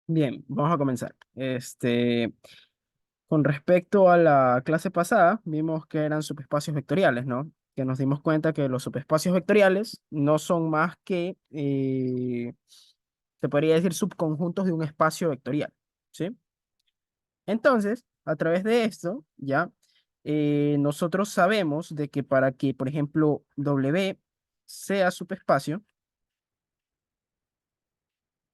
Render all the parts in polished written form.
Bien, vamos a comenzar. Con respecto a la clase pasada, vimos que eran subespacios vectoriales, ¿no? Que nos dimos cuenta que los subespacios vectoriales no son más que, se podría decir, subconjuntos de un espacio vectorial, ¿sí? Entonces, a través de esto, ya, nosotros sabemos de que para que, por ejemplo, W sea subespacio,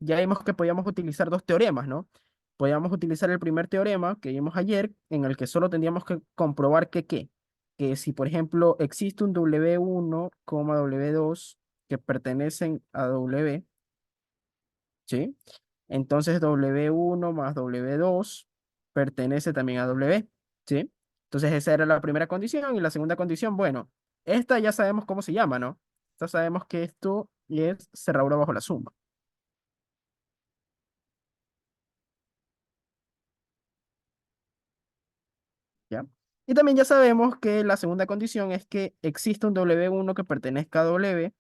ya vimos que podíamos utilizar dos teoremas, ¿no? Podíamos utilizar el primer teorema que vimos ayer, en el que solo tendríamos que comprobar que, ¿qué? Que si, por ejemplo, existe un W1, W2 que pertenecen a W, ¿sí? Entonces W1 más W2 pertenece también a W, ¿sí? Entonces esa era la primera condición y la segunda condición, bueno, esta ya sabemos cómo se llama, ¿no? Ya sabemos que esto es cerradura bajo la suma, ¿ya? Y también ya sabemos que la segunda condición es que existe un W1 que pertenezca a W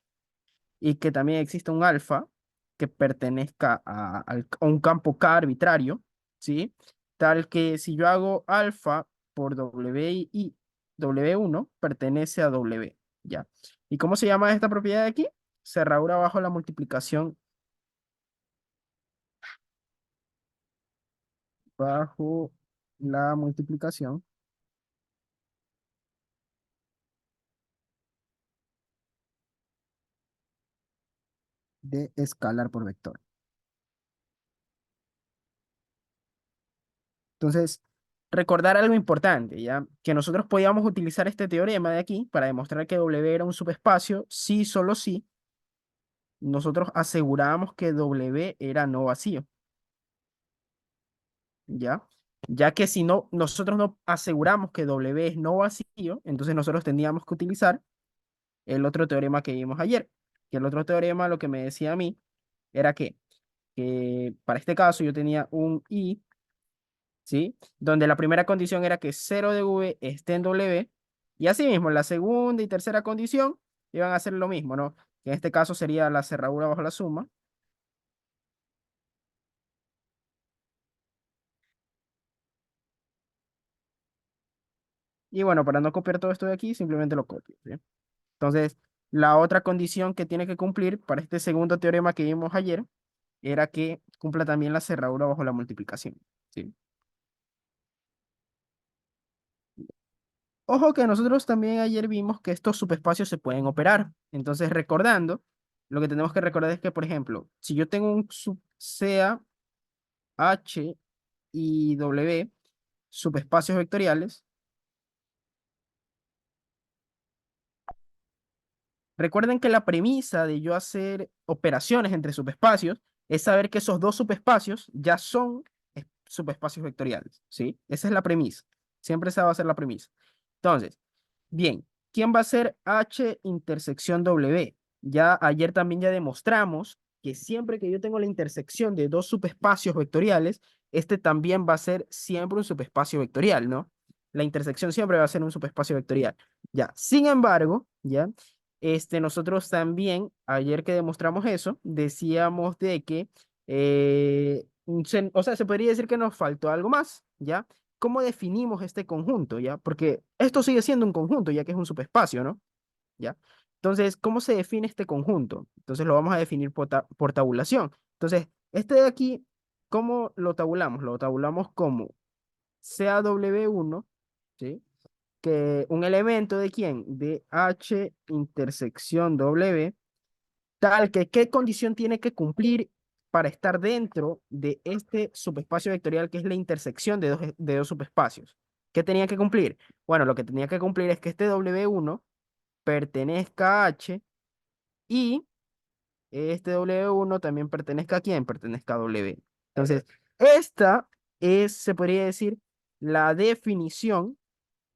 y que también existe un alfa que pertenezca a un campo K arbitrario, ¿sí? Tal que si yo hago alfa por W y W1 pertenece a W, ¿ya? ¿Y cómo se llama esta propiedad de aquí? Cerradura bajo la multiplicación, bajo la multiplicación de escalar por vector. Entonces, recordar algo importante, ¿ya? Que nosotros podíamos utilizar este teorema de aquí para demostrar que W era un subespacio, sí, solo sí, nosotros asegurábamos que W era no vacío, ¿ya? Ya que si no, nosotros no aseguramos que W es no vacío, entonces nosotros tendríamos que utilizar el otro teorema que vimos ayer, que el otro teorema lo que me decía a mí era que para este caso yo tenía un I, ¿sí? Donde la primera condición era que cero de V esté en W, y asimismo la segunda y tercera condición iban a ser lo mismo, ¿no? Que en este caso sería la cerradura bajo la suma. Y bueno, para no copiar todo esto de aquí, simplemente lo copio, ¿sí? Entonces, la otra condición que tiene que cumplir para este segundo teorema que vimos ayer era que cumpla también la cerradura bajo la multiplicación, ¿sí? Ojo que nosotros también ayer vimos que estos subespacios se pueden operar. Entonces, recordando, lo que tenemos que recordar es que, por ejemplo, si yo tengo un sub sea H y W, subespacios vectoriales, recuerden que la premisa de yo hacer operaciones entre subespacios es saber que esos dos subespacios ya son subespacios vectoriales, ¿sí? Esa es la premisa. Siempre esa va a ser la premisa. Entonces, bien, ¿quién va a ser H intersección W? Ya ayer también ya demostramos que siempre que yo tengo la intersección de dos subespacios vectoriales, este también va a ser siempre un subespacio vectorial, ¿no? La intersección siempre va a ser un subespacio vectorial. Ya, sin embargo, ya, nosotros también, ayer que demostramos eso, decíamos de que, o sea, se podría decir que nos faltó algo más, ¿ya? ¿Cómo definimos este conjunto, ya? Porque esto sigue siendo un conjunto, ya que es un subespacio, ¿no? ¿Ya? Entonces, ¿cómo se define este conjunto? Entonces lo vamos a definir por tabulación. Entonces, este de aquí, ¿cómo lo tabulamos? Lo tabulamos como CAW1, ¿sí? Que un elemento de quién? De H intersección W, tal que qué condición tiene que cumplir para estar dentro de este subespacio vectorial que es la intersección de dos subespacios. ¿Qué tenía que cumplir? Bueno, lo que tenía que cumplir es que este W1 pertenezca a H y este W1 también pertenezca a quién? Pertenezca a W. Entonces, esta es, se podría decir, la definición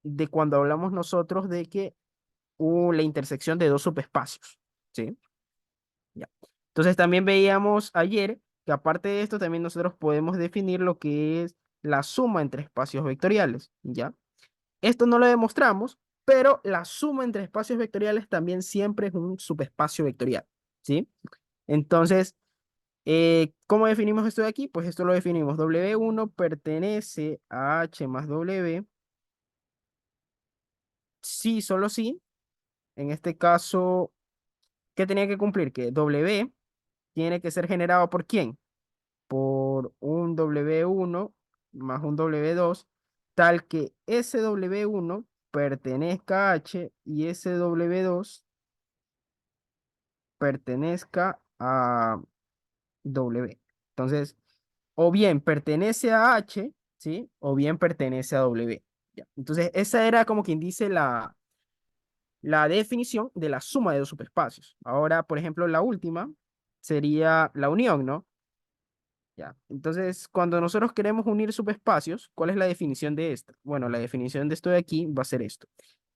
de cuando hablamos nosotros de que la intersección de dos subespacios, ¿sí? Ya. Entonces también veíamos ayer que aparte de esto también nosotros podemos definir lo que es la suma entre espacios vectoriales, ¿ya? Esto no lo demostramos, pero la suma entre espacios vectoriales también siempre es un subespacio vectorial, ¿sí? Entonces, ¿Cómo definimos esto de aquí? Pues esto lo definimos. W1 pertenece a H más W. Sí, solo sí. En este caso, ¿qué tenía que cumplir? Que W tiene que ser generado por ¿quién? Por un W1 más un W2, tal que ese W1 pertenezca a H y ese W2 pertenezca a W. Entonces, o bien pertenece a H, ¿sí? O bien pertenece a W. Ya. Entonces, esa era como quien dice la definición de la suma de dos subespacios. Ahora, por ejemplo, la última sería la unión, ¿no? Ya. Entonces, cuando nosotros queremos unir subespacios, ¿cuál es la definición de esta? Bueno, la definición de esto de aquí va a ser esto,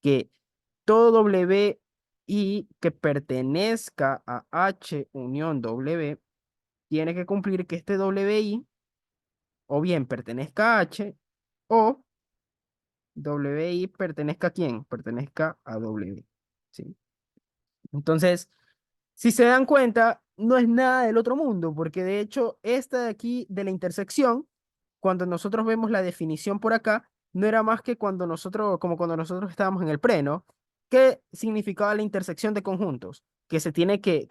que todo W i que pertenezca a H unión W tiene que cumplir que este W i o bien pertenezca a H o W i pertenezca a quién? Pertenezca a W. ¿Sí? Entonces, si se dan cuenta, no es nada del otro mundo, porque de hecho, esta de aquí de la intersección, cuando nosotros vemos la definición por acá, no era más que cuando nosotros, como cuando nosotros estábamos en el pre, ¿no? ¿Qué significaba la intersección de conjuntos? Que se tiene que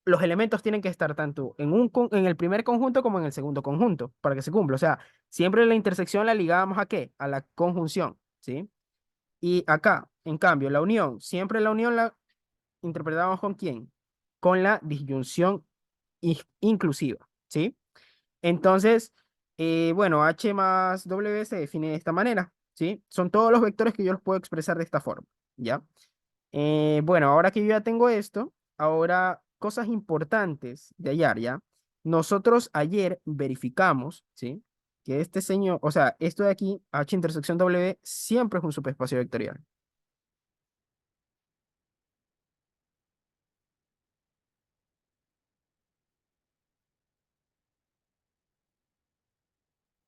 los elementos tienen que estar tanto en el primer conjunto como en el segundo conjunto, para que se cumpla. O sea, siempre la intersección la ligábamos ¿a qué? A la conjunción, ¿sí? Y acá, en cambio, la unión, siempre la unión la interpretamos con quién? Con la disyunción inclusiva, ¿sí? Entonces, bueno, H más W se define de esta manera, ¿sí? Son todos los vectores que yo los puedo expresar de esta forma, ¿ya? Bueno, ahora que yo ya tengo esto, ahora cosas importantes de hallar, ¿ya? Nosotros ayer verificamos, ¿sí? Que este señor, o sea, esto de aquí, H intersección W, siempre es un subespacio vectorial.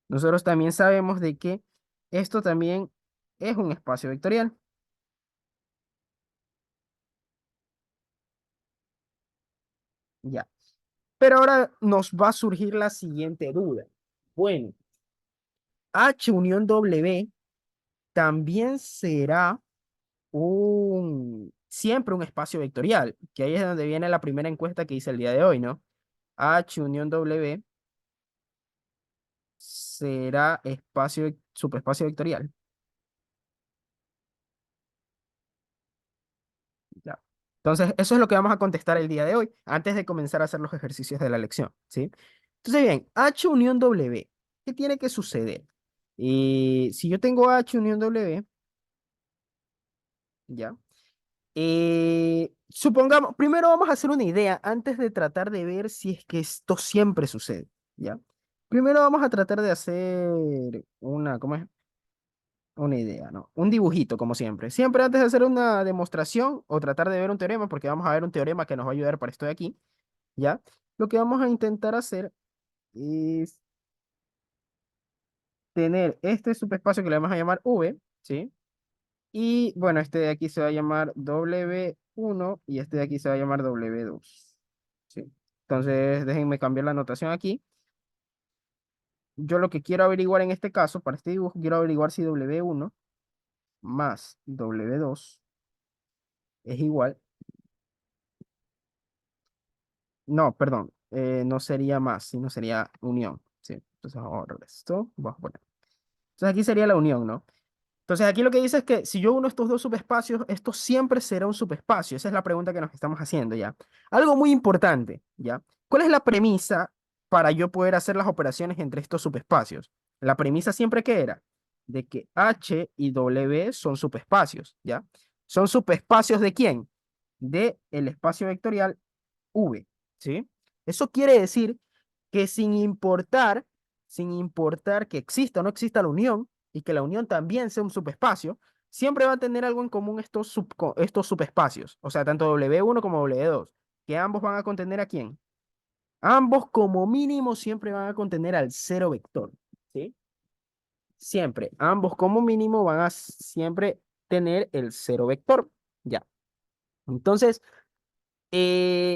Nosotros también sabemos de que esto también es un espacio vectorial. Ya. Pero ahora nos va a surgir la siguiente duda. Bueno, H unión W también será siempre un espacio vectorial, que ahí es donde viene la primera encuesta que hice el día de hoy, ¿no? H unión W será subespacio vectorial. Ya. Entonces, eso es lo que vamos a contestar el día de hoy, antes de comenzar a hacer los ejercicios de la lección, ¿sí? Entonces, bien, H unión W, ¿qué tiene que suceder? Y si yo tengo H unión W, ¿ya? Supongamos, primero vamos a hacer una idea antes de tratar de ver si es que esto siempre sucede, ¿ya? Primero vamos a tratar de hacer ¿cómo es? Una idea, ¿no? Un dibujito, como siempre. Siempre antes de hacer una demostración o tratar de ver un teorema, porque vamos a ver un teorema que nos va a ayudar para esto de aquí, ¿ya? Lo que vamos a intentar hacer es tener este subespacio que le vamos a llamar V, ¿sí? Y bueno, este de aquí se va a llamar W1 y este de aquí se va a llamar W2, ¿sí? Entonces, déjenme cambiar la notación aquí. Yo lo que quiero averiguar en este caso, para este dibujo, quiero averiguar si W1 más W2 es igual. No, perdón, no sería más, sino sería unión, ¿sí? Entonces, ahora esto, vamos a poner. Entonces, aquí sería la unión, ¿no? Entonces, aquí lo que dice es que si yo uno estos dos subespacios, esto siempre será un subespacio. Esa es la pregunta que nos estamos haciendo, ¿ya? Algo muy importante, ¿ya? ¿Cuál es la premisa para yo poder hacer las operaciones entre estos subespacios? La premisa siempre que era de que H y W son subespacios, ¿ya? ¿Son subespacios de quién? De el espacio vectorial V, ¿sí? Eso quiere decir que sin importar que exista o no exista la unión, y que la unión también sea un subespacio, siempre va a tener algo en común estos subespacios, o sea, tanto W1 como W2, que ambos van a contener ¿a quién? Ambos como mínimo siempre van a contener al cero vector, ¿sí? Siempre, ambos como mínimo van a siempre tener el cero vector, ya. Entonces,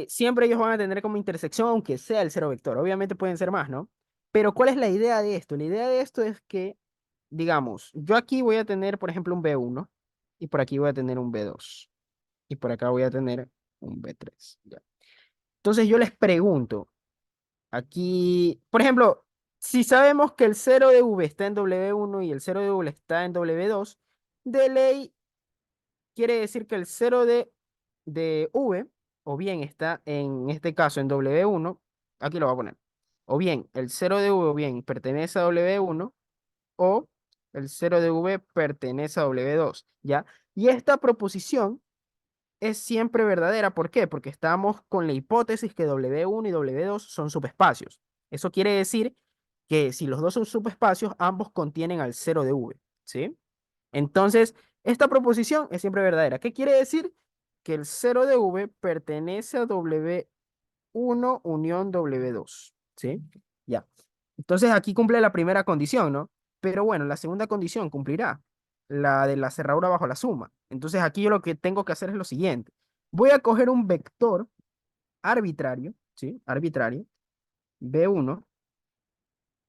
siempre ellos van a tener como intersección, aunque sea el cero vector. Obviamente pueden ser más, ¿no? Pero ¿cuál es la idea de esto? La idea de esto es que, digamos, yo aquí voy a tener, por ejemplo, un B1 y por aquí voy a tener un B2 y por acá voy a tener un B3. ¿Ya? Entonces yo les pregunto, aquí, por ejemplo, si sabemos que el cero de V está en W1 y el cero de W está en W2, de ley quiere decir que el cero de V, o bien está en este caso en W1, aquí lo voy a poner, o bien el cero de V o bien pertenece a W1, o el cero de V pertenece a W2, ¿ya? Y esta proposición es siempre verdadera. ¿Por qué? Porque estamos con la hipótesis que W1 y W2 son subespacios. Eso quiere decir que si los dos son subespacios, ambos contienen al cero de V, ¿sí? Entonces, esta proposición es siempre verdadera. ¿Qué quiere decir? Que el cero de V pertenece a W1 unión W2, ¿sí? Ya. Entonces aquí cumple la primera condición, ¿no? Pero bueno, la segunda condición cumplirá, la de la cerradura bajo la suma. Entonces aquí yo lo que tengo que hacer es lo siguiente. Voy a coger un vector arbitrario, ¿sí? Arbitrario, B1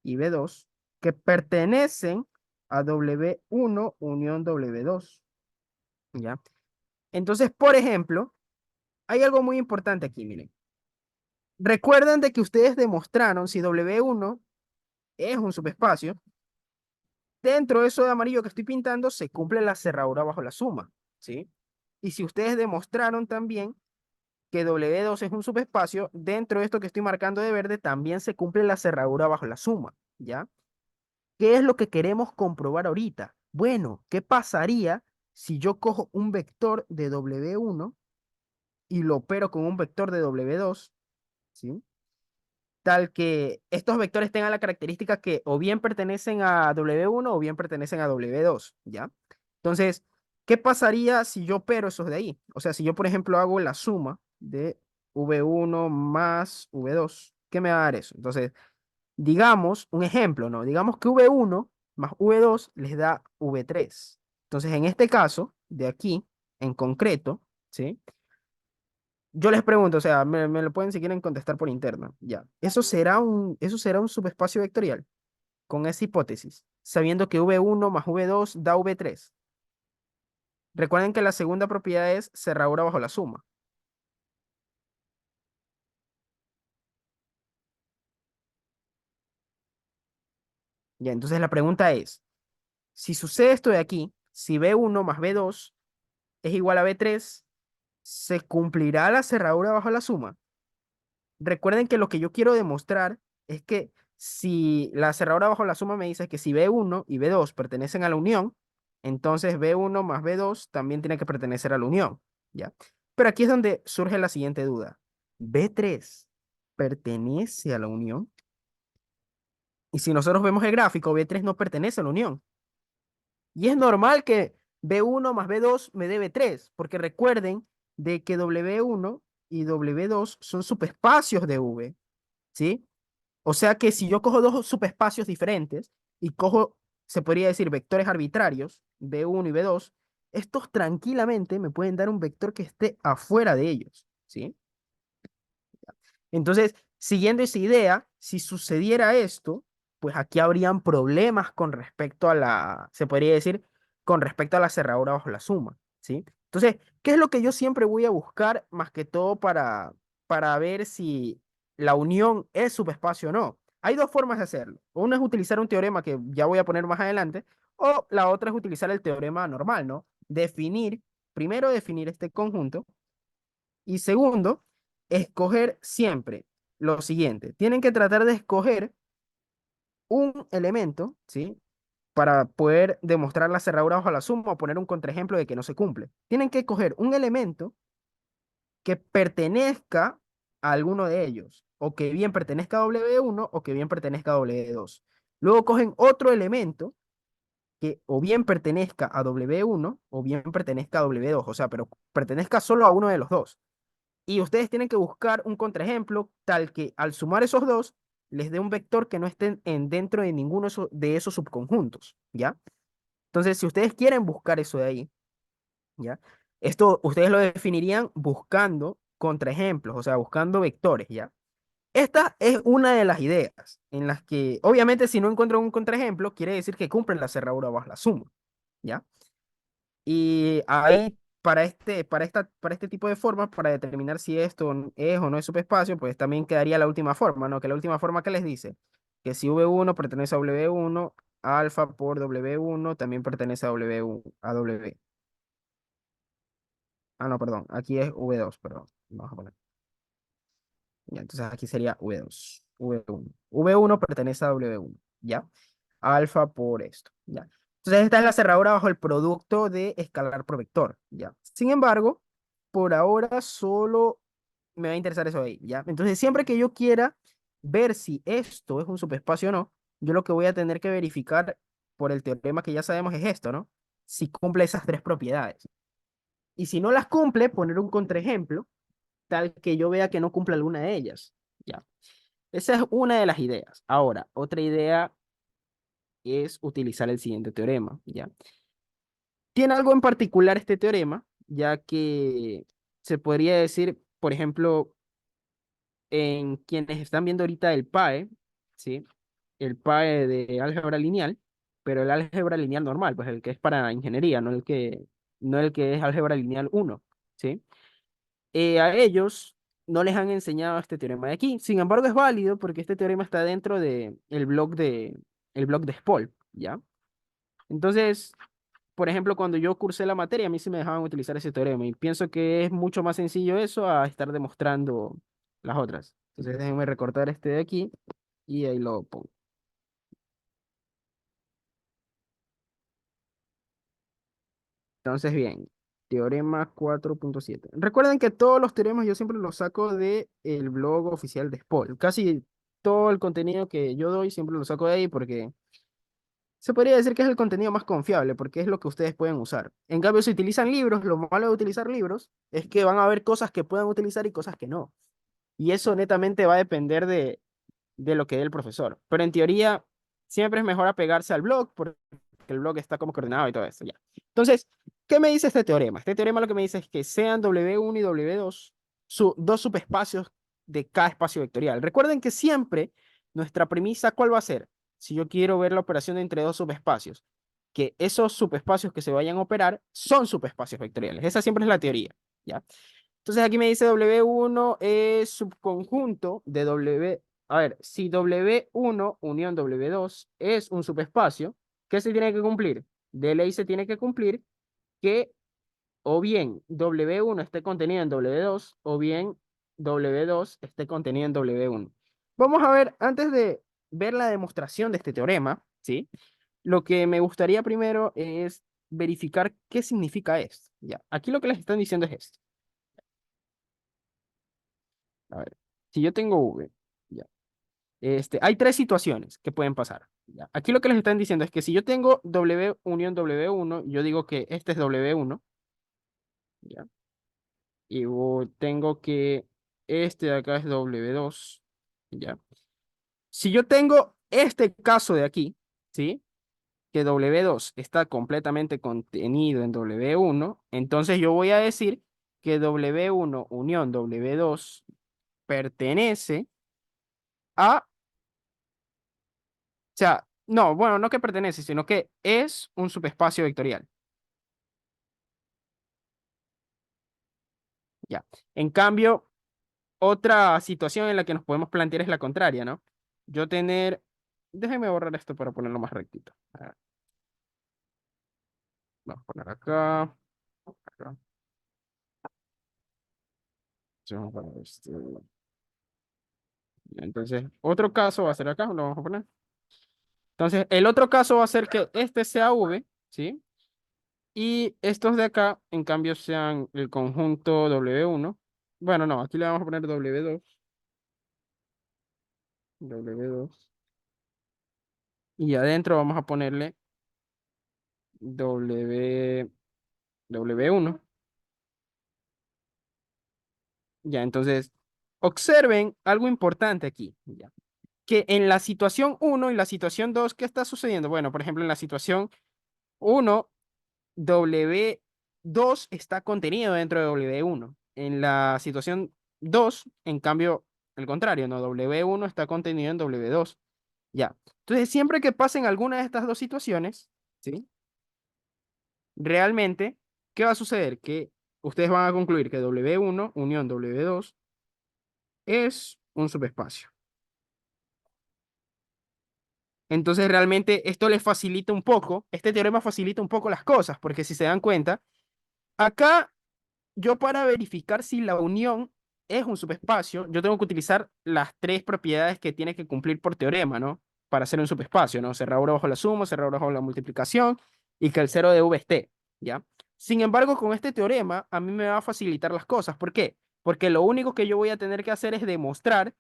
y B2, que pertenecen a W1 unión W2, ¿ya? Entonces, por ejemplo, hay algo muy importante aquí, miren. Recuerden de que ustedes demostraron si W1 es un subespacio, dentro de eso de amarillo que estoy pintando se cumple la cerradura bajo la suma, ¿sí? Y si ustedes demostraron también que W2 es un subespacio, dentro de esto que estoy marcando de verde también se cumple la cerradura bajo la suma, ¿ya? ¿Qué es lo que queremos comprobar ahorita? Bueno, ¿qué pasaría si yo cojo un vector de W1 y lo opero con un vector de W2, ¿sí? Tal que estos vectores tengan la característica que o bien pertenecen a W1 o bien pertenecen a W2, ¿ya? Entonces, ¿qué pasaría si yo opero esos de ahí? O sea, si yo, por ejemplo, hago la suma de V1 más V2, ¿qué me va a dar eso? Entonces, digamos, un ejemplo, ¿no? Digamos que V1 más V2 les da V3. Entonces, en este caso, de aquí, en concreto, ¿sí? Yo les pregunto, o sea, me lo pueden si quieren contestar por interno. Ya. Eso será un subespacio vectorial con esa hipótesis, sabiendo que V1 más V2 da V3. Recuerden que la segunda propiedad es cerradura bajo la suma. Ya, entonces la pregunta es, si sucede esto de aquí, si V1 más V2 es igual a V3, ¿se cumplirá la cerradura bajo la suma? Recuerden que lo que yo quiero demostrar es que si la cerradura bajo la suma me dice que si B1 y B2 pertenecen a la unión, entonces B1 más B2 también tiene que pertenecer a la unión, ¿ya? Pero aquí es donde surge la siguiente duda. ¿B3 pertenece a la unión? Y si nosotros vemos el gráfico, B3 no pertenece a la unión. Y es normal que B1 más B2 me dé B3, porque recuerden de que W1 y W2 son subespacios de V, ¿sí? O sea que si yo cojo dos subespacios diferentes y cojo, se podría decir, vectores arbitrarios, B1 y B2, estos tranquilamente me pueden dar un vector que esté afuera de ellos, ¿sí? Entonces, siguiendo esa idea, si sucediera esto, pues aquí habrían problemas con respecto a se podría decir, con respecto a la cerradura bajo la suma, ¿sí? Entonces, ¿qué es lo que yo siempre voy a buscar más que todo para ver si la unión es subespacio o no? Hay dos formas de hacerlo. Una es utilizar un teorema que ya voy a poner más adelante, o la otra es utilizar el teorema normal, ¿no? Primero definir este conjunto y segundo, escoger siempre lo siguiente. Tienen que tratar de escoger un elemento, ¿sí? Para poder demostrar la cerradura bajo la suma o poner un contraejemplo de que no se cumple. Tienen que escoger un elemento que pertenezca a alguno de ellos, o que bien pertenezca a W1 o que bien pertenezca a W2. Luego cogen otro elemento que o bien pertenezca a W1 o bien pertenezca a W2, o sea, pero pertenezca solo a uno de los dos. Y ustedes tienen que buscar un contraejemplo tal que al sumar esos dos les dé un vector que no esté dentro de ninguno de esos subconjuntos, ¿ya? Entonces, si ustedes quieren buscar eso de ahí, ¿ya? Esto ustedes lo definirían buscando contraejemplos, o sea, buscando vectores, ¿ya? Esta es una de las ideas en las que, obviamente, si no encuentro un contraejemplo, quiere decir que cumplen la cerradura bajo la suma, ¿ya? Y ahí, para este tipo de formas, para determinar si esto es o no es subespacio, pues también quedaría la última forma, ¿no? Que la última forma que les dice, que si V1 pertenece a W1, alfa por W1 también pertenece a W1, a W. Ah, no, perdón, aquí es V2, perdón. Vamos a poner. Ya, entonces aquí sería V2, V1. V1 pertenece a W1, ¿ya? Alfa por esto, ¿ya? Entonces esta es la cerradura bajo el producto de escalar por vector, ¿ya? Sin embargo, por ahora solo me va a interesar eso ahí, ¿ya? Entonces siempre que yo quiera ver si esto es un subespacio o no, yo lo que voy a tener que verificar por el teorema que ya sabemos es esto, ¿no? Si cumple esas tres propiedades. Y si no las cumple, poner un contraejemplo tal que yo vea que no cumple alguna de ellas, ¿ya? Esa es una de las ideas. Ahora, otra idea es utilizar el siguiente teorema, ¿ya? Tiene algo en particular este teorema, ya que se podría decir, por ejemplo, en quienes están viendo ahorita el PAE, ¿sí? El PAE de álgebra lineal, pero el álgebra lineal normal, pues el que es para ingeniería, no el que es álgebra lineal uno, ¿sí? A ellos no les han enseñado este teorema de aquí. Sin embargo, es válido porque este teorema está dentro de el blog de SPOL, ¿ya? Entonces, por ejemplo, cuando yo cursé la materia, a mí sí me dejaban utilizar ese teorema y pienso que es mucho más sencillo eso a estar demostrando las otras. Entonces, déjenme recortar este de aquí y ahí lo pongo. Entonces, bien, teorema 4.7. Recuerden que todos los teoremas yo siempre los saco de el blog oficial de SPOL. Casi todo el contenido que yo doy siempre lo saco de ahí porque se podría decir que es el contenido más confiable porque es lo que ustedes pueden usar. En cambio, si utilizan libros, lo malo de utilizar libros es que van a haber cosas que puedan utilizar y cosas que no. Y eso netamente va a depender de lo que dé el profesor. Pero en teoría, siempre es mejor apegarse al blog porque el blog está como coordenado y todo eso, ya. Entonces, ¿qué me dice este teorema? Este teorema lo que me dice es que sean W1 y W2 dos subespacios de cada espacio vectorial. Recuerden que siempre nuestra premisa, ¿cuál va a ser? Si yo quiero ver la operación entre dos subespacios, que esos subespacios que se vayan a operar son subespacios vectoriales. Esa siempre es la teoría, ¿ya? Entonces aquí me dice W1 es subconjunto de W. A ver, si W1 unión W2 es un subespacio, ¿qué se tiene que cumplir? De ley se tiene que cumplir que o bien W1 esté contenido en W2 o bien W2 esté contenido en W1. Vamos a ver, antes de ver la demostración de este teorema, ¿sí? Lo que me gustaría primero es verificar qué significa esto. Ya, aquí lo que les están diciendo es esto. A ver, si yo tengo V, ya. Hay tres situaciones que pueden pasar. Ya. Aquí lo que les están diciendo es que si yo tengo W unión W1, yo digo que este es W1, ¿ya? Y tengo que este de acá es W2, ¿ya? Si yo tengo este caso de aquí, ¿sí? Que W2 está completamente contenido en W1, entonces yo voy a decir que W1 unión W2 pertenece a. O sea, no, bueno, no que pertenece, sino que es un subespacio vectorial. Ya. En cambio, otra situación en la que nos podemos plantear es la contraria, ¿no? Yo tener. Déjenme borrar esto para ponerlo más rectito. A ver, vamos a poner acá. Acá. Sí, vamos a poner entonces, otro caso va a ser acá, lo vamos a poner. Entonces, el otro caso va a ser que este sea V, ¿sí? Y estos de acá, en cambio, sean el conjunto W1. Bueno, no, aquí le vamos a poner W2. W2. Y adentro vamos a ponerle W, W1. Ya, entonces, observen algo importante aquí. Ya, que en la situación uno y la situación 2, ¿qué está sucediendo? Bueno, por ejemplo, en la situación uno, W2 está contenido dentro de W1. En la situación W2, en cambio, el contrario, ¿no? W1 está contenido en W2. Ya. Entonces, siempre que pasen alguna de estas dos situaciones, ¿sí? Realmente, ¿qué va a suceder? Que ustedes van a concluir que W1 unión W2 es un subespacio. Entonces, realmente esto les facilita un poco, este teorema facilita un poco las cosas, porque si se dan cuenta, acá yo para verificar si la unión es un subespacio, yo tengo que utilizar las tres propiedades que tiene que cumplir por teorema, ¿no? Para hacer un subespacio, ¿no? Cerradura bajo la suma, cerradura bajo la multiplicación y que el cero de V esté, ¿ya? Sin embargo, con este teorema a mí me va a facilitar las cosas. ¿Por qué? Porque lo único que yo voy a tener que hacer es demostrar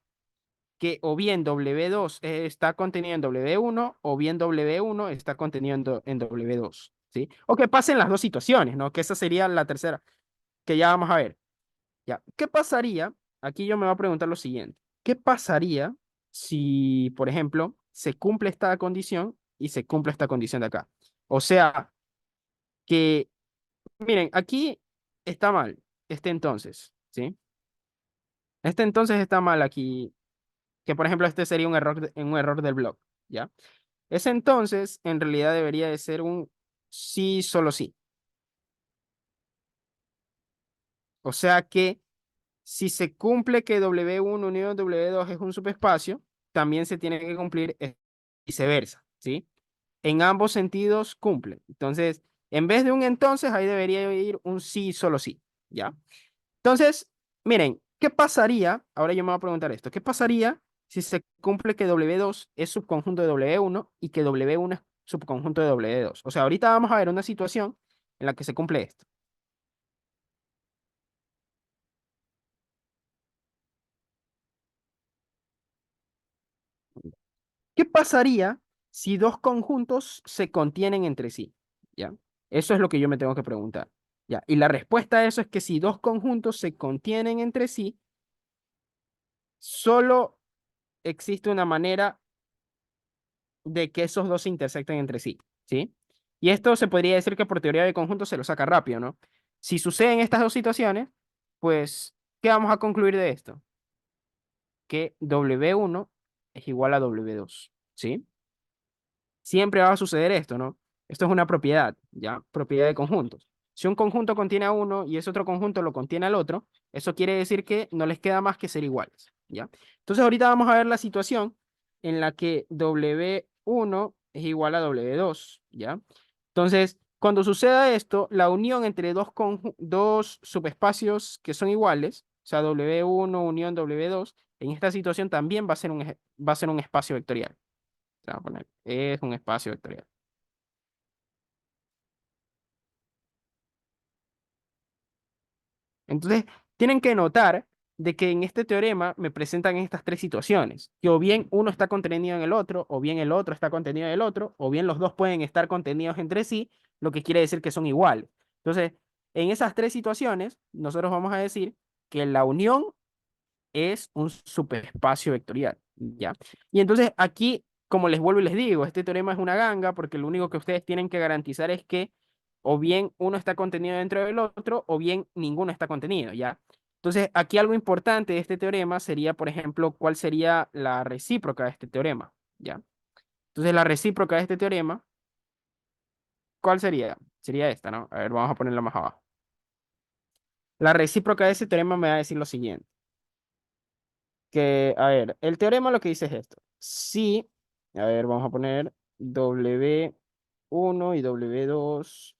que o bien W2 está contenido en W1 o bien W1 está contenido en W2, ¿sí? O que pasen las dos situaciones, ¿no? Que esa sería la tercera, que ya vamos a ver. Ya, ¿qué pasaría? Aquí yo me voy a preguntar lo siguiente. ¿Qué pasaría si, por ejemplo, se cumple esta condición y se cumple esta condición de acá? O sea, que, miren, aquí está mal este entonces, ¿sí? Este entonces está mal aquí, que por ejemplo este sería un error, un error del blog, ¿ya? Ese entonces en realidad debería de ser un sí, solo sí. O sea que si se cumple que W1 unido W2 es un subespacio, también se tiene que cumplir viceversa, ¿sí? En ambos sentidos cumple. Entonces, en vez de un entonces, ahí debería ir un sí, solo sí, ¿ya? Entonces, miren, ¿qué pasaría? Ahora yo me voy a preguntar esto. ¿Qué pasaría si se cumple que W2 es subconjunto de W1 y que W1 es subconjunto de W2? O sea, ahorita vamos a ver una situación en la que se cumple esto. ¿Qué pasaría si dos conjuntos se contienen entre sí? ¿Ya? Eso es lo que yo me tengo que preguntar. ¿Ya? Y la respuesta a eso es que si dos conjuntos se contienen entre sí, solo existe una manera de que esos dos se intersecten entre sí. ¿Sí? Y esto se podría decir que por teoría de conjuntos se lo saca rápido, ¿no? Si suceden estas dos situaciones, pues, ¿qué vamos a concluir de esto? Que W1 es igual a W2. ¿Sí? Siempre va a suceder esto, ¿no? Esto es una propiedad, ¿ya? Propiedad de conjuntos. Si un conjunto contiene a uno y ese otro conjunto lo contiene al otro, eso quiere decir que no les queda más que ser iguales, ¿ya? Entonces ahorita vamos a ver la situación en la que W1 es igual a W2, ¿ya? Entonces, cuando suceda esto, la unión entre dos subespacios que son iguales, o sea, W1 unión W2, en esta situación también va a ser va a ser un espacio vectorial. Se va a poner, es un espacio vectorial. Entonces, tienen que notar de que en este teorema me presentan estas tres situaciones, que o bien uno está contenido en el otro, o bien el otro está contenido en el otro, o bien los dos pueden estar contenidos entre sí, lo que quiere decir que son iguales. Entonces, en esas tres situaciones, nosotros vamos a decir que la unión es un superespacio vectorial, ¿ya? Y entonces aquí, como les vuelvo y les digo, este teorema es una ganga porque lo único que ustedes tienen que garantizar es que o bien uno está contenido dentro del otro o bien ninguno está contenido, ¿ya? Entonces, aquí algo importante de este teorema sería, por ejemplo, cuál sería la recíproca de este teorema, ¿ya? Entonces, la recíproca de este teorema, ¿cuál sería? Sería esta, ¿no? A ver, vamos a ponerla más abajo. La recíproca de ese teorema me va a decir lo siguiente. Que, a ver, el teorema lo que dice es esto. Si, a ver, vamos a poner W1 y W2.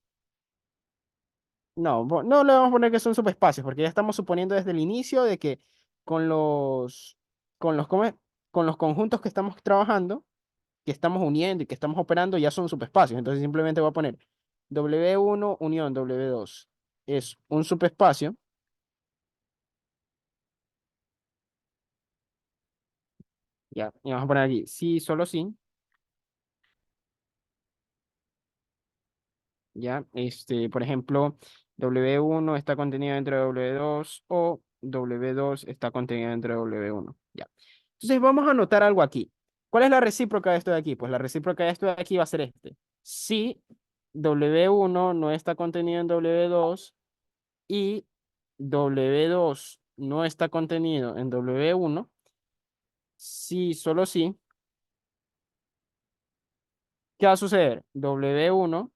No, no le vamos a poner que son subespacios, porque ya estamos suponiendo desde el inicio de que con los, con los, ¿cómo es? Con los conjuntos que estamos trabajando, que estamos uniendo y que estamos operando, ya son subespacios. Entonces simplemente voy a poner W1 unión W2 es un subespacio, ya, y vamos a poner aquí, sí, solo sí. ¿Ya? Por ejemplo, W1 está contenido dentro de W2 o W2 está contenido dentro de W1. ¿Ya? Entonces vamos a anotar algo aquí. ¿Cuál es la recíproca de esto de aquí? Pues la recíproca de esto de aquí va a ser este. Si W1 no está contenido en W2 y W2 no está contenido en W1, sí, solo sí, ¿qué va a suceder? W1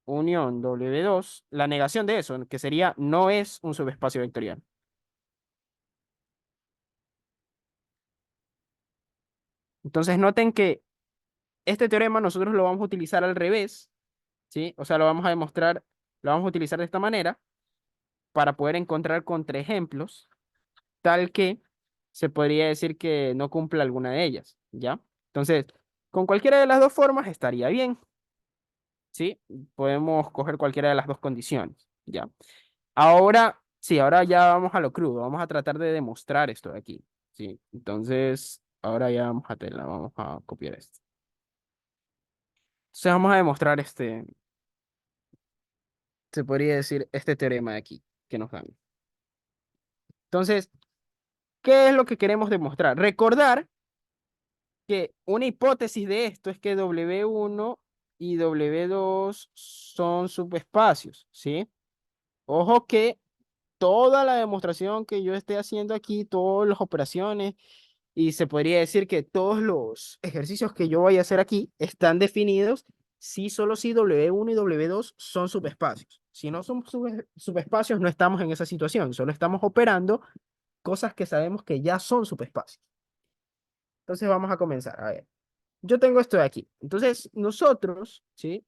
unión W2, la negación de eso, que sería no es un subespacio vectorial. Entonces noten que este teorema nosotros lo vamos a utilizar al revés, ¿sí? O sea, lo vamos a demostrar, lo vamos a utilizar de esta manera para poder encontrar contraejemplos, tal que se podría decir que no cumple alguna de ellas, ¿ya? Entonces, con cualquiera de las dos formas estaría bien, ¿sí? Podemos coger cualquiera de las dos condiciones, ¿ya? Ahora, sí, ahora ya vamos a lo crudo, vamos a tratar de demostrar esto de aquí, ¿sí? Entonces, ahora ya vamos a tela, vamos a copiar esto. Entonces, vamos a demostrar se podría decir, este teorema de aquí que nos dan. Entonces, ¿qué es lo que queremos demostrar? Recordar que una hipótesis de esto es que W1 y W2 son subespacios, ¿sí? Ojo que toda la demostración que yo esté haciendo aquí, todas las operaciones, y se podría decir que todos los ejercicios que yo voy a hacer aquí están definidos si solo si W1 y W2 son subespacios. Si no son subespacios, no estamos en esa situación, solo estamos operando cosas que sabemos que ya son subespacios. Entonces vamos a comenzar. A ver, yo tengo esto de aquí. Entonces nosotros, ¿sí?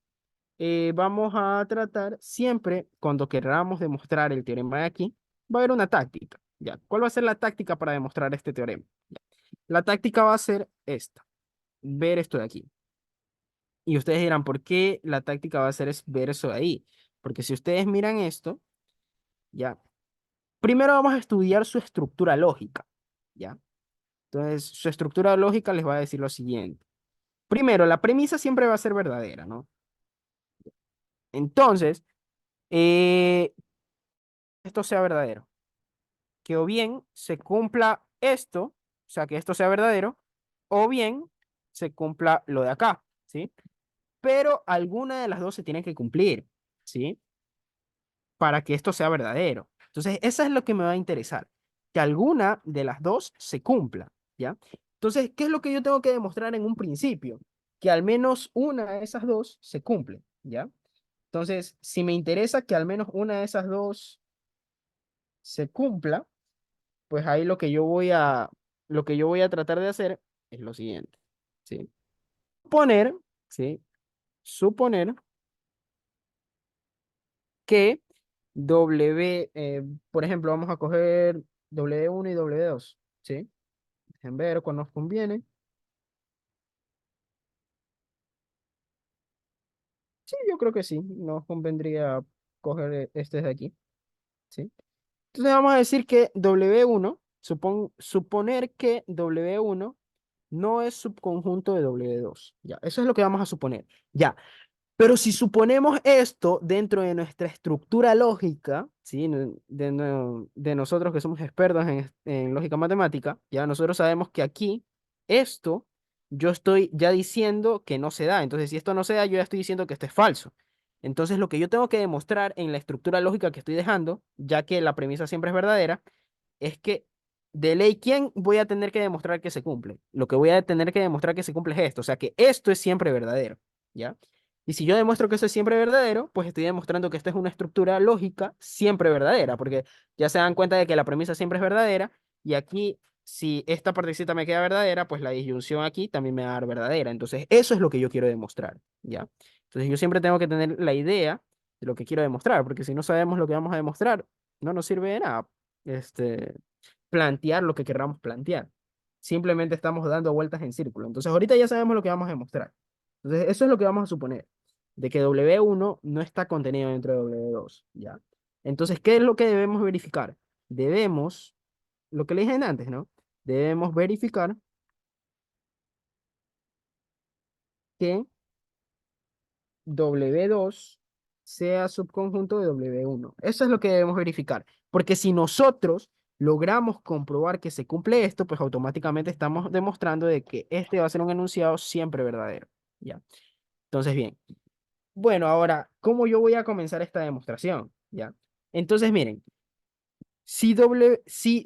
Vamos a tratar siempre, cuando queramos demostrar el teorema de aquí, va a haber una táctica. ¿Ya? ¿Cuál va a ser la táctica para demostrar este teorema? ¿Ya? La táctica va a ser esta, ver esto de aquí. Y ustedes dirán, ¿por qué la táctica va a ser es ver eso de ahí? Porque si ustedes miran esto, ¿ya? Primero vamos a estudiar su estructura lógica, ¿ya? Entonces, su estructura lógica les va a decir lo siguiente. Primero, la premisa siempre va a ser verdadera, ¿no? Entonces, eh, esto sea verdadero. Que o bien se cumpla esto, o sea, que esto sea verdadero, o bien se cumpla lo de acá, ¿sí? Pero alguna de las dos se tiene que cumplir, ¿sí? Para que esto sea verdadero. Entonces, eso es lo que me va a interesar, que alguna de las dos se cumpla, ¿ya? Entonces, ¿qué es lo que yo tengo que demostrar en un principio? Que al menos una de esas dos se cumple, ¿ya? Entonces, si me interesa que al menos una de esas dos se cumpla, pues ahí lo que yo voy a tratar de hacer es lo siguiente, ¿sí? Suponer, ¿sí? Suponer que por ejemplo, vamos a coger W1 y W2, ¿sí? Dejen ver cuál nos conviene. Sí, yo creo que sí, nos convendría coger este de aquí, ¿sí? Entonces vamos a decir que W1, suponer que W1 no es subconjunto de W2. Ya, eso es lo que vamos a suponer. Ya, pero si suponemos esto dentro de nuestra estructura lógica, ¿sí? De nosotros que somos expertos en lógica matemática, ya nosotros sabemos que aquí, esto, yo estoy ya diciendo que no se da. Entonces, si esto no se da, yo ya estoy diciendo que esto es falso. Entonces, lo que yo tengo que demostrar en la estructura lógica que estoy dejando, ya que la premisa siempre es verdadera, es que de ley, ¿quién voy a tener que demostrar que se cumple? Lo que voy a tener que demostrar que se cumple es esto, o sea, que esto es siempre verdadero, ¿ya? Y si yo demuestro que eso es siempre verdadero, pues estoy demostrando que esta es una estructura lógica siempre verdadera, porque ya se dan cuenta de que la premisa siempre es verdadera, y aquí, si esta partecita me queda verdadera, pues la disyunción aquí también me va a dar verdadera. Entonces, eso es lo que yo quiero demostrar, ¿ya? Entonces, yo siempre tengo que tener la idea de lo que quiero demostrar, porque si no sabemos lo que vamos a demostrar, no nos sirve de nada, plantear lo que querramos plantear. Simplemente estamos dando vueltas en círculo. Entonces, ahorita ya sabemos lo que vamos a demostrar. Entonces, eso es lo que vamos a suponer, de que W1 no está contenido dentro de W2, ¿ya? Entonces, ¿qué es lo que debemos verificar? Debemos, lo que le dije antes, ¿no? Debemos verificar que W2 sea subconjunto de W1. Eso es lo que debemos verificar. Porque si nosotros logramos comprobar que se cumple esto, pues automáticamente estamos demostrando de que este va a ser un enunciado siempre verdadero, ¿ya? Entonces, bien. Bueno, ahora, ¿cómo yo voy a comenzar esta demostración? ¿Ya? Entonces, miren, Si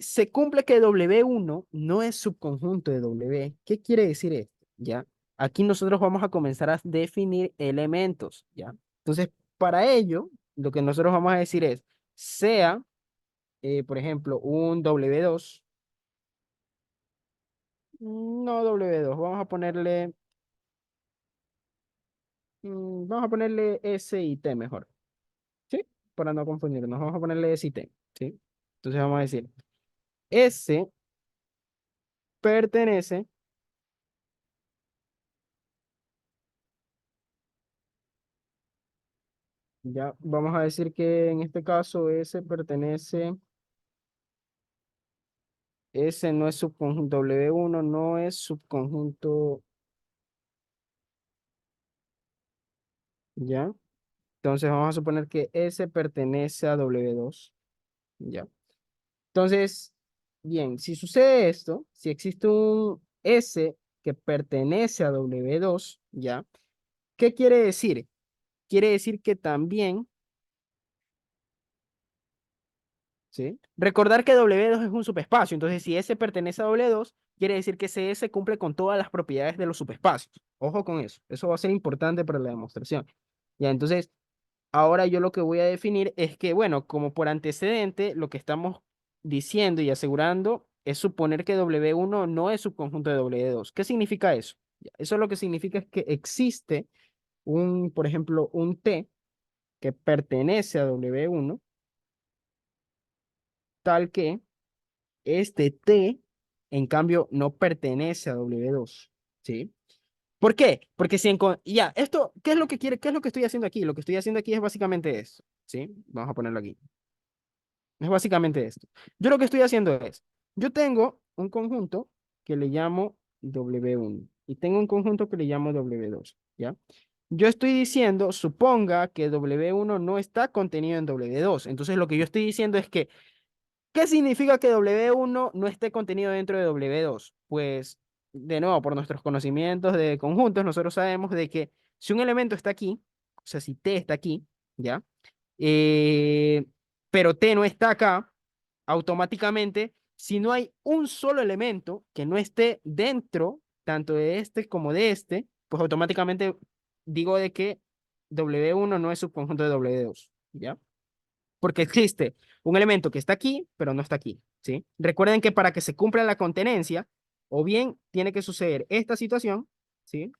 se cumple que W1 no es subconjunto de W, ¿qué quiere decir esto? ¿Ya? Aquí nosotros vamos a comenzar a definir elementos, ¿ya? Entonces, para ello, lo que nosotros vamos a decir es, sea, por ejemplo, un W2, no W2, vamos a ponerle S y T mejor, ¿sí? Para no confundirnos, vamos a ponerle S y T, ¿sí? Entonces vamos a decir, S pertenece, ya, vamos a decir que en este caso S pertenece, S no es subconjunto, W1 no es subconjunto, ¿ya? Entonces vamos a suponer que S pertenece a W2, ¿ya? Entonces, bien, si sucede esto, si existe un S que pertenece a W2, ¿ya? ¿Qué quiere decir? Quiere decir que también, ¿sí? Recordar que W2 es un subespacio, entonces si S pertenece a W2, quiere decir que ese S cumple con todas las propiedades de los subespacios. Ojo con eso va a ser importante para la demostración. Ya, entonces, ahora yo lo que voy a definir es que, bueno, como por antecedente, lo que estamos diciendo y asegurando es suponer que W1 no es subconjunto de W2. ¿Qué significa eso? Ya, eso lo que significa es que existe un, por ejemplo, un T que pertenece a W1, tal que este T, en cambio, no pertenece a W2. ¿Sí? ¿Por qué? Porque si ya, esto, ¿qué es lo que quiere? ¿Qué es lo que estoy haciendo aquí? Lo que estoy haciendo aquí es básicamente eso. ¿Sí? Vamos a ponerlo aquí. Es básicamente esto. Yo lo que estoy haciendo es, yo tengo un conjunto que le llamo W1 y tengo un conjunto que le llamo W2, ¿ya? Yo estoy diciendo, suponga que W1 no está contenido en W2. Entonces lo que yo estoy diciendo es que, ¿qué significa que W1 no esté contenido dentro de W2? Pues, de nuevo, por nuestros conocimientos de conjuntos, nosotros sabemos de que si un elemento está aquí, o sea, si T está aquí, ¿ya? Eh, pero T no está acá, automáticamente, si no hay un solo elemento que no esté dentro, tanto de este como de este, pues automáticamente digo de que W1 no es subconjunto de W2, ¿ya? Porque existe un elemento que está aquí, pero no está aquí, ¿sí? Recuerden que para que se cumpla la contenencia, o bien tiene que suceder esta situación, ¿sí?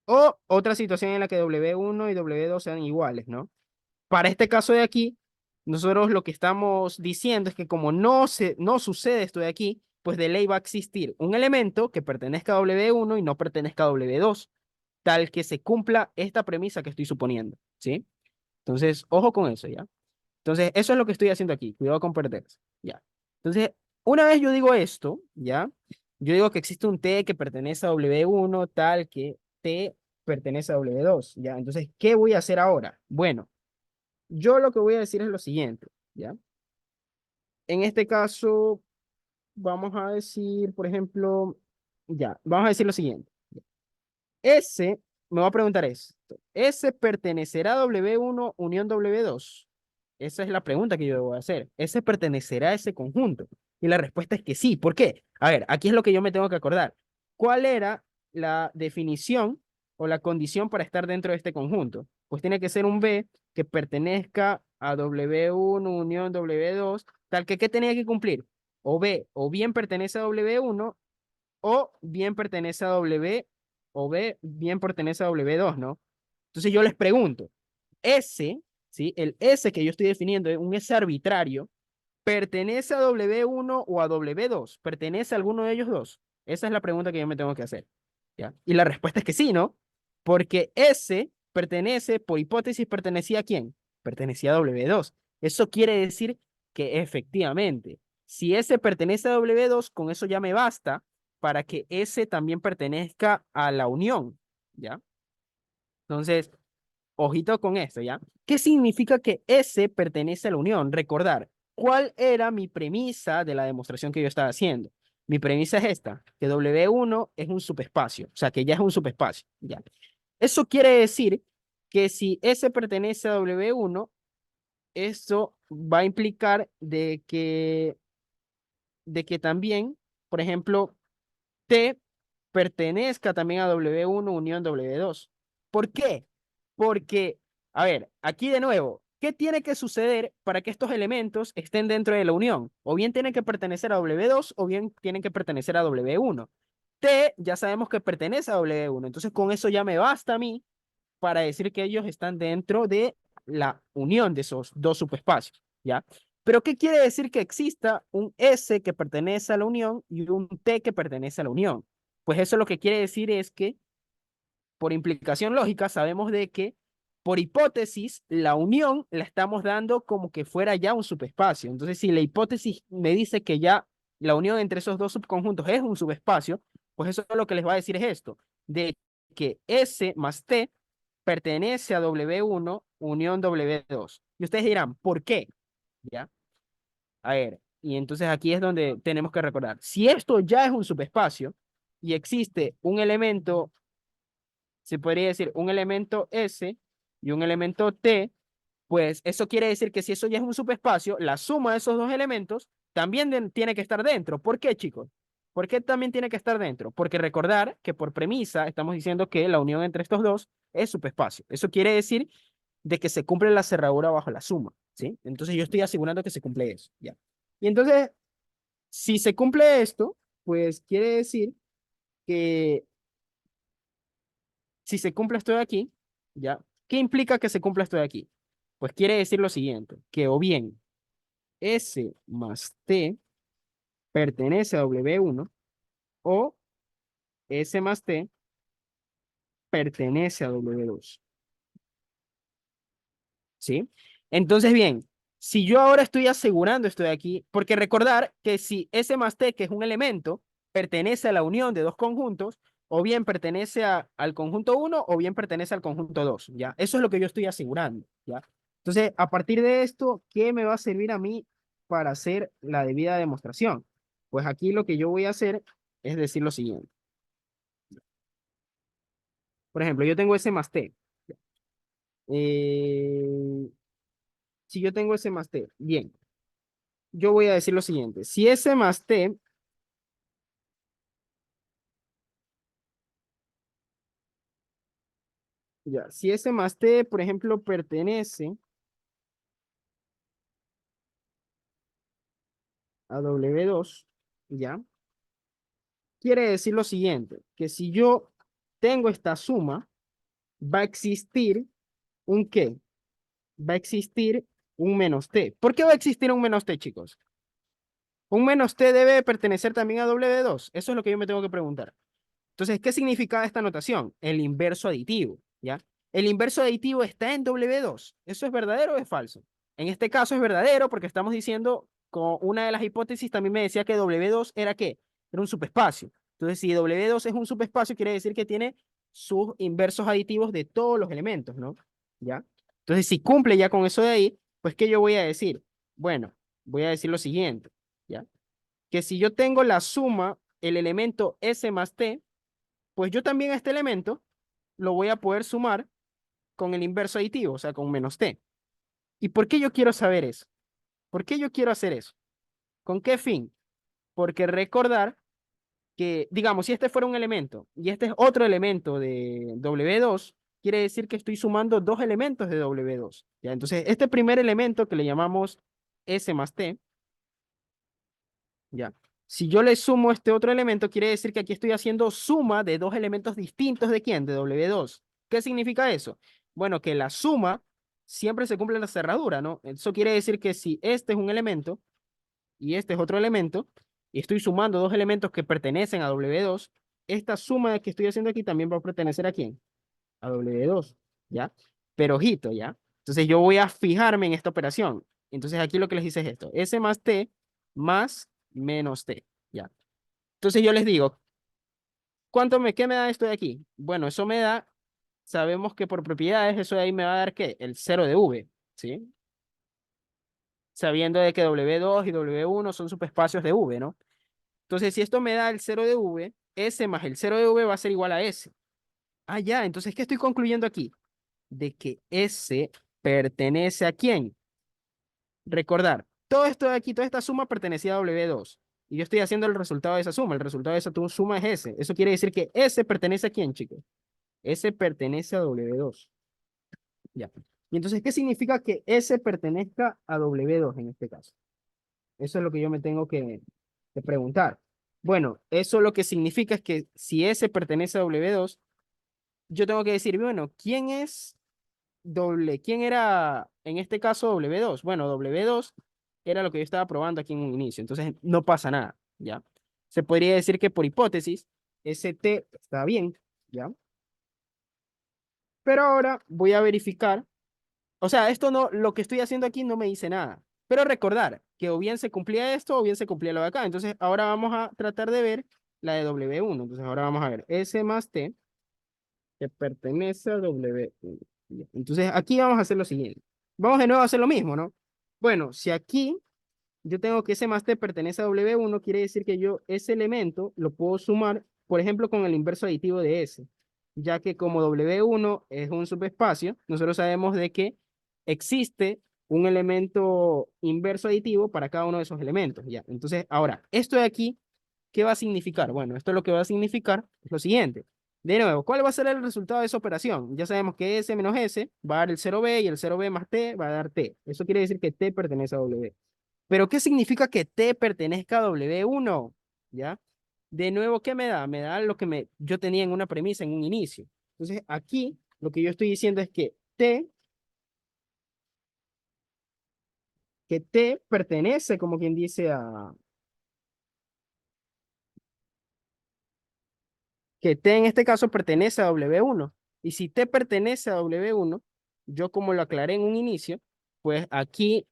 O otra situación en la que W1 y W2 sean iguales, ¿no? Para este caso de aquí, nosotros lo que estamos diciendo es que como no sucede esto de aquí, pues de ley va a existir un elemento que pertenezca a W1 y no pertenezca a W2, tal que se cumpla esta premisa que estoy suponiendo, ¿sí? Entonces, ojo con eso, ¿ya? Entonces, eso es lo que estoy haciendo aquí, cuidado con perderse, ¿ya? Entonces, una vez yo digo esto, ¿ya? Yo digo que existe un T que pertenece a W1, tal que T pertenece a W2, ¿ya? Entonces, ¿qué voy a hacer ahora? Bueno, yo lo que voy a decir es lo siguiente, ¿ya? En este caso, vamos a decir, por ejemplo, ya, vamos a decir lo siguiente. S, me va a preguntar esto. ¿S pertenecerá a W1 unión W2? Esa es la pregunta que yo voy a hacer. ¿S pertenecerá a ese conjunto? Y la respuesta es que sí. ¿Por qué? A ver, aquí es lo que yo me tengo que acordar. ¿Cuál era la definición o la condición para estar dentro de este conjunto? Pues tiene que ser un B que pertenezca a W1 unión W2, tal que ¿qué tenía que cumplir? O B, o bien pertenece a W1 o bien pertenece a W, o B bien pertenece a W2, ¿no? Entonces yo les pregunto, S, ¿sí? El S que yo estoy definiendo es un S arbitrario, ¿pertenece a W1 o a W2? ¿Pertenece a alguno de ellos dos? Esa es la pregunta que yo me tengo que hacer, ¿ya? Y la respuesta es que sí, ¿no? Porque S pertenece, por hipótesis, ¿pertenecía a quién? Pertenecía a W2. Eso quiere decir que efectivamente, si S pertenece a W2, con eso ya me basta para que S también pertenezca a la unión, ¿ya? Entonces, ojito con esto, ¿ya? ¿Qué significa que S pertenece a la unión? Recordar, ¿cuál era mi premisa de la demostración que yo estaba haciendo? Mi premisa es esta, que W1 es un subespacio, o sea, que ya es un subespacio, ¿ya? Eso quiere decir que si S pertenece a W1, esto va a implicar de que también, por ejemplo, T pertenezca también a W1 unión W2. ¿Por qué? Porque, a ver, aquí de nuevo, ¿qué tiene que suceder para que estos elementos estén dentro de la unión? O bien tienen que pertenecer a W2 o bien tienen que pertenecer a W1. T ya sabemos que pertenece a W1, entonces con eso ya me basta a mí para decir que ellos están dentro de la unión de esos dos subespacios, ¿ya? Pero ¿qué quiere decir que exista un S que pertenece a la unión y un T que pertenece a la unión? Pues eso lo que quiere decir es que, por implicación lógica, sabemos de que, por hipótesis, la unión la estamos dando como que fuera ya un subespacio. Entonces, si la hipótesis me dice que ya la unión entre esos dos subconjuntos es un subespacio, pues eso lo que les va a decir es esto, de que S más T pertenece a W1 unión W2. Y ustedes dirán, ¿por qué? ¿Ya? A ver, y entonces aquí es donde tenemos que recordar, si esto ya es un subespacio y existe un elemento, se podría decir un elemento S y un elemento T, pues eso quiere decir que si eso ya es un subespacio, la suma de esos dos elementos también tiene que estar dentro. ¿Por qué, chicos? ¿Por qué también tiene que estar dentro? Porque recordar que por premisa estamos diciendo que la unión entre estos dos es subespacio. Eso quiere decir de que se cumple la cerradura bajo la suma, ¿sí? Entonces yo estoy asegurando que se cumple eso, ¿ya? Y entonces, si se cumple esto, pues quiere decir que si se cumple esto de aquí, ¿ya? ¿Qué implica que se cumpla esto de aquí? Pues quiere decir lo siguiente, que o bien S más T pertenece a W1 o S más T pertenece a W2. ¿Sí? Entonces, bien, si yo ahora estoy asegurando esto de aquí, porque recordar que si S más T, que es un elemento, pertenece a la unión de dos conjuntos, o bien pertenece al conjunto uno o bien pertenece al conjunto 2, ¿ya? Eso es lo que yo estoy asegurando, ¿ya? Entonces, a partir de esto, ¿qué me va a servir a mí para hacer la debida demostración? Pues aquí lo que yo voy a hacer es decir lo siguiente. Por ejemplo, yo tengo S más T. Eh, si yo tengo S más T, bien. Yo voy a decir lo siguiente. Si S más T, ya, si S más T, por ejemplo, pertenece a W2, ya, quiere decir lo siguiente, que si yo tengo esta suma, va a existir un ¿qué? Va a existir un menos T. ¿Por qué va a existir un menos T, chicos? Un menos T debe pertenecer también a W2. Eso es lo que yo me tengo que preguntar. Entonces, ¿qué significa esta notación? El inverso aditivo, ¿ya? El inverso aditivo está en W2. ¿Eso es verdadero o es falso? En este caso es verdadero porque estamos diciendo, con una de las hipótesis también me decía que W2 era ¿qué? Era un subespacio. Entonces, si W2 es un subespacio, quiere decir que tiene sus inversos aditivos de todos los elementos, ¿no? ¿Ya? Entonces, si cumple ya con eso de ahí, pues, ¿qué yo voy a decir? Bueno, voy a decir lo siguiente, ¿ya? Que si yo tengo la suma, el elemento S más T, pues yo también a este elemento lo voy a poder sumar con el inverso aditivo, o sea, con menos t. ¿Y por qué yo quiero saber eso? ¿Por qué yo quiero hacer eso? ¿Con qué fin? Porque recordar que, digamos, si este fuera un elemento y este es otro elemento de W2, quiere decir que estoy sumando dos elementos de W2. ¿Ya? Entonces, este primer elemento que le llamamos S más T, ¿ya? Si yo le sumo este otro elemento, quiere decir que aquí estoy haciendo suma de dos elementos distintos de quién, de W2. ¿Qué significa eso? Bueno, que la suma siempre se cumple en la cerradura, ¿no? Eso quiere decir que si este es un elemento y este es otro elemento, y estoy sumando dos elementos que pertenecen a W2, esta suma que estoy haciendo aquí también va a pertenecer a quién? A W2, ¿ya? Pero ojito, ¿ya? Entonces yo voy a fijarme en esta operación. Entonces aquí lo que les dice es esto, S más T más menos T, ¿ya? Entonces yo les digo, qué me da esto de aquí? Bueno, eso me da, sabemos que por propiedades eso de ahí me va a dar ¿qué? El cero de V, ¿sí? Sabiendo de que W2 y W1 son subespacios de V, ¿no? Entonces si esto me da el cero de V, S más el cero de V va a ser igual a S. Ah, ya, entonces ¿qué estoy concluyendo aquí? De que S pertenece a quién? recordar, todo esto de aquí, toda esta suma pertenecía a W2. Y yo estoy haciendo el resultado de esa suma. El resultado de esa suma es S. Eso quiere decir que S pertenece a quién, chicos. S pertenece a W2. Ya. Y entonces, ¿qué significa que S pertenezca a W2 en este caso? Eso es lo que yo me tengo que preguntar. Bueno, eso lo que significa es que si S pertenece a W2, yo tengo que decir, bueno, ¿quién es quién era en este caso W2? Bueno, W2 era lo que yo estaba probando aquí en un inicio, entonces no pasa nada, ¿ya? Se podría decir que por hipótesis, ST está bien, ¿ya? Pero ahora voy a verificar, o sea, esto no, lo que estoy haciendo aquí no me dice nada, pero recordar que o bien se cumplía esto o bien se cumplía lo de acá, entonces ahora vamos a tratar de ver la de W1, entonces ahora vamos a ver S más T que pertenece a W1. Entonces aquí vamos a hacer lo siguiente. Vamos de nuevo a hacer lo mismo, ¿no? Bueno, si aquí yo tengo que ese más T pertenece a W1, quiere decir que yo ese elemento lo puedo sumar, por ejemplo, con el inverso aditivo de S, ya que como W1 es un subespacio, nosotros sabemos de que existe un elemento inverso aditivo para cada uno de esos elementos, ¿ya? Entonces, ahora, esto de aquí, ¿qué va a significar? Bueno, esto lo que va a significar es lo siguiente. De nuevo, ¿cuál va a ser el resultado de esa operación? Ya sabemos que S menos S va a dar el 0B y el 0B más T va a dar T. Eso quiere decir que T pertenece a W. Pero ¿qué significa que T pertenezca a W1? ¿Ya? De nuevo, ¿qué me da? Me da lo que yo tenía en una premisa, en un inicio. Entonces, aquí lo que yo estoy diciendo es que T pertenece, como quien dice, que T en este caso pertenece a W1. Y si T pertenece a W1, yo como lo aclaré en un inicio, pues aquí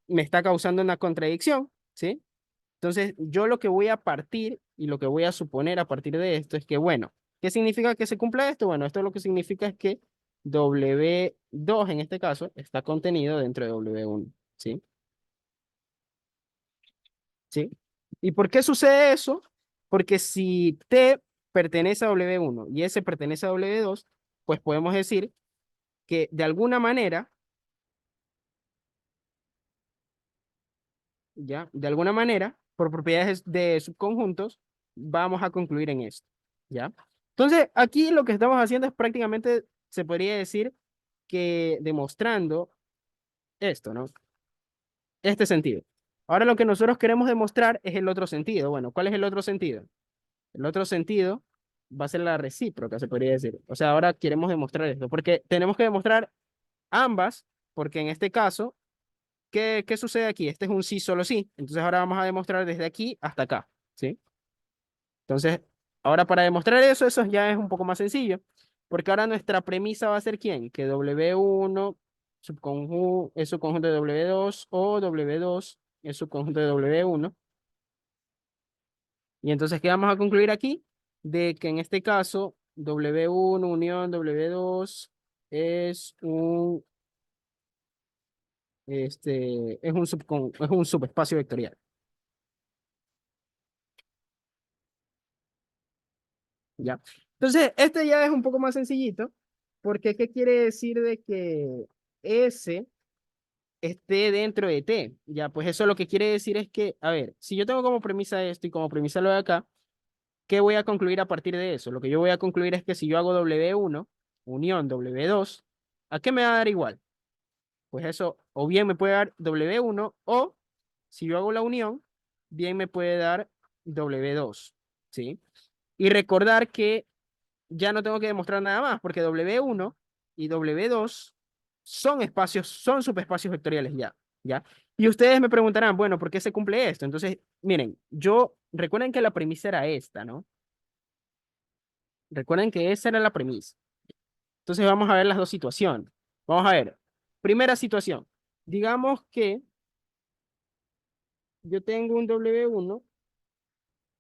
me está causando una contradicción, ¿sí? Entonces, yo lo que voy a partir y lo que voy a suponer a partir de esto es que, bueno, ¿qué significa que se cumpla esto? Bueno, esto lo que significa es que W2 en este caso está contenido dentro de W1, ¿sí? ¿Sí? ¿Y por qué sucede eso? Porque si T pertenece a W1 y S pertenece a W2, pues podemos decir que de alguna manera, ¿ya? De alguna manera, por propiedades de subconjuntos, vamos a concluir en esto, ¿ya? Entonces, aquí lo que estamos haciendo es prácticamente, se podría decir que demostrando esto, ¿no? Este sentido. Ahora lo que nosotros queremos demostrar es el otro sentido. Bueno, ¿cuál es el otro sentido? El otro sentido va a ser la recíproca, se podría decir. O sea, ahora queremos demostrar esto, porque tenemos que demostrar ambas, porque en este caso, ¿qué sucede aquí? Este es un sí, solo sí. Entonces ahora vamos a demostrar desde aquí hasta acá, ¿sí? Entonces, ahora para demostrar eso, eso ya es un poco más sencillo, porque ahora nuestra premisa va a ser ¿quién? Que W1 es subconjunto de W2 o W2 es subconjunto de W1. Y entonces, ¿qué vamos a concluir aquí? De que en este caso, W1 unión W2 es es un subespacio vectorial. ¿Ya? Entonces, este ya es un poco más sencillito, porque ¿qué quiere decir de que S esté dentro de T? Ya, pues eso lo que quiere decir es que, a ver, si yo tengo como premisa esto y como premisa lo de acá, ¿qué voy a concluir a partir de eso? Lo que yo voy a concluir es que si yo hago W1 unión W2, ¿a qué me va a dar igual? Pues eso, o bien me puede dar W1 o si yo hago la unión, bien me puede dar W2, ¿sí? Y recordar que ya no tengo que demostrar nada más, porque W1 y W2 son espacios, son subespacios vectoriales ya, ¿ya? Y ustedes me preguntarán, bueno, ¿por qué se cumple esto? Entonces, miren, recuerden que la premisa era esta, ¿no? Recuerden que esa era la premisa. Entonces vamos a ver las dos situaciones. Vamos a ver. Primera situación. Digamos que yo tengo un W1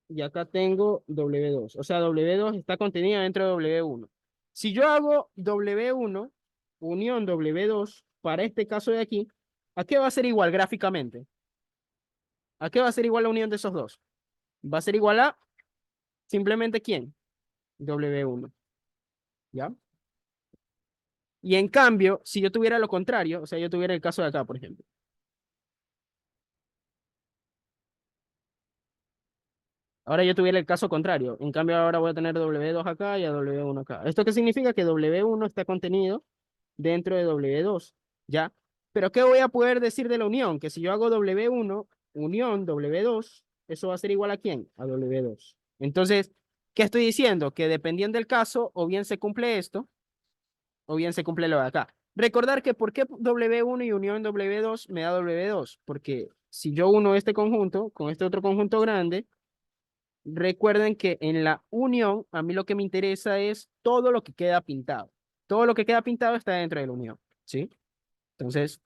y acá tengo W2. O sea, W2 está contenida dentro de W1. Si yo hago W1 unión W2 para este caso de aquí, ¿a qué va a ser igual gráficamente? ¿A qué va a ser igual la unión de esos dos? Va a ser igual a simplemente ¿quién? W1. ¿Ya? Y en cambio, si yo tuviera lo contrario, o sea, yo tuviera el caso de acá, por ejemplo. Ahora yo tuviera el caso contrario. En cambio, ahora voy a tener W2 acá y a W1 acá. ¿Esto qué significa? Que W1 está contenido dentro de W2, ¿ya? Pero ¿qué voy a poder decir de la unión? Que si yo hago W1, unión W2, eso va a ser igual a ¿quién? A W2. Entonces, ¿qué estoy diciendo? Que dependiendo del caso, o bien se cumple esto, o bien se cumple lo de acá. Recordar que ¿por qué W1 y unión W2 me da W2? Porque si yo uno este conjunto con este otro conjunto grande, recuerden que en la unión, a mí lo que me interesa es todo lo que queda pintado. Todo lo que queda pintado está dentro de la unión, ¿sí? Entonces,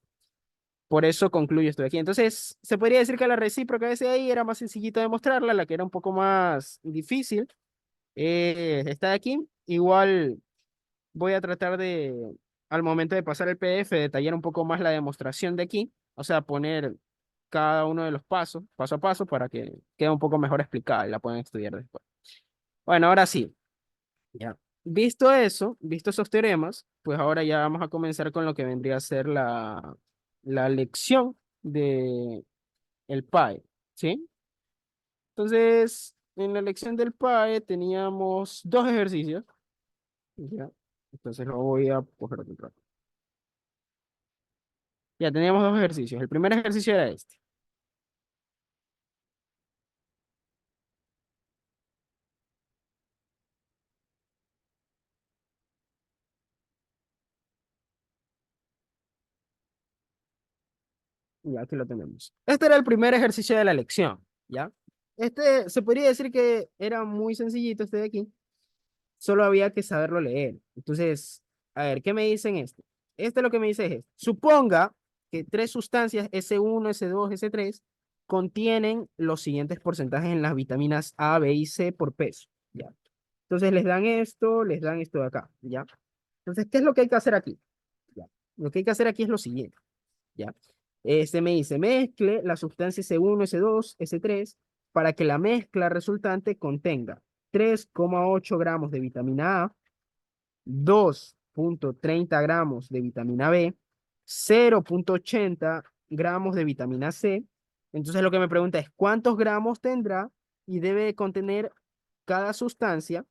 por eso concluyo esto de aquí. Entonces, se podría decir que la recíproca de ese ahí era más sencillita de mostrarla, la que era un poco más difícil. Está de aquí. Igual voy a tratar de, al momento de pasar el PDF, detallar un poco más la demostración de aquí. O sea, poner cada uno de los pasos, paso a paso, para que quede un poco mejor explicada y la puedan estudiar después. Bueno, ahora sí, ya. Visto eso, visto esos teoremas, pues ahora ya vamos a comenzar con lo que vendría a ser la lección de el PAE, ¿sí? Entonces, en la lección del PAE teníamos dos ejercicios, ¿ya? Entonces lo voy a coger aquí otra vez. Ya teníamos dos ejercicios. El primer ejercicio era este. Ya aquí lo tenemos. Este era el primer ejercicio de la lección, ¿ya? Este se podría decir que era muy sencillito este de aquí, solo había que saberlo leer. Entonces, a ver, ¿qué me dicen esto? Este lo que me dice es esto. Suponga que tres sustancias S1, S2, S3 contienen los siguientes porcentajes en las vitaminas A, B y C por peso, ¿ya? Entonces les dan esto de acá, ¿ya? Entonces, ¿qué es lo que hay que hacer aquí? ¿Ya? Lo que hay que hacer aquí es lo siguiente, ¿ya? Este me dice, mezcle la sustancia S1, S2, S3 para que la mezcla resultante contenga 3,8 gramos de vitamina A, 2,30 gramos de vitamina B, 0,80 gramos de vitamina C. Entonces lo que me pregunta es cuántos gramos tendrá y debe contener cada sustancia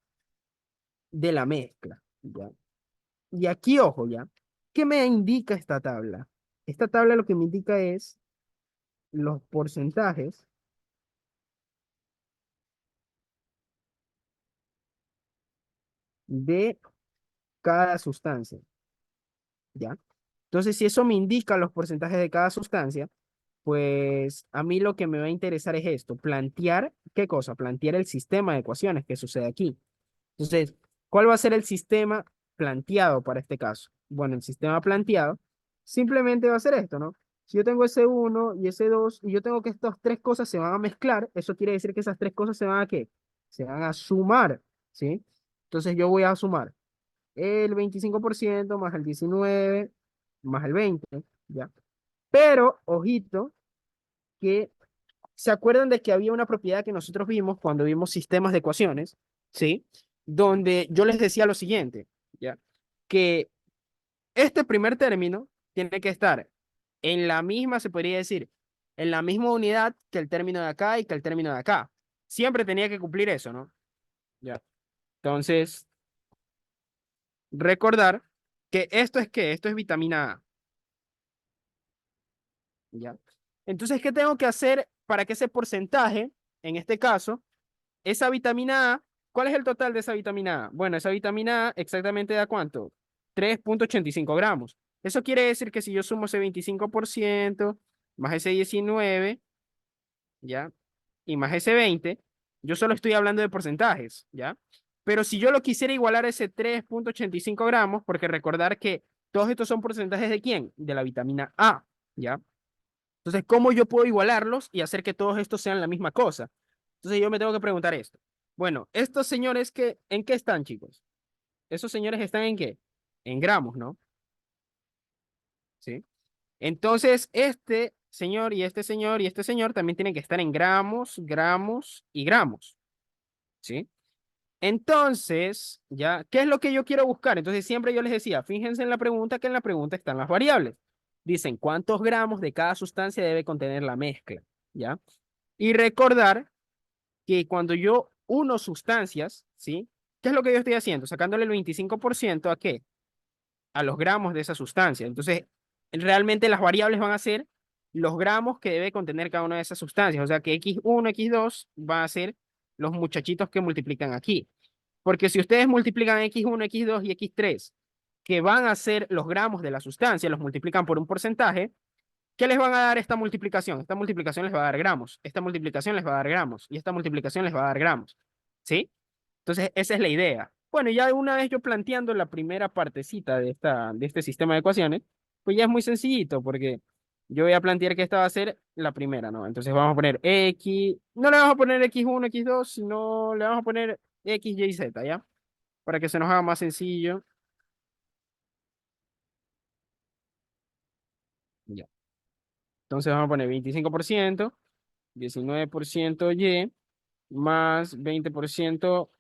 de la mezcla, ¿ya? Y aquí, ojo, ¿ya? ¿Qué me indica esta tabla? Esta tabla lo que me indica es los porcentajes de cada sustancia, ¿ya? Entonces, si eso me indica los porcentajes de cada sustancia, pues a mí lo que me va a interesar es esto, plantear, ¿qué cosa? Plantear el sistema de ecuaciones que sucede aquí. Entonces, ¿cuál va a ser el sistema planteado para este caso? Bueno, el sistema planteado simplemente va a ser esto, ¿no? Si yo tengo ese uno y ese 2 y yo tengo que estas tres cosas se van a mezclar, eso quiere decir que esas tres cosas se van a ¿qué? Se van a sumar, ¿sí? Entonces yo voy a sumar el 25% más el 19 más el 20, ¿ya? Pero, ojito, que ¿se acuerdan de que había una propiedad que nosotros vimos cuando vimos sistemas de ecuaciones? ¿Sí? Donde yo les decía lo siguiente, ¿ya? Que este primer término tiene que estar en la misma, se podría decir, en la misma unidad que el término de acá y que el término de acá. Siempre tenía que cumplir eso, ¿no? Ya. Entonces, recordar que esto es qué, esto es vitamina A, ¿ya? Entonces, ¿qué tengo que hacer para que ese porcentaje, en este caso, esa vitamina A, ¿cuál es el total de esa vitamina A? Bueno, esa vitamina A exactamente da cuánto? 3,85 gramos. Eso quiere decir que si yo sumo ese 25% más ese 19, ¿ya? Y más ese 20, yo solo estoy hablando de porcentajes, ¿ya? Pero si yo lo quisiera igualar a ese 3,85 gramos, porque recordar que todos estos son porcentajes de quién? De la vitamina A, ¿ya? Entonces, ¿cómo yo puedo igualarlos y hacer que todos estos sean la misma cosa? Entonces, yo me tengo que preguntar esto. Bueno, estos señores ¿en qué están, chicos? Esos señores están ¿en qué? En gramos, ¿no? ¿Sí? Entonces, este señor y este señor y este señor también tienen que estar en gramos, gramos y gramos, ¿sí? Entonces, ya, ¿qué es lo que yo quiero buscar? Entonces, siempre yo les decía, fíjense en la pregunta que en la pregunta están las variables. Dicen, ¿cuántos gramos de cada sustancia debe contener la mezcla? ¿Ya? Y recordar que cuando yo uno sustancias, ¿sí? ¿Qué es lo que yo estoy haciendo? Sacándole el 25% ¿a qué? A los gramos de esa sustancia. Entonces, realmente las variables van a ser los gramos que debe contener cada una de esas sustancias. O sea que X1, X2 va a ser los muchachitos que multiplican aquí. Porque si ustedes multiplican X1, X2 y X3, que van a ser los gramos de la sustancia, los multiplican por un porcentaje, ¿qué les van a dar esta multiplicación? Esta multiplicación les va a dar gramos, esta multiplicación les va a dar gramos y esta multiplicación les va a dar gramos. ¿Sí? Entonces, esa es la idea. Bueno, ya una vez yo planteando la primera partecita de este sistema de ecuaciones, pues ya es muy sencillito porque yo voy a plantear que esta va a ser la primera, ¿no? Entonces vamos a poner X, no le vamos a poner X1, X2, sino le vamos a poner X, Y, Z, ¿ya? Para que se nos haga más sencillo. Ya. Entonces vamos a poner 25%, 19% Y, más 20%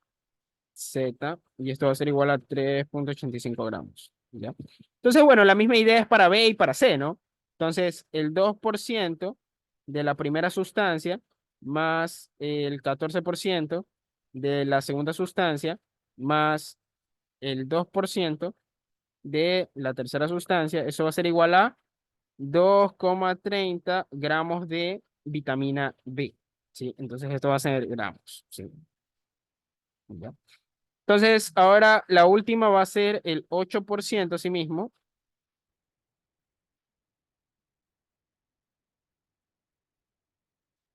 Z, y esto va a ser igual a 3,85 gramos. ¿Ya? Entonces, bueno, la misma idea es para B y para C, ¿no? Entonces, el 2% de la primera sustancia más el 14% de la segunda sustancia más el 2% de la tercera sustancia, eso va a ser igual a 2,30 gramos de vitamina B. ¿Sí? Entonces, esto va a ser gramos. ¿Sí? ¿Ya? Entonces, ahora la última va a ser el 8% sí mismo.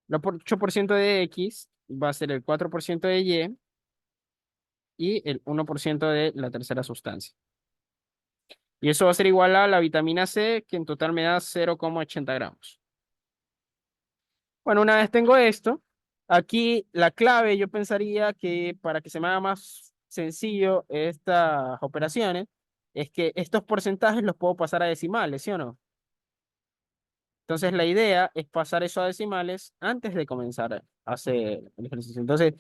El 8% de X va a ser el 4% de Y el 1% de la tercera sustancia. Y eso va a ser igual a la vitamina C, que en total me da 0,80 gramos. Bueno, una vez tengo esto, aquí la clave yo pensaría que para que se me haga más sencillo estas operaciones, es que estos porcentajes los puedo pasar a decimales, ¿sí o no? Entonces, la idea es pasar eso a decimales antes de comenzar a hacer el ejercicio. Entonces,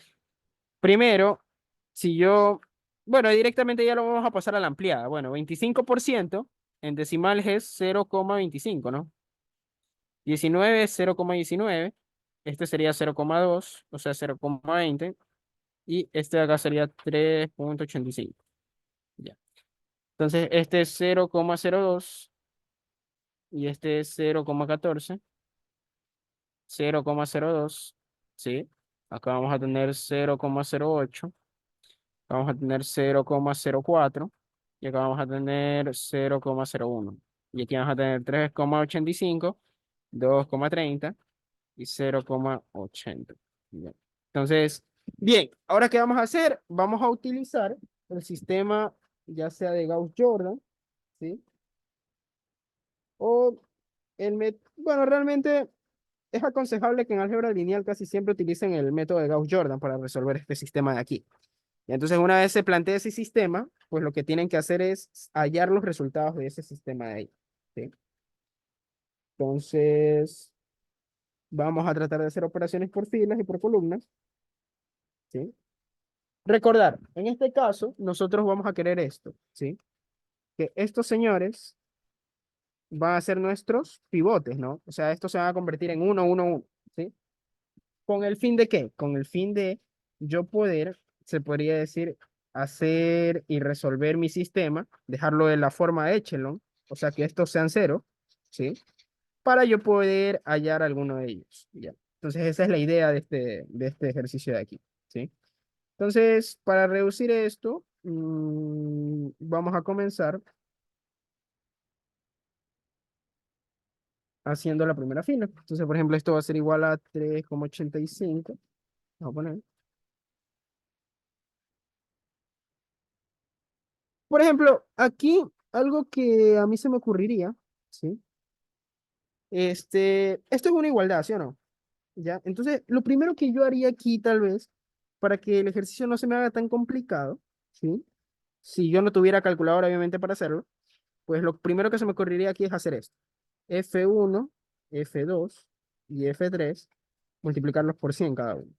primero, si yo, bueno, directamente ya lo vamos a pasar a la ampliada. Bueno, 25% en decimales es 0,25, ¿no? 19 es 0,19. Este sería 0,2, o sea, 0,20. Y este de acá sería 3,85. Ya. Entonces, este es 0,02 y este es 0,14. 0,02, ¿sí? Acá vamos a tener 0,08, vamos a tener 0,04 y acá vamos a tener 0,01. Y aquí vamos a tener 3,85, 2,30 y 0,80. Bien. Entonces, bien, ahora ¿qué vamos a hacer? Vamos a utilizar el sistema ya sea de Gauss-Jordan, ¿sí? O bueno, realmente es aconsejable que en álgebra lineal casi siempre utilicen el método de Gauss-Jordan para resolver este sistema de aquí. Y entonces, una vez se plantea ese sistema, pues lo que tienen que hacer es hallar los resultados de ese sistema de ahí. ¿Sí? Entonces, vamos a tratar de hacer operaciones por filas y por columnas. ¿Sí? Recordar, en este caso, nosotros vamos a querer esto. ¿Sí? Que estos señores van a ser nuestros pivotes, ¿no? O sea, estos se van a convertir en 1, 1, 1. ¿Sí? ¿Con el fin de qué? Con el fin de yo poder, se podría decir, hacer y resolver mi sistema, dejarlo de la forma de echelon, o sea, que estos sean cero, ¿sí? Para yo poder hallar alguno de ellos, ¿ya? Entonces, esa es la idea de este ejercicio de aquí, ¿sí? Entonces, para reducir esto, vamos a comenzar haciendo la primera fila. Entonces, por ejemplo, esto va a ser igual a 3,85. Vamos a poner. Por ejemplo, aquí algo que a mí se me ocurriría, ¿sí? Esto es una igualdad, ¿sí o no? ¿Ya? Entonces, lo primero que yo haría aquí, tal vez, para que el ejercicio no se me haga tan complicado, ¿sí? Si yo no tuviera calculadora, obviamente, para hacerlo, pues lo primero que se me ocurriría aquí es hacer esto. F1, F2 y F3, multiplicarlos por 100 cada uno.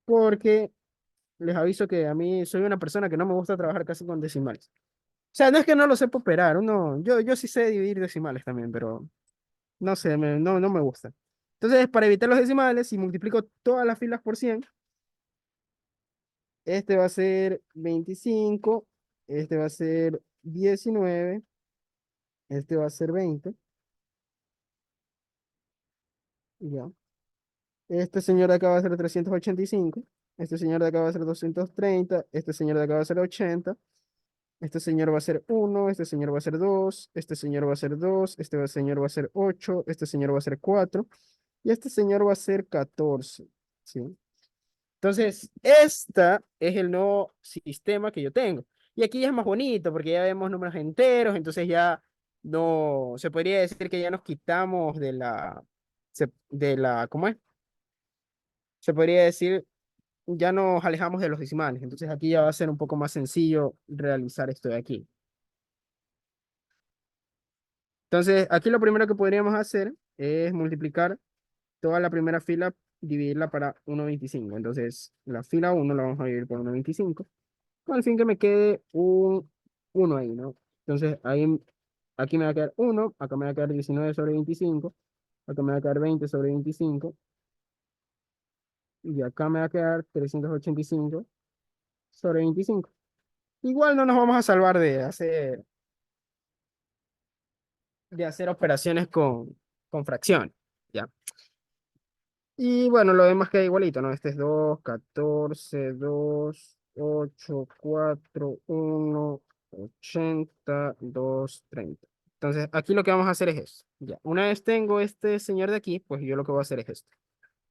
Porque les aviso que a mí soy una persona que no me gusta trabajar casi con decimales. O sea, no es que no lo sepa operar, yo sí sé dividir decimales también, pero no sé, no me gusta. Entonces, para evitar los decimales, si multiplico todas las filas por 100, este va a ser 25, este va a ser 19, este va a ser 20, y ya. Este señor de acá va a ser 385, este señor de acá va a ser 230, este señor de acá va a ser 80, este señor va a ser 1, este señor va a ser 2, este señor va a ser 2, señor va a ser 8, este señor va a ser 4 y este señor va a ser 14, ¿sí? Entonces, esta es el nuevo sistema que yo tengo. Y aquí ya es más bonito porque ya vemos números enteros, entonces ya no, se podría decir que ya nos quitamos ¿cómo es? Se podría decir, ya nos alejamos de los decimales. Entonces aquí ya va a ser un poco más sencillo realizar esto de aquí. Entonces, aquí lo primero que podríamos hacer es multiplicar toda la primera fila, dividirla para 1,25. Entonces, la fila 1 la vamos a dividir por 1,25, con el fin que me quede un 1 ahí, ¿no? Entonces, aquí me va a quedar 1, acá me va a quedar 19 sobre 25, acá me va a quedar 20 sobre 25, y acá me va a quedar 385 sobre 25. Igual no nos vamos a salvar de hacer operaciones con fracciones, ¿ya? Y bueno, lo demás queda igualito, ¿no? Este es 2, 14, 2, 8, 4, 1, 80, 2, 30. Entonces, aquí lo que vamos a hacer es esto. Ya, una vez tengo este señor de aquí, pues yo lo que voy a hacer es esto.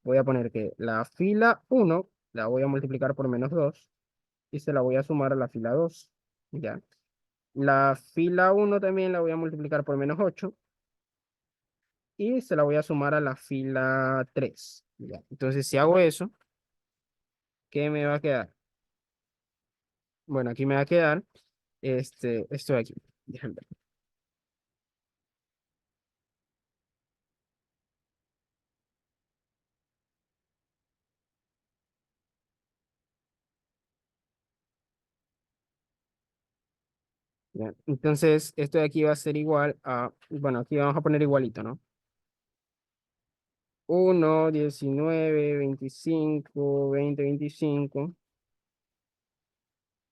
Voy a poner que la fila 1 la voy a multiplicar por -2 y se la voy a sumar a la fila 2. Ya. La fila 1 también la voy a multiplicar por -8 y se la voy a sumar a la fila 3. Ya. Entonces, si hago eso, ¿qué me va a quedar? Bueno, aquí me va a quedar esto de aquí. Déjenme ver. Ya. Entonces, esto de aquí va a ser igual a, bueno, aquí vamos a poner igualito, ¿no? 1, 19, 25, 20, 25.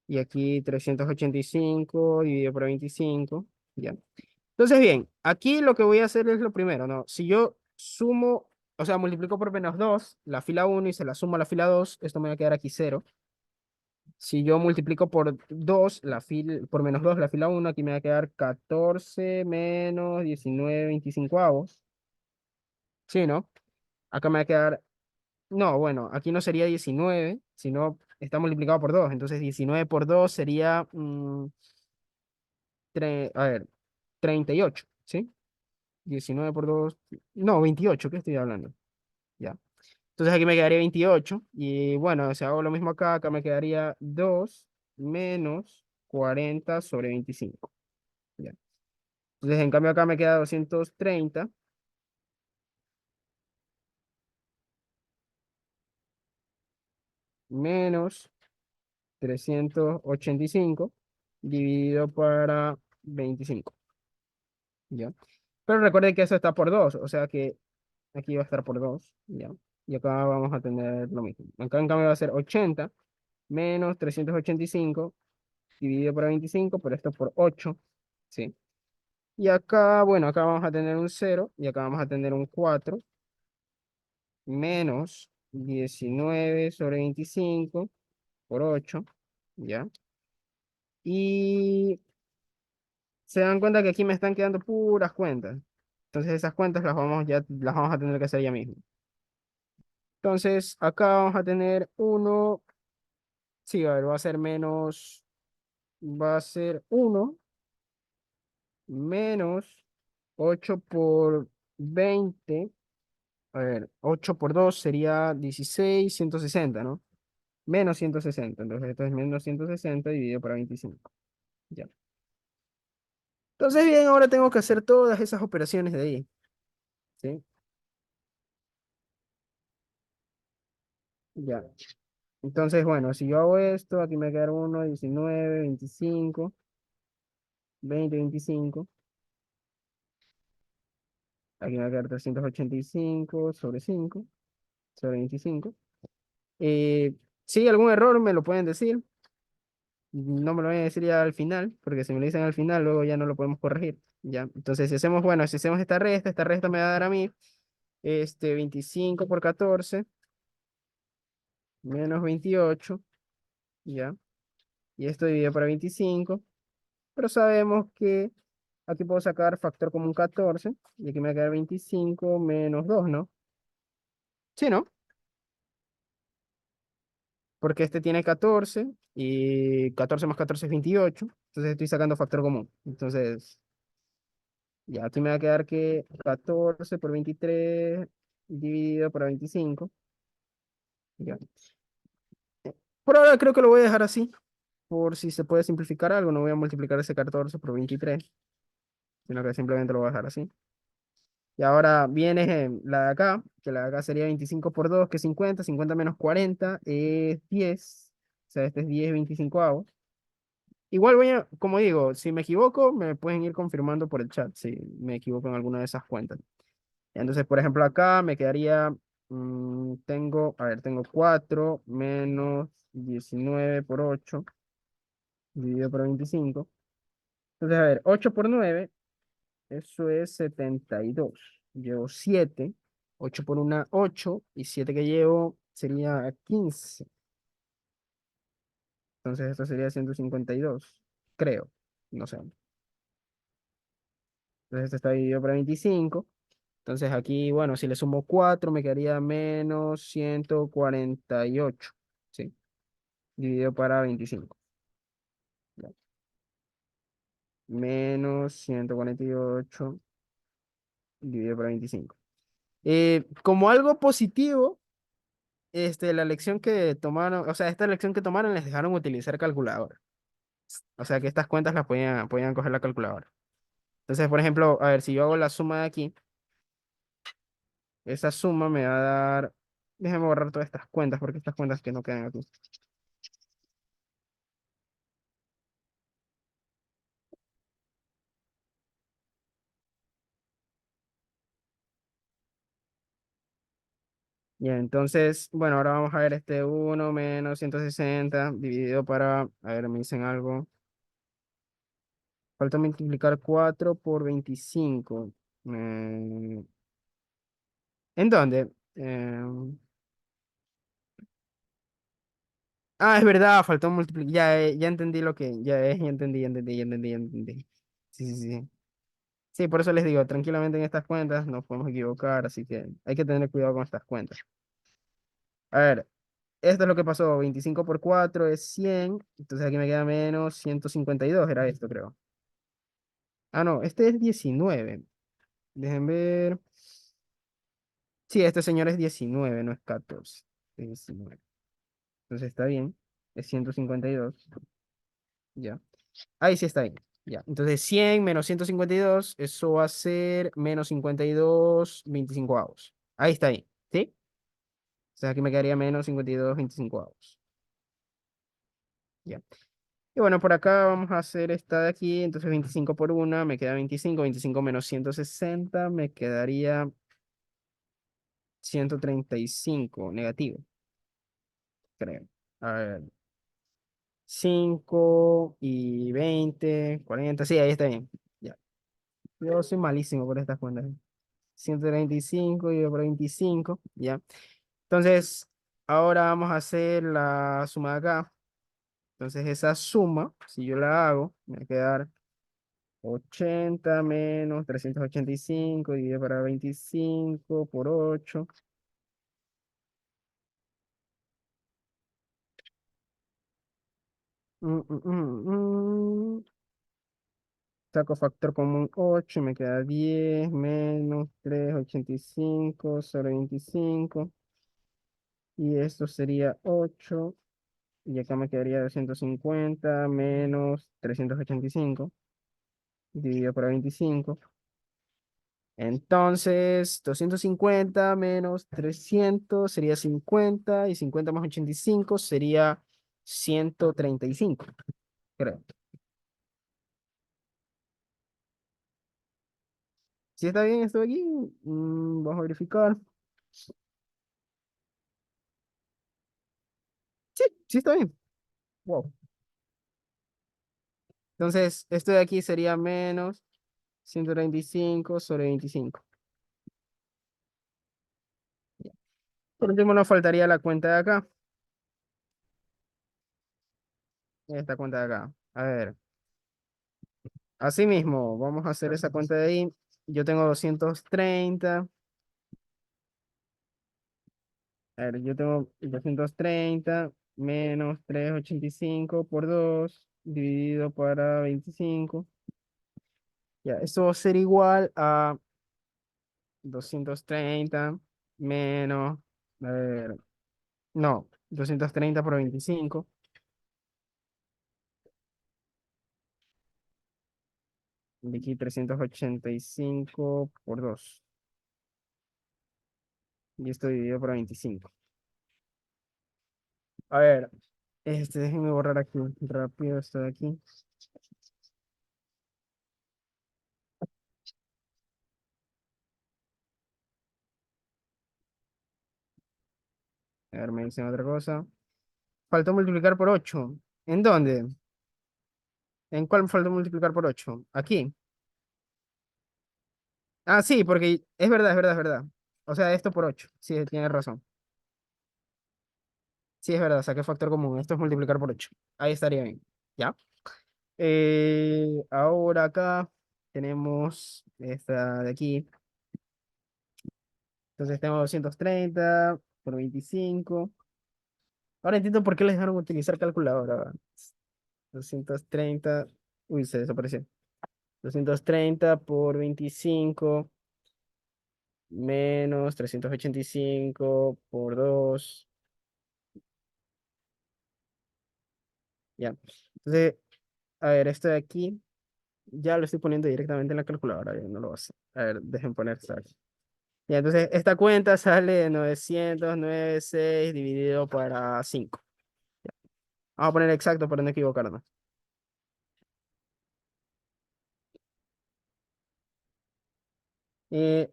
Y aquí 385 dividido por 25. Ya. Entonces, bien, aquí lo que voy a hacer es lo primero, ¿no? Si yo sumo, o sea, multiplico por -2 la fila 1 y se la sumo a la fila 2, esto me va a quedar aquí 0. Si yo multiplico por 2 por -2 la fila 1, aquí me va a quedar 14 menos 19 25avos. Sí, ¿no? Acá me va a quedar, no, bueno, aquí no sería 19, sino está multiplicado por 2. Entonces 19 por 2 sería, a ver, 38, ¿sí? 19 por 2, no, 28, ¿qué estoy hablando? Ya. Entonces aquí me quedaría 28. Y bueno, si hago lo mismo acá, acá me quedaría 2 menos 40 sobre 25. Ya. Entonces, en cambio, acá me queda 230 menos 385 dividido para 25. ¿Ya? Pero recuerden que eso está por 2, o sea que aquí va a estar por 2. ¿Ya? Y acá vamos a tener lo mismo. Acá en cambio va a ser 80 menos 385 dividido por 25, pero esto por 8. ¿Sí? Y acá, bueno, acá vamos a tener un 0 y acá vamos a tener un 4 menos 19 sobre 25 por 8, ¿ya? Y se dan cuenta que aquí me están quedando puras cuentas. Entonces esas cuentas las vamos a tener que hacer ya mismo. Entonces acá vamos a tener uno, sí, a ver, va a ser uno menos 8 por 20. A ver, 8 por 2 sería 16 160, ¿no? Menos 160. Entonces esto es menos 160 dividido por 25. Ya. Entonces, bien, ahora tengo que hacer todas esas operaciones de ahí, ¿sí? Ya. Entonces, bueno, si yo hago esto, aquí me queda 1, 19, 25, 20, 25. Aquí me va a quedar 385 sobre 5 sobre 25. Eh, si algún error me lo pueden decir. No me lo voy a decir ya al final, porque si me lo dicen al final, luego ya no lo podemos corregir. ¿Ya? Entonces, si hacemos, bueno, si hacemos esta resta me va a dar a mí 25 por 14 menos 28, ¿ya? Y esto dividido para 25, pero sabemos que aquí puedo sacar factor común 14, y aquí me va a quedar 25 menos 2, ¿no? Sí, ¿no? Porque este tiene 14 y 14 más 14 es 28, entonces estoy sacando factor común. Entonces, ya aquí me va a quedar que 14 por 23 dividido por 25. Ya. Por ahora creo que lo voy a dejar así, por si se puede simplificar algo, no voy a multiplicar ese 14 por 23, sino que simplemente lo voy a dejar así. Y ahora viene la de acá, que la de acá sería 25 por 2, que es 50, 50 menos 40 es 10, o sea, este es 10 25. Igual voy a, como digo, si me equivoco, me pueden ir confirmando por el chat si me equivoco en alguna de esas cuentas. Entonces, por ejemplo, acá me quedaría, tengo, a ver, tengo 4 menos 19 por 8 dividido por 25. Entonces, a ver, 8 por 9, eso es 72. Llevo 7, 8 por una 8 y 7 que llevo sería 15. Entonces, esto sería 152, creo, no sé. Entonces, esto está dividido por 25. Entonces, aquí, bueno, si le sumo 4 me quedaría menos 148. ¿Sí? Dividido para 25. Ya. Menos 148 dividido para 25. Como algo positivo, la lección que tomaron, o sea, esta lección que tomaron les dejaron utilizar calculadora. O sea, que estas cuentas las podían coger la calculadora. Entonces, por ejemplo, a ver, si yo hago la suma de aquí, esa suma me va a dar, déjame borrar todas estas cuentas porque estas cuentas que no quedan aquí. Ya, entonces, bueno, ahora vamos a ver este 1 menos 160 dividido para, a ver, me dicen algo. Falta multiplicar 4 por 25. Eh, ¿En dónde? Es verdad, faltó multiplicar. Ya, ya entendí lo que, ya entendí, ya entendí, ya entendí, ya entendí. Sí, sí, sí. Sí, por eso les digo, tranquilamente en estas cuentas nos podemos equivocar, así que hay que tener cuidado con estas cuentas. A ver, esto es lo que pasó, 25 por 4 es 100, entonces aquí me queda menos 152 era esto, creo. No, este es 19. Dejen ver. Sí, este señor es 19, no es 14. Es 19. Entonces está bien, es 152. Ya. Ahí sí está bien. Ya. Entonces 100 menos 152, eso va a ser menos 52 25avos. Ahí está bien. ¿Sí? O sea, aquí me quedaría menos 52 25avos. Ya. Y bueno, por acá vamos a hacer esta de aquí. Entonces 25 por una me queda 25. 25 menos 160 me quedaría 135 negativo, creo. A ver, 5 y 20 40 sí, ahí está bien. Ya. Yo soy malísimo por estas cuentas. 135 y por 25, ¿ya? Entonces, ahora vamos a hacer la suma de acá. Entonces, esa suma, si yo la hago, me va a quedar 80 menos 385 dividido para 25 por 8. Mm, mm, mm, mm. Saco factor común 8 y me queda 10 menos 385 sobre 25. Y esto sería 8. Y acá me quedaría 250 menos 385 dividido por 25. Entonces, 250 menos 300 sería 50 y 50 más 85 sería 135, creo. Si está bien esto de aquí, vamos a verificar. Sí, sí está bien. Wow. Entonces, esto de aquí sería menos 135 sobre 25. Por último, nos faltaría la cuenta de acá. Esta cuenta de acá. A ver. Así mismo, vamos a hacer esa cuenta de ahí. Yo tengo 230. A ver, yo tengo 230 menos 385 por 2 dividido para 25. Ya, esto va a ser igual a 230 menos, a ver, no, 230 por 25. De aquí 385 por 2. Y esto dividido por 25. A ver, déjenme borrar aquí rápido esto de aquí. A ver, me dicen otra cosa. Faltó multiplicar por 8. ¿En dónde? ¿En cuál faltó multiplicar por 8? Aquí. Ah, sí, porque es verdad, es verdad, es verdad. O sea, esto por 8. Sí, tienes razón. Sí, es verdad, saqué factor común. Esto es multiplicar por 8. Ahí estaría bien. ¿Ya? Ahora acá tenemos esta de aquí. Entonces tenemos 230 por 25. Ahora entiendo por qué les dejaron utilizar calculadora. 230. Uy, se desapareció. 230 por 25 menos 385 por 2. Ya. Entonces, a ver, esto de aquí ya lo estoy poniendo directamente en la calculadora. Ya no lo voy a hacer. A ver, dejen poner esto aquí. Ya, entonces, esta cuenta sale de 996 dividido para 5. Vamos a poner exacto para no equivocarnos. Eh,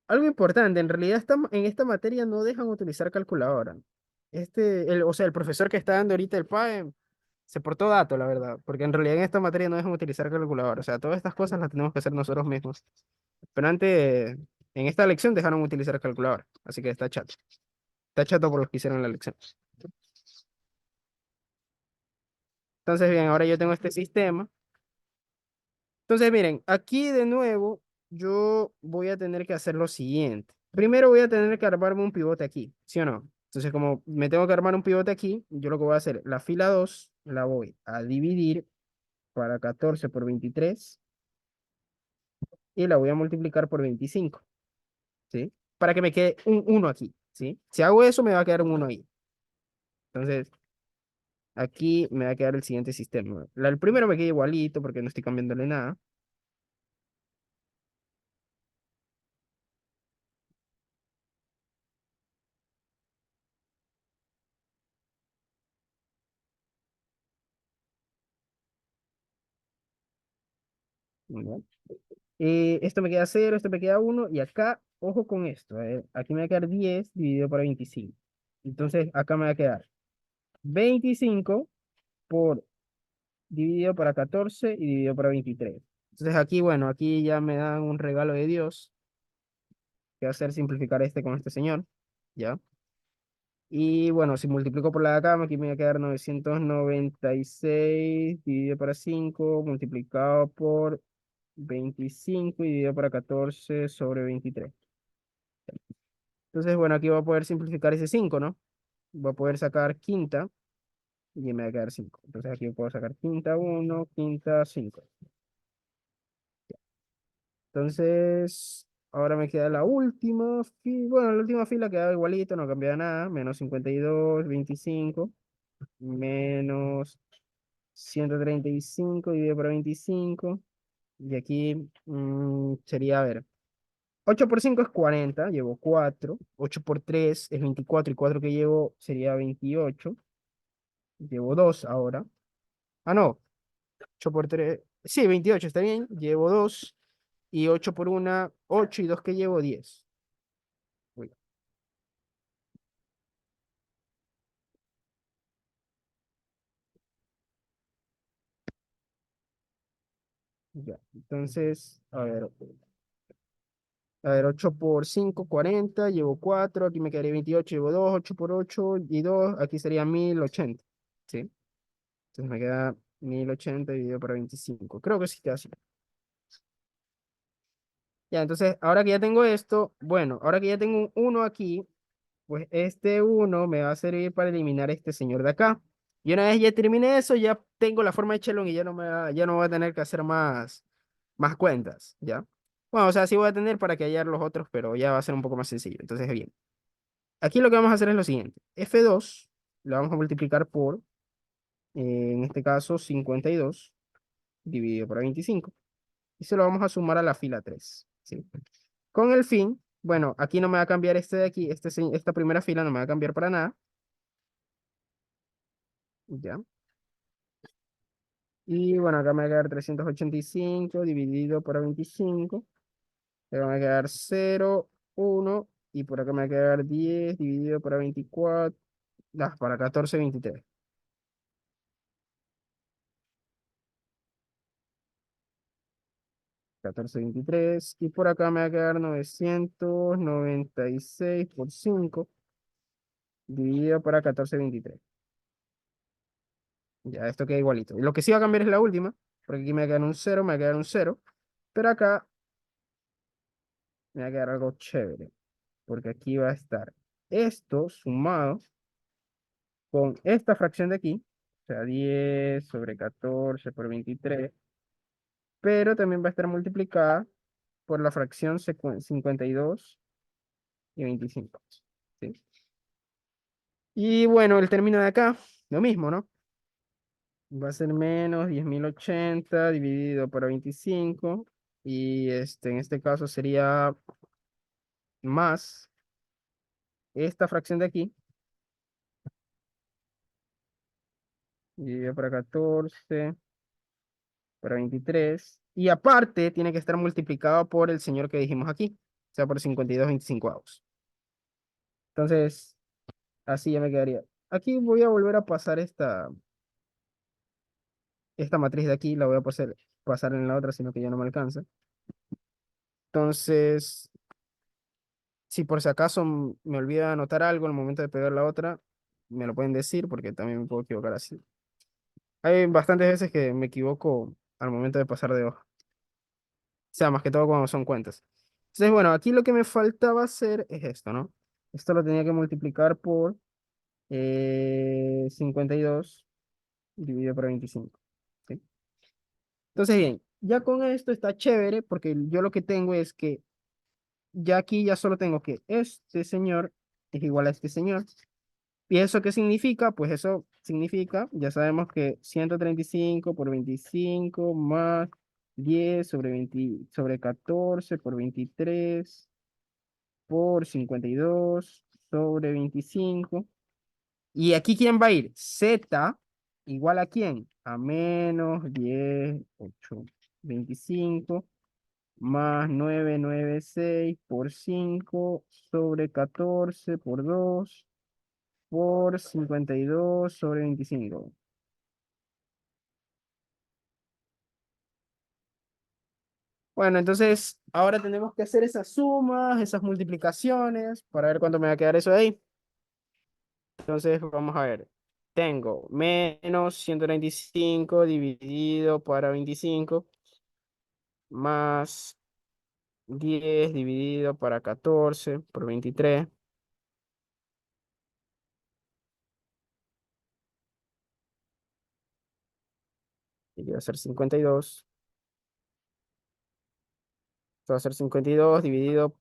Algo importante, en realidad en esta materia no dejan utilizar calculadora. O sea, el profesor que está dando ahorita el PAE se portó dato, la verdad, porque en realidad en esta materia no dejan utilizar calculadora. O sea, todas estas cosas las tenemos que hacer nosotros mismos. Pero antes, en esta lección dejaron utilizar calculadora, así que está chato. Está chato por los que hicieron la lección. Entonces, bien, ahora yo tengo este sistema. Entonces, miren, aquí de nuevo yo voy a tener que hacer lo siguiente. Primero voy a tener que armarme un pivote aquí, ¿sí o no? Entonces, como me tengo que armar un pivote aquí, yo lo que voy a hacer, la fila 2 la voy a dividir para 14 por 23 y la voy a multiplicar por 25, ¿sí? Para que me quede un uno aquí, ¿sí? Si hago eso, me va a quedar un uno ahí. Entonces, aquí me va a quedar el siguiente sistema. El primero me queda igualito porque no estoy cambiándole nada. ¿No? Esto me queda cero, esto me queda uno y acá, ojo con esto, aquí me va a quedar 10 dividido por 25. Entonces, acá me va a quedar 25 por dividido para 14 y dividido para 23. Entonces, aquí, bueno, aquí ya me dan un regalo de Dios, que va a hacer simplificar este con este señor, ¿ya? Y bueno, si multiplico por la de acá, aquí me va a quedar 996 dividido para 5 multiplicado por 25 y dividido para 14 sobre 23. Entonces, bueno, aquí voy a poder simplificar ese 5, ¿no? Voy a poder sacar quinta y me va a quedar 5. Entonces aquí puedo sacar quinta uno, quinta 5. Entonces, ahora me queda la última fila. Bueno, la última fila queda igualito, no cambia nada. Menos 52, 25, menos 135 dividido por 25. Y aquí sería, a ver, 8 por 5 es 40, llevo 4. 8 por 3 es 24 y 4 que llevo sería 28. Llevo 2 ahora. Ah, no, 8 por 3. Sí, 28 está bien. Llevo 2. Y 8 por una, 8 y 2 que llevo, 10. Uy, ya. Entonces, a ver, 8 por 5 40, llevo 4, aquí me quedaría 28, llevo 2, 8 por 8 y 2, aquí sería 1080. ¿Sí? Entonces me queda 1080 dividido por 25. Creo que sí queda así. Ya, entonces, ahora que ya tengo esto, bueno, ahora que ya tengo un 1 aquí, pues este uno me va a servir para eliminar a este señor de acá. Y una vez ya termine eso, ya tengo la forma de chelón y ya no voy a tener que hacer más cuentas, ¿ya? Bueno, o sea, sí voy a tener para que hallar los otros, pero ya va a ser un poco más sencillo. Entonces, bien. Aquí lo que vamos a hacer es lo siguiente. F2 lo vamos a multiplicar por, en este caso, 52 dividido por 25. Y se lo vamos a sumar a la fila 3, ¿sí? Con el fin, bueno, aquí no me va a cambiar este de aquí, esta primera fila no me va a cambiar para nada, ¿ya? Y bueno, acá me va a quedar 385 dividido por 25. Me va a quedar 0, 1. Y por acá me va a quedar 10 dividido por 24. Para 14, 23. 14, 23. Y por acá me va a quedar 996 por 5 dividido por 14, 23. Ya, esto queda igualito. Y lo que sí va a cambiar es la última, porque aquí me va a quedar un 0, me va a quedar un 0. Pero acá me va a quedar algo chévere, porque aquí va a estar esto sumado con esta fracción de aquí, o sea, 10 sobre 14 por 23, pero también va a estar multiplicada por la fracción 52 y 25. ¿Sí? Y bueno, el término de acá, lo mismo, ¿no? Va a ser menos 10.080 dividido por 25, y en este caso sería más esta fracción de aquí, dividido por 14 por 23. Y aparte, tiene que estar multiplicado por el señor que dijimos aquí, o sea, por 52/25. Entonces, así ya me quedaría. Aquí voy a volver a pasar esta matriz de aquí, la voy a pasar en la otra, sino que ya no me alcanza. Entonces, si por si acaso me olvida anotar algo en el momento de pegar la otra, me lo pueden decir porque también me puedo equivocar así. Hay bastantes veces que me equivoco al momento de pasar de hoja. O sea, más que todo cuando son cuentas. Entonces, bueno, aquí lo que me faltaba hacer es esto, ¿no? Esto lo tenía que multiplicar por 52 dividido por 25. ¿Sí? Entonces, bien, ya con esto está chévere porque yo lo que tengo es que ya aquí ya solo tengo que este señor es igual a este señor. ¿Y eso qué significa? Pues eso significa, ya sabemos que 135 por 25 más 10 sobre 20 sobre 14 por 23 por 52 sobre 25. ¿Y aquí quién va a ir? Z igual a quién? A menos 10 8 25 más 996 por 5 sobre 14 por 2 por 52 sobre 25. Bueno, entonces ahora tenemos que hacer esas sumas, esas multiplicaciones para ver cuánto me va a quedar eso de ahí. Entonces vamos a ver. Tengo menos 135 dividido para 25 más 10 dividido para 14 por 23. Y va a ser 52. Esto va a ser 52 dividido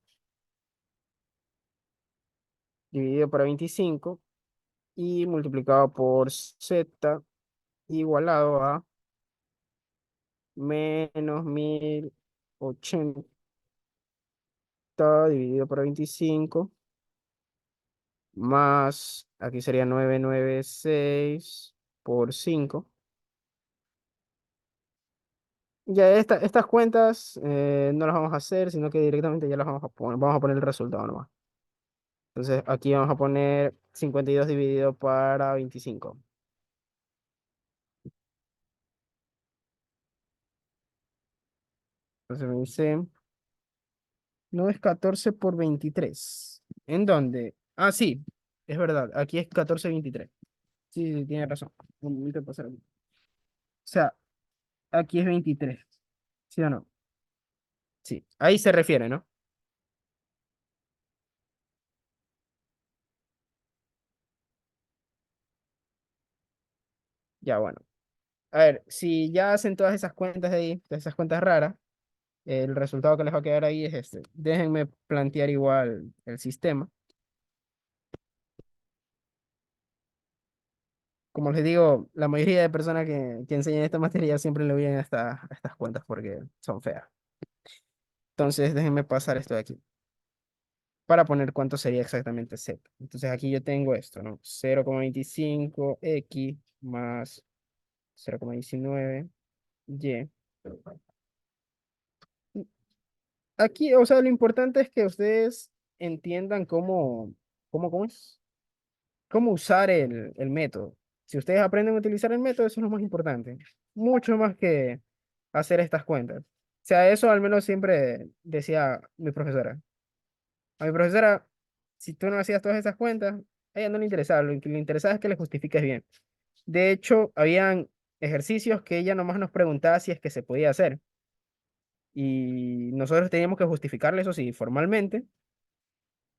para 25 y multiplicado por z igualado a menos 1080 dividido por 25 más, aquí sería 996 por 5 Ya estas cuentas no las vamos a hacer, sino que directamente ya las vamos a poner el resultado nomás. Entonces aquí vamos a poner 52 dividido para 25. Entonces me dice, no es 14 por 23. ¿En dónde? Ah, sí, es verdad, aquí es 14,23. Sí, sí, tiene razón. Un momento de pasar aquí. O sea, aquí es 23. ¿Sí o no? Sí, ahí se refiere, ¿no? Ya, bueno. A ver, si ya hacen todas esas cuentas de ahí, todas esas cuentas raras, el resultado que les va a quedar ahí es este. Déjenme plantear igual el sistema. Como les digo, la mayoría de personas que enseñan esta materia siempre le olvidan a estas cuentas porque son feas. Entonces, déjenme pasar esto de aquí para poner cuánto sería exactamente z. Entonces, aquí yo tengo esto, ¿no? 0,25x más 0,19y. Aquí, o sea, lo importante es que ustedes entiendan cómo es, cómo usar el método. Si ustedes aprenden a utilizar el método, eso es lo más importante. Mucho más que hacer estas cuentas. O sea, eso al menos siempre decía mi profesora. A mi profesora, si tú no hacías todas esas cuentas, a ella no le interesaba. Lo que le interesaba es que le justifiques bien. De hecho, habían ejercicios que ella nomás nos preguntaba si es que se podía hacer. Y nosotros teníamos que justificarle eso sí, formalmente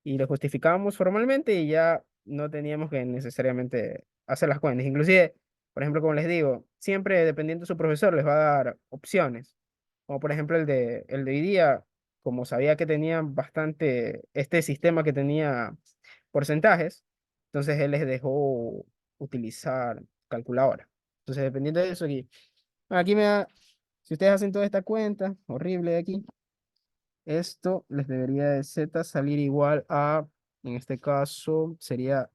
y lo justificábamos formalmente y ya no teníamos que necesariamente hacer las cuentas. Inclusive, por ejemplo, como les digo, siempre dependiendo de su profesor les va a dar opciones, como por ejemplo el de hoy día, como sabía que tenían bastante, este sistema que tenía porcentajes, entonces él les dejó utilizar calculadora. Entonces, dependiendo de eso, aquí me da, si ustedes hacen toda esta cuenta horrible de aquí, esto les debería de z salir igual a, en este caso, sería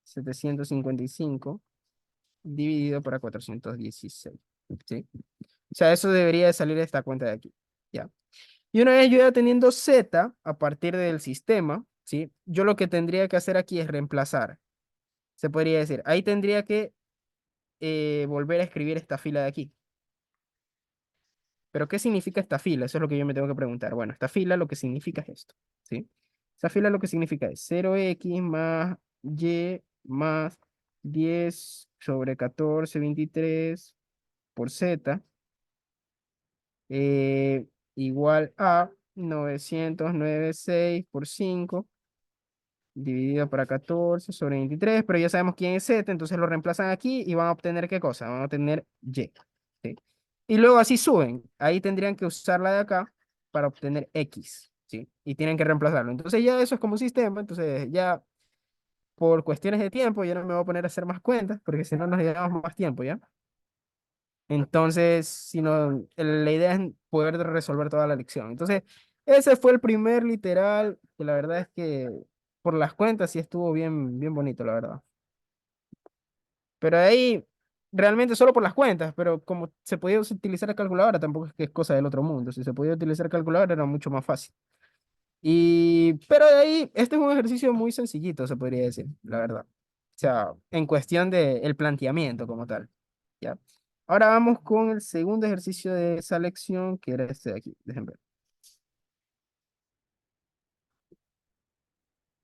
755 dividido para 416. ¿Sí? O sea, eso debería de salir de esta cuenta de aquí. ¿Ya? Y una vez yo ya teniendo z a partir del sistema, ¿sí? Yo lo que tendría que hacer aquí es reemplazar. Se podría decir, ahí tendría que volver a escribir esta fila de aquí. Pero ¿qué significa esta fila? Eso es lo que yo me tengo que preguntar. Bueno, esta fila lo que significa es esto, ¿sí? Esta fila lo que significa es 0x más y más 10 sobre 14,23 por z eh, igual a 996 por 5 dividido para 14 sobre 23, pero ya sabemos quién es z, entonces lo reemplazan aquí y van a obtener ¿qué cosa? Van a obtener y. ¿Sí? Y luego así suben. Ahí tendrían que usar la de acá para obtener x, ¿sí? Y tienen que reemplazarlo. Entonces ya eso es como un sistema, entonces ya por cuestiones de tiempo ya no me voy a poner a hacer más cuentas, porque si no nos llevamos más tiempo, ¿ya? Entonces, sino, la idea es poder resolver toda la lección. Entonces, ese fue el primer literal, que la verdad es que por las cuentas sí estuvo bien, bien bonito, la verdad. Pero de ahí, realmente solo por las cuentas, pero como se podía utilizar la calculadora, tampoco es que es cosa del otro mundo. Si se podía utilizar calculadora era mucho más fácil. Pero de ahí, este es un ejercicio muy sencillito, se podría decir, la verdad. O sea, en cuestión de el planteamiento como tal. ¿Ya? Ahora vamos con el segundo ejercicio de esa lección, que era este de aquí. Déjenme ver.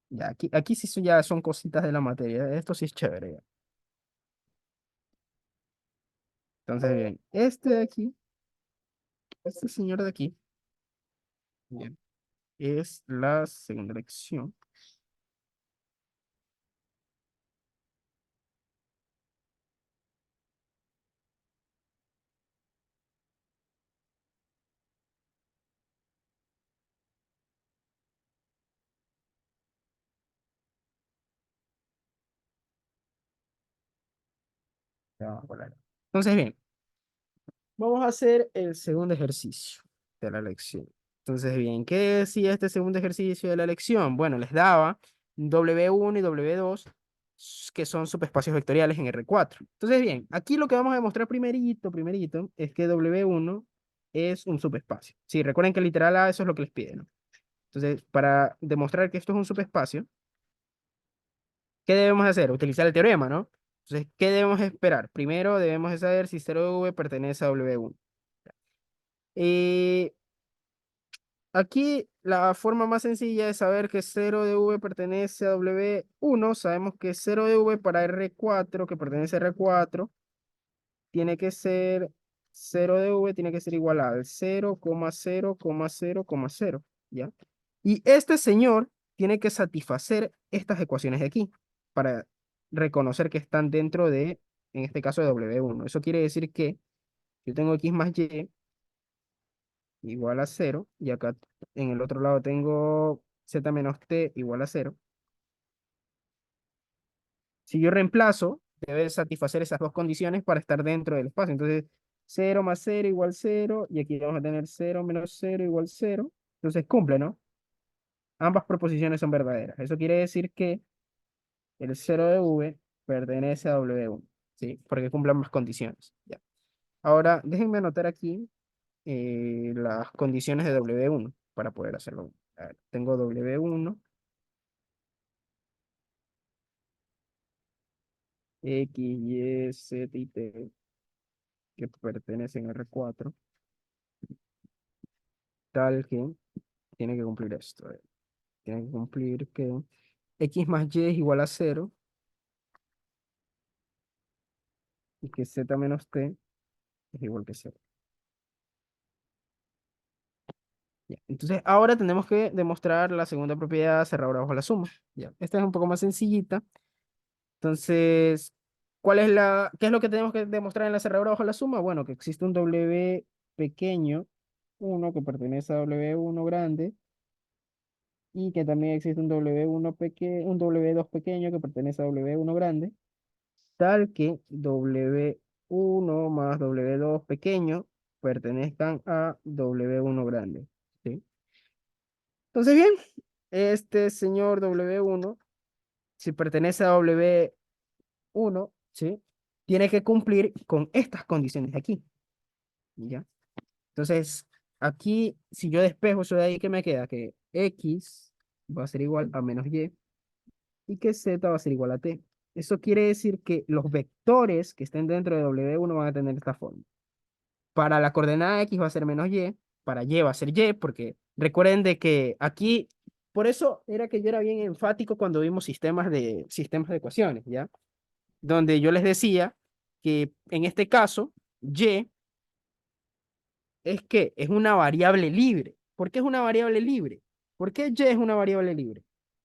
Ya, aquí sí ya son cositas de la materia. Esto sí es chévere. Ya. Entonces, bien, este de aquí, este señor de aquí, bien, es la segunda lección. Ya vamos a volar. Entonces, bien, vamos a hacer el segundo ejercicio de la lección. Entonces, bien, ¿qué decía este segundo ejercicio de la lección? Bueno, les daba W1 y W2, que son subespacios vectoriales en R4. Entonces, bien, aquí lo que vamos a demostrar primerito, es que W1 es un subespacio. Sí, recuerden que literal A eso es lo que les pide, ¿no? Entonces, para demostrar que esto es un subespacio, ¿qué debemos hacer? Utilizar el teorema, ¿no? Entonces, ¿qué debemos esperar? Primero debemos de saber si 0 de V pertenece a W1. Y aquí la forma más sencilla de saber que 0 de V pertenece a W1, sabemos que 0 de V para R4, que pertenece a R4, tiene que ser 0 de V, tiene que ser igual al 0,0,0,0, ¿ya? Y este señor tiene que satisfacer estas ecuaciones de aquí para reconocer que están dentro de, en este caso, de W1. Eso quiere decir que yo tengo X más Y igual a 0, y acá en el otro lado tengo Z menos T igual a 0. Si yo reemplazo, debe satisfacer esas dos condiciones para estar dentro del espacio. Entonces, 0 más 0 igual 0, y aquí vamos a tener 0 menos 0 igual 0. Entonces cumple, ¿no? Ambas proposiciones son verdaderas. Eso quiere decir que el 0 de V pertenece a W1, ¿sí? Porque cumple ambas condiciones. Ya. Ahora, déjenme anotar aquí las condiciones de W1 para poder hacerlo. A ver, tengo W1, X, Y, Z y T que pertenecen a R4, tal que tiene que cumplir esto. Tiene que cumplir que X más Y es igual a 0 y que Z menos T es igual que 0. Ya. Entonces, ahora tenemos que demostrar la segunda propiedad cerradura bajo la suma. Ya. Esta es un poco más sencillita. Entonces, qué es lo que tenemos que demostrar en la cerradura bajo la suma? Bueno, que existe un W pequeño, uno que pertenece a W1 grande, y que también existe un W1 pequeño, un W2 pequeño que pertenece a W1 grande, tal que W1 más W2 pequeño pertenezcan a W1 grande. ¿Sí? Entonces, bien, este señor W1, si pertenece a W1, ¿sí? Tiene que cumplir con estas condiciones de aquí, ¿ya? Entonces, aquí, si yo despejo eso de ahí, ¿qué me queda? Que X va a ser igual a menos y que Z va a ser igual a T. Eso quiere decir que los vectores que estén dentro de W1 van a tener esta forma. Para la coordenada X va a ser menos Y, para Y va a ser Y, porque recuerden de que aquí, por eso era que yo era bien enfático cuando vimos sistemas de ecuaciones, ¿ya? Donde yo les decía que en este caso, Y es una variable libre. ¿Por qué es una variable libre? ¿Por qué Y es una variable libre?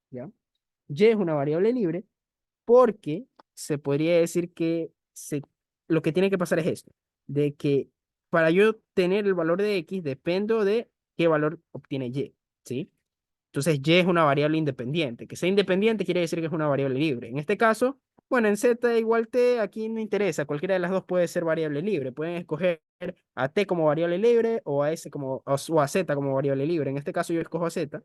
¿Ya? Y es una variable libre porque se podría decir que lo que tiene que pasar es esto, de que para yo tener el valor de X dependo de qué valor obtiene Y, ¿sí? Entonces Y es una variable independiente. Que sea independiente quiere decir que es una variable libre. En este caso, bueno, en Z igual T, aquí no interesa, cualquiera de las dos puede ser variable libre. Pueden escoger a T como variable libre o a S o a Z como variable libre. En este caso yo escojo a Z,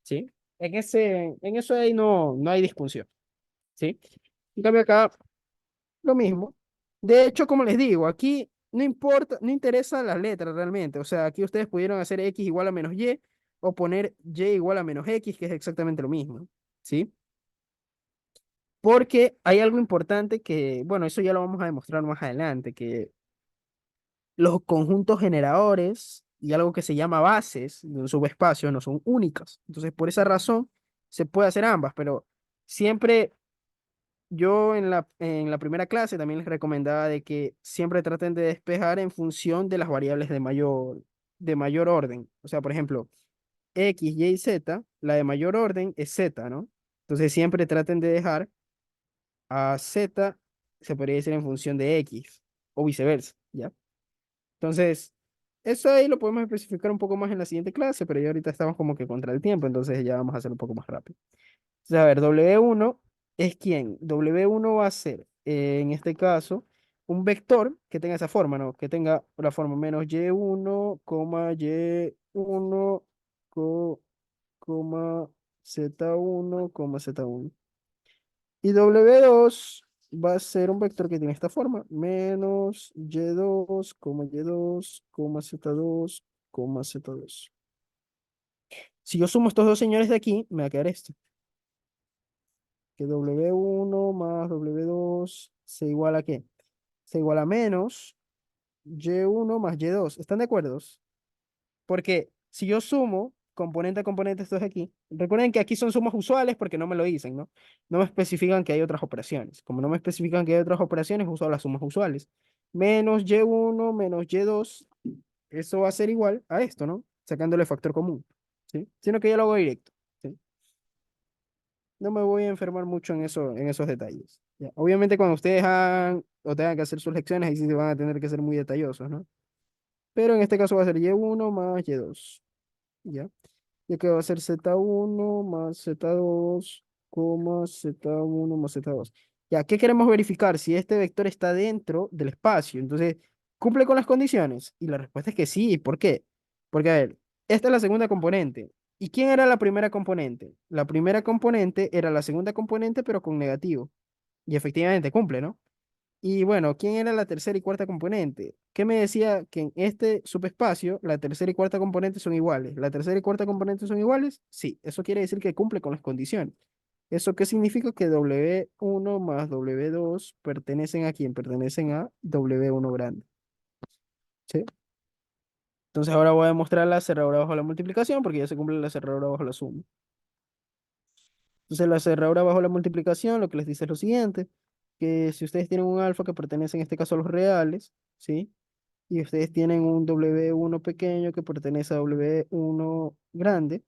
¿sí? En eso ahí no hay discusión. ¿Sí? En cambio acá, lo mismo. De hecho, como les digo, aquí no importa, no interesan las letras realmente. O sea, aquí ustedes pudieron hacer X igual a menos Y o poner Y igual a menos X, que es exactamente lo mismo. ¿Sí? Porque hay algo importante que, bueno, eso ya lo vamos a demostrar más adelante, que los conjuntos generadores y algo que se llama bases de un subespacio no son únicas. Entonces, por esa razón, se puede hacer ambas, pero siempre yo en la primera clase también les recomendaba de que siempre traten de despejar en función de las variables de mayor orden. O sea, por ejemplo, X, Y, Z, la de mayor orden es Z, ¿no? Entonces siempre traten de dejar a Z, se podría decir en función de X, o viceversa, ¿ya? Entonces, eso ahí lo podemos especificar un poco más en la siguiente clase, pero ya ahorita estamos como que contra el tiempo, entonces ya vamos a hacerlo un poco más rápido. Entonces, a ver, W1 es quién. W1 va a ser, en este caso, un vector que tenga esa forma, ¿no? Que tenga la forma menos Y1, Y1, coma Z1, Z1. Y W2 va a ser un vector que tiene esta forma, menos y2, y2, z2, z2. Si yo sumo estos dos señores de aquí, me va a quedar esto, que W1 más W2 se iguala a ¿qué? Se iguala a menos Y1 más Y2. ¿Están de acuerdo? Porque si yo sumo componente a componente estos de aquí, recuerden que aquí son sumas usuales porque no me lo dicen, ¿no? No me especifican que hay otras operaciones. Como no me especifican que hay otras operaciones, uso las sumas usuales. Menos Y1 menos Y2, eso va a ser igual a esto, ¿no? Sacándole factor común, ¿sí? Sino que ya lo hago directo, ¿sí? No me voy a enfermar mucho en eso, en esos detalles. Ya. Obviamente cuando ustedes hagan o tengan que hacer sus lecciones, ahí sí se van a tener que ser muy detallosos, ¿no? Pero en este caso va a ser Y1 más Y2, ¿ya? Ya que va a ser Z1 más Z2, Z1 más Z2. Ya, ¿qué queremos verificar? Si este vector está dentro del espacio. Entonces, ¿cumple con las condiciones? Y la respuesta es que sí. ¿Por qué? Porque, a ver, esta es la segunda componente. ¿Y quién era la primera componente? La primera componente era la segunda componente, pero con negativo. Y efectivamente cumple, ¿no? Y bueno, ¿quién era la tercera y cuarta componente? ¿Qué me decía que en este subespacio la tercera y cuarta componente son iguales? ¿La tercera y cuarta componente son iguales? Sí, eso quiere decir que cumple con las condiciones. ¿Eso qué significa? Que W1 más W2 pertenecen a quién? Pertenecen a W1 grande. ¿Sí? Entonces ahora voy a mostrar la cerradura bajo la multiplicación porque ya se cumple la cerradura bajo la suma. Entonces la cerradura bajo la multiplicación lo que les dice es lo siguiente, que si ustedes tienen un alfa que pertenece en este caso a los reales, ¿sí? Y ustedes tienen un W1 pequeño que pertenece a W1 grande,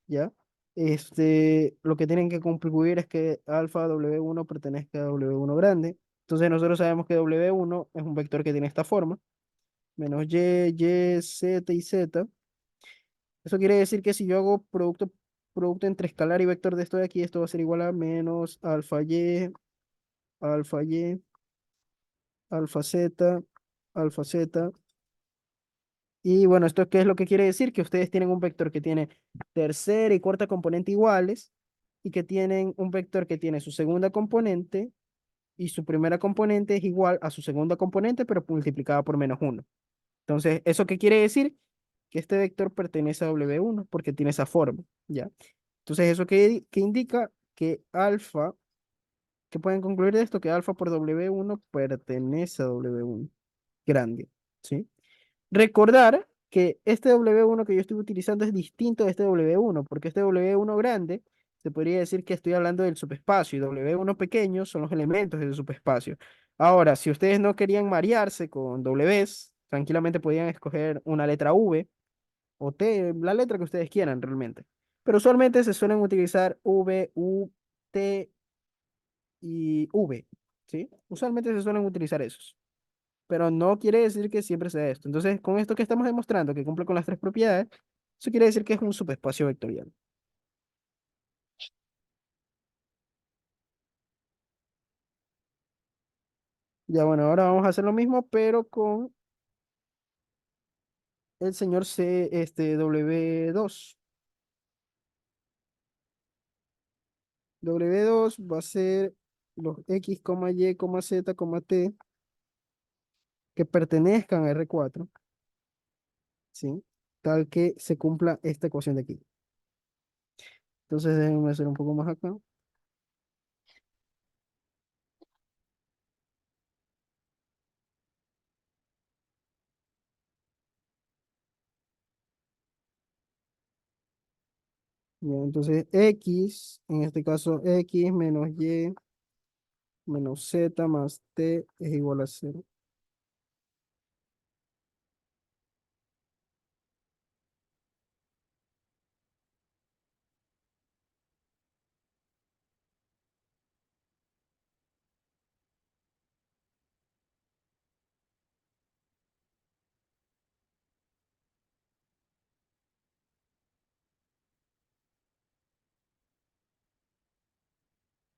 ¿ya? Lo que tienen que concluir es que alfa W1 pertenezca a W1 grande. Entonces nosotros sabemos que W1 es un vector que tiene esta forma, menos Y, Z y Z. Eso quiere decir que si yo hago producto entre escalar y vector de esto de aquí, esto va a ser igual a menos alfa Y, alfa Z, alfa Z. Y bueno, ¿esto qué es lo que quiere decir? Que ustedes tienen un vector que tiene tercera y cuarta componente iguales y que tienen un vector que tiene su segunda componente y su primera componente es igual a su segunda componente, pero multiplicada por menos uno. Entonces, ¿eso qué quiere decir? Que este vector pertenece a W1 porque tiene esa forma, ¿ya? Entonces, ¿eso qué indica? Que alfa, ¿qué pueden concluir de esto? Que alfa por W1 pertenece a W1 grande, ¿sí? Recordar que este W1 que yo estoy utilizando es distinto de este W1, porque este W1 grande se podría decir que estoy hablando del subespacio y W1 pequeño son los elementos del subespacio. Ahora, si ustedes no querían marearse con Ws, tranquilamente podían escoger una letra V o T, la letra que ustedes quieran realmente. Pero usualmente se suelen utilizar V, U, T y V, ¿sí? Usualmente se suelen utilizar esos, pero no quiere decir que siempre sea esto. Entonces, con esto que estamos demostrando, que cumple con las tres propiedades, eso quiere decir que es un subespacio vectorial. Ya bueno, ahora vamos a hacer lo mismo, pero con el señor W2. W2 va a ser los X, Y, Z, T que pertenezcan a R4, ¿sí? Tal que se cumpla esta ecuación de aquí. Entonces, déjenme hacer un poco más acá. Ya, entonces, X, en este caso, X menos Y menos Z más T es igual a cero.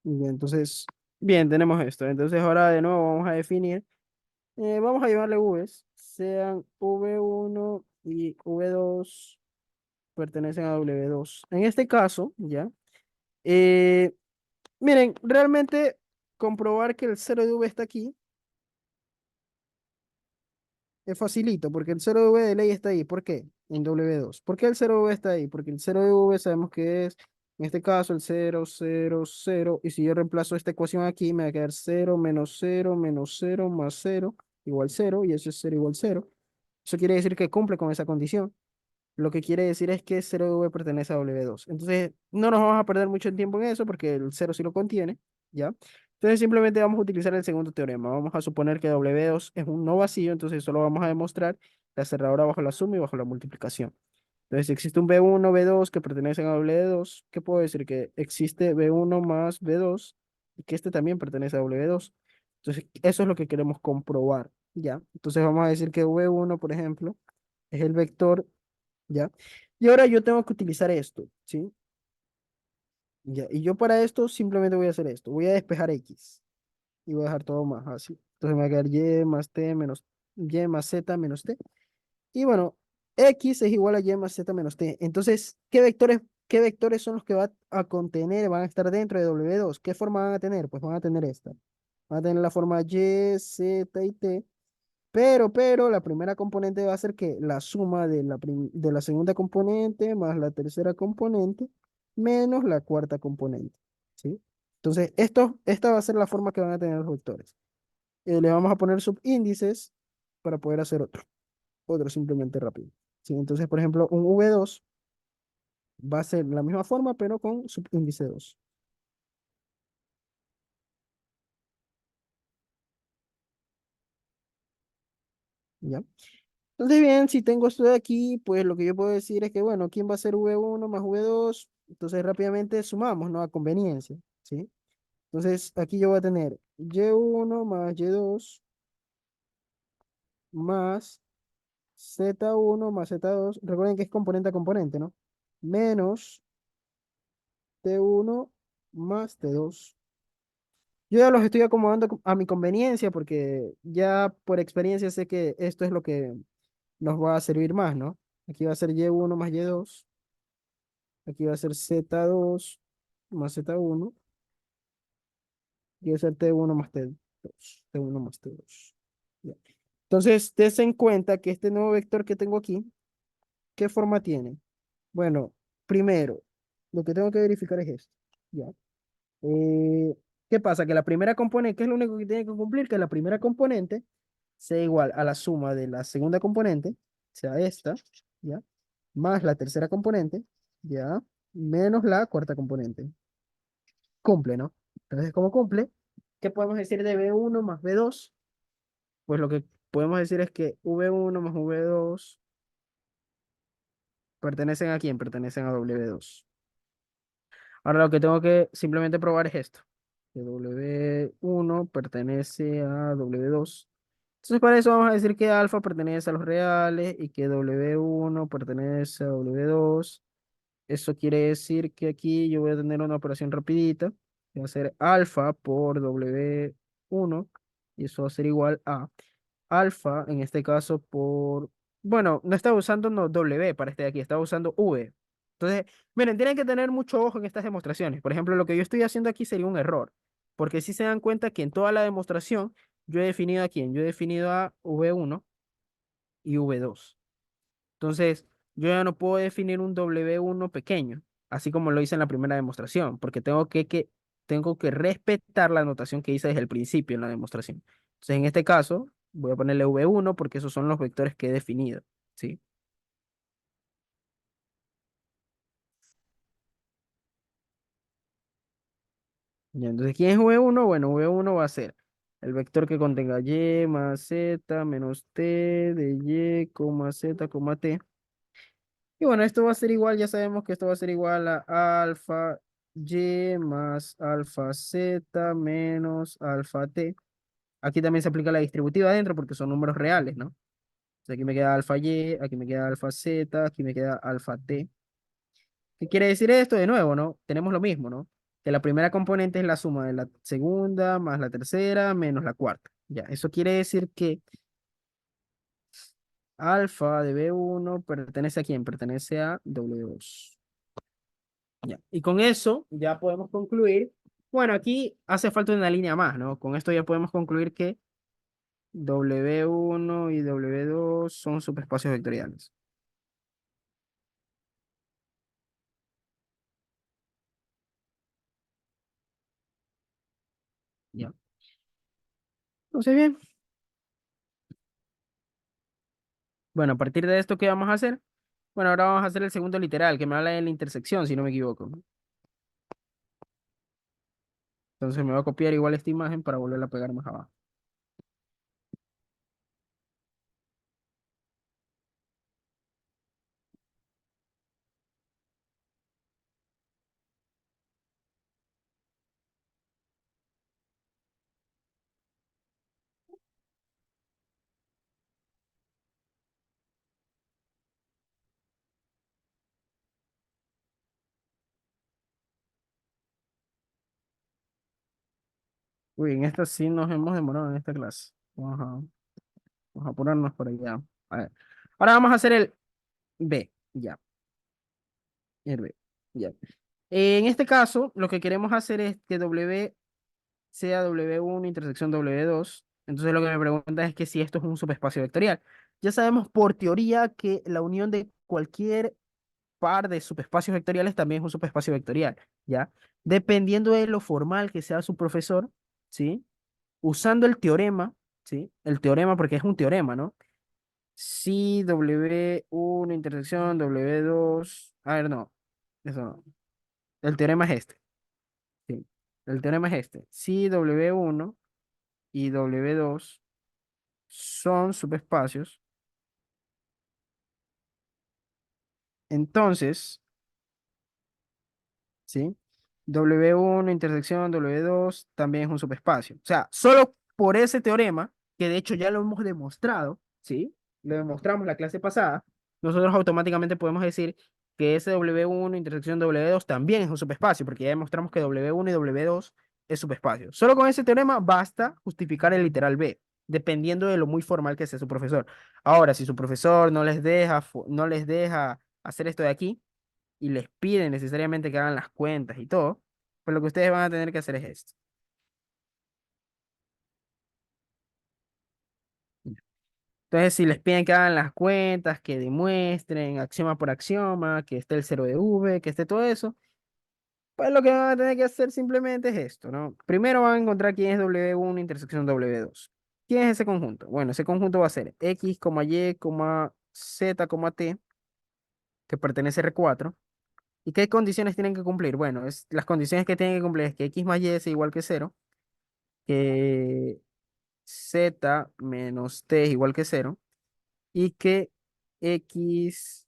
Bien, entonces, bien, tenemos esto. Entonces ahora de nuevo vamos a definir, vamos a llamarle Vs, sean V1 y V2 pertenecen a W2. En este caso, ya, eh, miren, realmente comprobar que el 0 de V está aquí es facilito, porque el 0 de V de ley está ahí. ¿Por qué? En W2. ¿Por qué el 0 de V está ahí? Porque el 0 de V sabemos que es, en este caso, el 0, 0, 0. Y si yo reemplazo esta ecuación aquí, me va a quedar 0 menos 0 menos 0 más 0 igual 0. Y eso es 0 igual 0. Eso quiere decir que cumple con esa condición. Lo que quiere decir es que 0 de V pertenece a W2. Entonces, no nos vamos a perder mucho tiempo en eso porque el 0 sí lo contiene, ¿ya? Entonces, simplemente vamos a utilizar el segundo teorema. Vamos a suponer que W2 es un no vacío, entonces solo vamos a demostrar la cerradura bajo la suma y bajo la multiplicación. Entonces, si existe un B1, B2 que pertenecen a W2, ¿qué puedo decir? Que existe B1 más B2 y que este también pertenece a W2. Entonces, eso es lo que queremos comprobar, ¿ya? Entonces, vamos a decir que V1, por ejemplo, es el vector. ¿Ya? Y ahora yo tengo que utilizar esto, ¿sí? Ya, y yo para esto simplemente voy a hacer esto. Voy a despejar X y voy a dejar todo más así. Entonces me va a quedar Y más T menos Y más Z menos T. Y bueno, X es igual a Y más Z menos T. Entonces, ¿qué vectores son los que va a contener, van a estar dentro de W2? ¿Qué forma van a tener? Pues van a tener esta. Van a tener la forma Y, Z y T. Pero la primera componente va a ser que la suma de la segunda componente más la tercera componente menos la cuarta componente, ¿sí? Entonces, esta va a ser la forma que van a tener los vectores. Le vamos a poner subíndices para poder hacer otro simplemente rápido, ¿sí? Entonces, por ejemplo, un V2 va a ser la misma forma, pero con subíndice 2, ¿ya? Entonces, bien, si tengo esto de aquí, pues lo que yo puedo decir es que, bueno, ¿quién va a ser V1 más V2? Entonces, rápidamente sumamos, ¿no? A conveniencia, ¿sí? Entonces, aquí yo voy a tener Y1 más Y2 más Z1 más Z2. Recuerden que es componente a componente, ¿no? Menos T1 más T2. Yo ya los estoy acomodando a mi conveniencia porque ya por experiencia sé que esto es lo que nos va a servir más, ¿no? Aquí va a ser Y1 más Y2. Aquí va a ser Z2 más Z1. Y va a ser T1 más T2. T1 más T2. Ya. Entonces, des en cuenta que este nuevo vector que tengo aquí, ¿qué forma tiene? Bueno, primero, lo que tengo que verificar es esto. ¿Ya? Eh, ¿Qué pasa? Que la primera componente, ¿qué es lo único que tiene que cumplir? Que la primera componente sea igual a la suma de la segunda componente, sea esta, ¿ya? Más la tercera componente, ¿ya? Menos la cuarta componente. Cumple, ¿no? Entonces, ¿cómo cumple? ¿Qué podemos decir de B1 más B2? Pues lo que podemos decir es que V1 más V2 pertenecen a quién? Pertenecen a W2. Ahora lo que tengo que simplemente probar es esto. Que W1 pertenece a W2. Entonces para eso vamos a decir que alfa pertenece a los reales y que W1 pertenece a W2. Eso quiere decir que aquí yo voy a tener una operación rapidita. Que va a ser alfa por W1 y eso va a ser igual a alfa, en este caso por, bueno, no estaba usando no, W para este de aquí, estaba usando V. Entonces, miren, tienen que tener mucho ojo en estas demostraciones. Por ejemplo, lo que yo estoy haciendo aquí sería un error, porque si se dan cuenta que en toda la demostración yo he definido a quién, yo he definido a V1 y V2. Entonces, yo ya no puedo definir un W1 pequeño, así como lo hice en la primera demostración, porque tengo que respetar la notación que hice desde el principio en la demostración. Entonces, en este caso, voy a ponerle V1 porque esos son los vectores que he definido, ¿sí? Ya, entonces, ¿quién es V1? Bueno, V1 va a ser el vector que contenga Y más Z menos T de Y, coma Z, coma T. Y bueno, esto va a ser igual, ya sabemos que esto va a ser igual a alfa Y más alfa Z menos alfa T. Aquí también se aplica la distributiva adentro porque son números reales, ¿no? Entonces aquí me queda alfa Y, aquí me queda alfa Z, aquí me queda alfa T. ¿Qué quiere decir esto? De nuevo, ¿no? Tenemos lo mismo, ¿no? Que la primera componente es la suma de la segunda más la tercera menos la cuarta. Ya, eso quiere decir que alfa de B1 pertenece a quién? Pertenece a W2. Ya. Y con eso ya podemos concluir Bueno, aquí hace falta una línea más, ¿no? Con esto ya podemos concluir que W1 y W2 son subespacios vectoriales. Ya. Entonces, bien. Bueno, a partir de esto, ¿qué vamos a hacer? Bueno, ahora vamos a hacer el segundo literal, que me habla de la intersección, si no me equivoco. Entonces me voy a copiar igual esta imagen para volverla a pegar más abajo. Uy, en esta sí nos hemos demorado en esta clase. Vamos a apurarnos por allá. A ver. Ahora vamos a hacer el B. Ya, el B. Ya. En este caso, lo que queremos hacer es que W sea W1 intersección W2. Entonces lo que me pregunta es que si esto es un subespacio vectorial. Ya sabemos por teoría que la unión de cualquier par de subespacios vectoriales también es un subespacio vectorial, ¿ya? Dependiendo de lo formal que sea su profesor, ¿sí? Usando el teorema, ¿sí? El teorema, porque es un teorema, ¿no? Si W1 intersección W2, a ver, no, eso no. El teorema es este, ¿sí? El teorema es este. Si W1 y W2 son subespacios, entonces, ¿sí? W1 intersección W2 también es un subespacio. O sea, solo por ese teorema, que de hecho ya lo hemos demostrado, ¿sí? Lo demostramos la clase pasada, nosotros automáticamente podemos decir que ese W1 intersección W2 también es un subespacio, porque ya demostramos que W1 y W2 es subespacio. Solo con ese teorema basta justificar el literal B, dependiendo de lo muy formal que sea su profesor. Ahora, si su profesor no les deja hacer esto de aquí, y les piden necesariamente que hagan las cuentas y todo, pues lo que ustedes van a tener que hacer es esto. Entonces, si les piden que hagan las cuentas, que demuestren axioma por axioma, que esté el cero de V, que esté todo eso, pues lo que van a tener que hacer simplemente es esto, ¿no? Primero van a encontrar quién es W1 intersección W2. ¿Quién es ese conjunto? Bueno, ese conjunto va a ser X, Y, Z, T, que pertenece a R4. ¿Y qué condiciones tienen que cumplir? Bueno, las condiciones que tienen que cumplir es que X más Y sea igual que cero, que z menos t es igual que cero y que x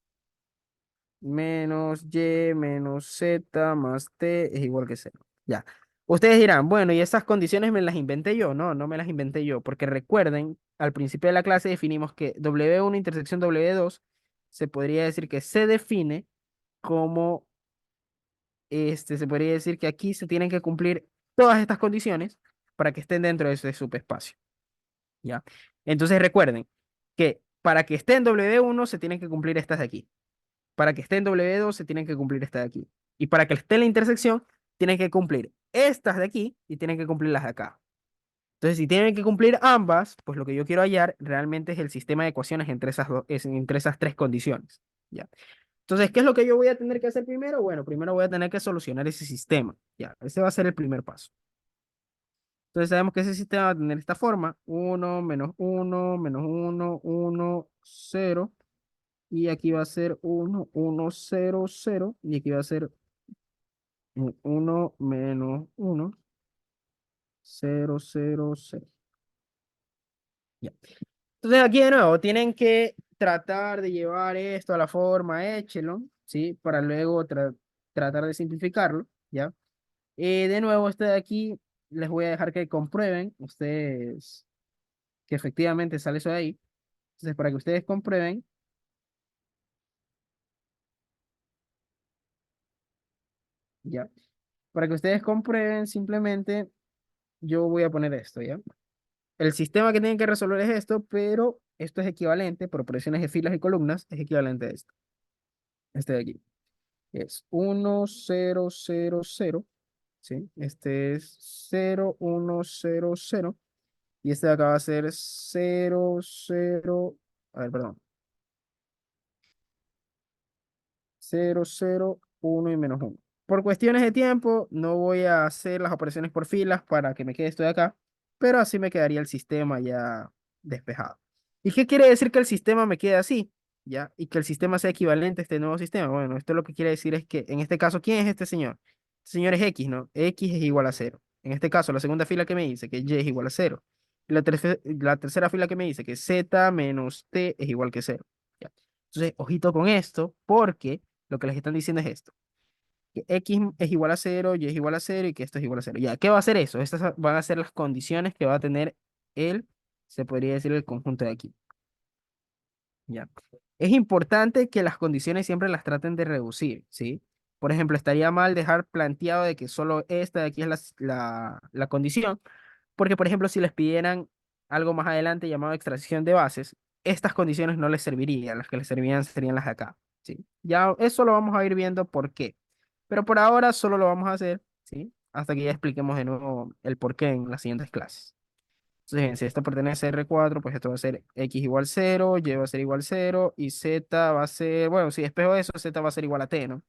menos y menos z más t es igual que cero. Ya. Ustedes dirán, bueno, y esas condiciones me las inventé yo. No, no me las inventé yo, porque recuerden, al principio de la clase definimos que W1 intersección W2 se podría decir que se define como, se podría decir que aquí se tienen que cumplir todas estas condiciones para que estén dentro de ese subespacio. ¿Ya? Entonces recuerden que para que esté en W1 se tienen que cumplir estas de aquí. Para que esté en W2 se tienen que cumplir estas de aquí. Y para que esté en la intersección, tienen que cumplir estas de aquí y tienen que cumplir las de acá. Entonces, si tienen que cumplir ambas, pues lo que yo quiero hallar realmente es el sistema de ecuaciones entre entre esas tres condiciones. ¿Ya? Entonces, ¿qué es lo que yo voy a tener que hacer primero? Bueno, primero voy a tener que solucionar ese sistema. ¿Ya? Ese va a ser el primer paso. Entonces sabemos que ese sistema va a tener esta forma: menos uno 0. Y aquí va a ser uno 0 0. Y aquí va a ser uno menos uno 0 0 0. Ya. Entonces aquí de nuevo tienen que tratar de llevar esto a la forma echelon, ¿sí? Para luego tratar de simplificarlo, ¿ya? De nuevo, este de aquí les voy a dejar que comprueben ustedes que efectivamente sale eso de ahí. Entonces, para que ustedes comprueben, ya, para que ustedes comprueben, simplemente yo voy a poner esto, ¿ya? El sistema que tienen que resolver es esto, pero esto es equivalente, por operaciones de filas y columnas, es equivalente a este de aquí. Es uno 0 0 0 ¿sí? Este es 0, 1, 0, 0. Y este de acá va a ser 0, 0. A ver, perdón. 0, 0, 1 y -1. Por cuestiones de tiempo, no voy a hacer las operaciones por filas para que me quede esto de acá, pero así me quedaría el sistema ya despejado. ¿Y qué quiere decir que el sistema me quede así? ¿Ya? Y que el sistema sea equivalente a este nuevo sistema. Bueno, esto lo que quiere decir es que en este caso, ¿quién es este señor? Este señor es X, ¿no? X es igual a 0. En este caso, la segunda fila que me dice que Y es igual a 0. Y la tercera fila que me dice que Z menos T es igual que 0. ¿Ya? Entonces, ojito con esto, porque lo que les están diciendo es esto, que X es igual a 0, Y es igual a 0 y que esto es igual a 0. Ya, ¿qué va a hacer eso? Estas van a ser las condiciones que va a tener el, se podría decir, el conjunto de aquí. Ya. Es importante que las condiciones siempre las traten de reducir, ¿sí? Por ejemplo, estaría mal dejar planteado de que solo esta de aquí es la condición, porque, por ejemplo, si les pidieran algo más adelante llamado extracción de bases, estas condiciones no les servirían, las que les servirían serían las de acá, ¿sí? Ya eso lo vamos a ir viendo por qué. Pero por ahora solo lo vamos a hacer, ¿sí? Hasta que ya expliquemos de nuevo el por qué en las siguientes clases. Entonces, bien, si esto pertenece a R4, pues esto va a ser X igual 0, Y va a ser igual 0 y Z va a ser, bueno, si despejo eso, Z va a ser igual a T, ¿no?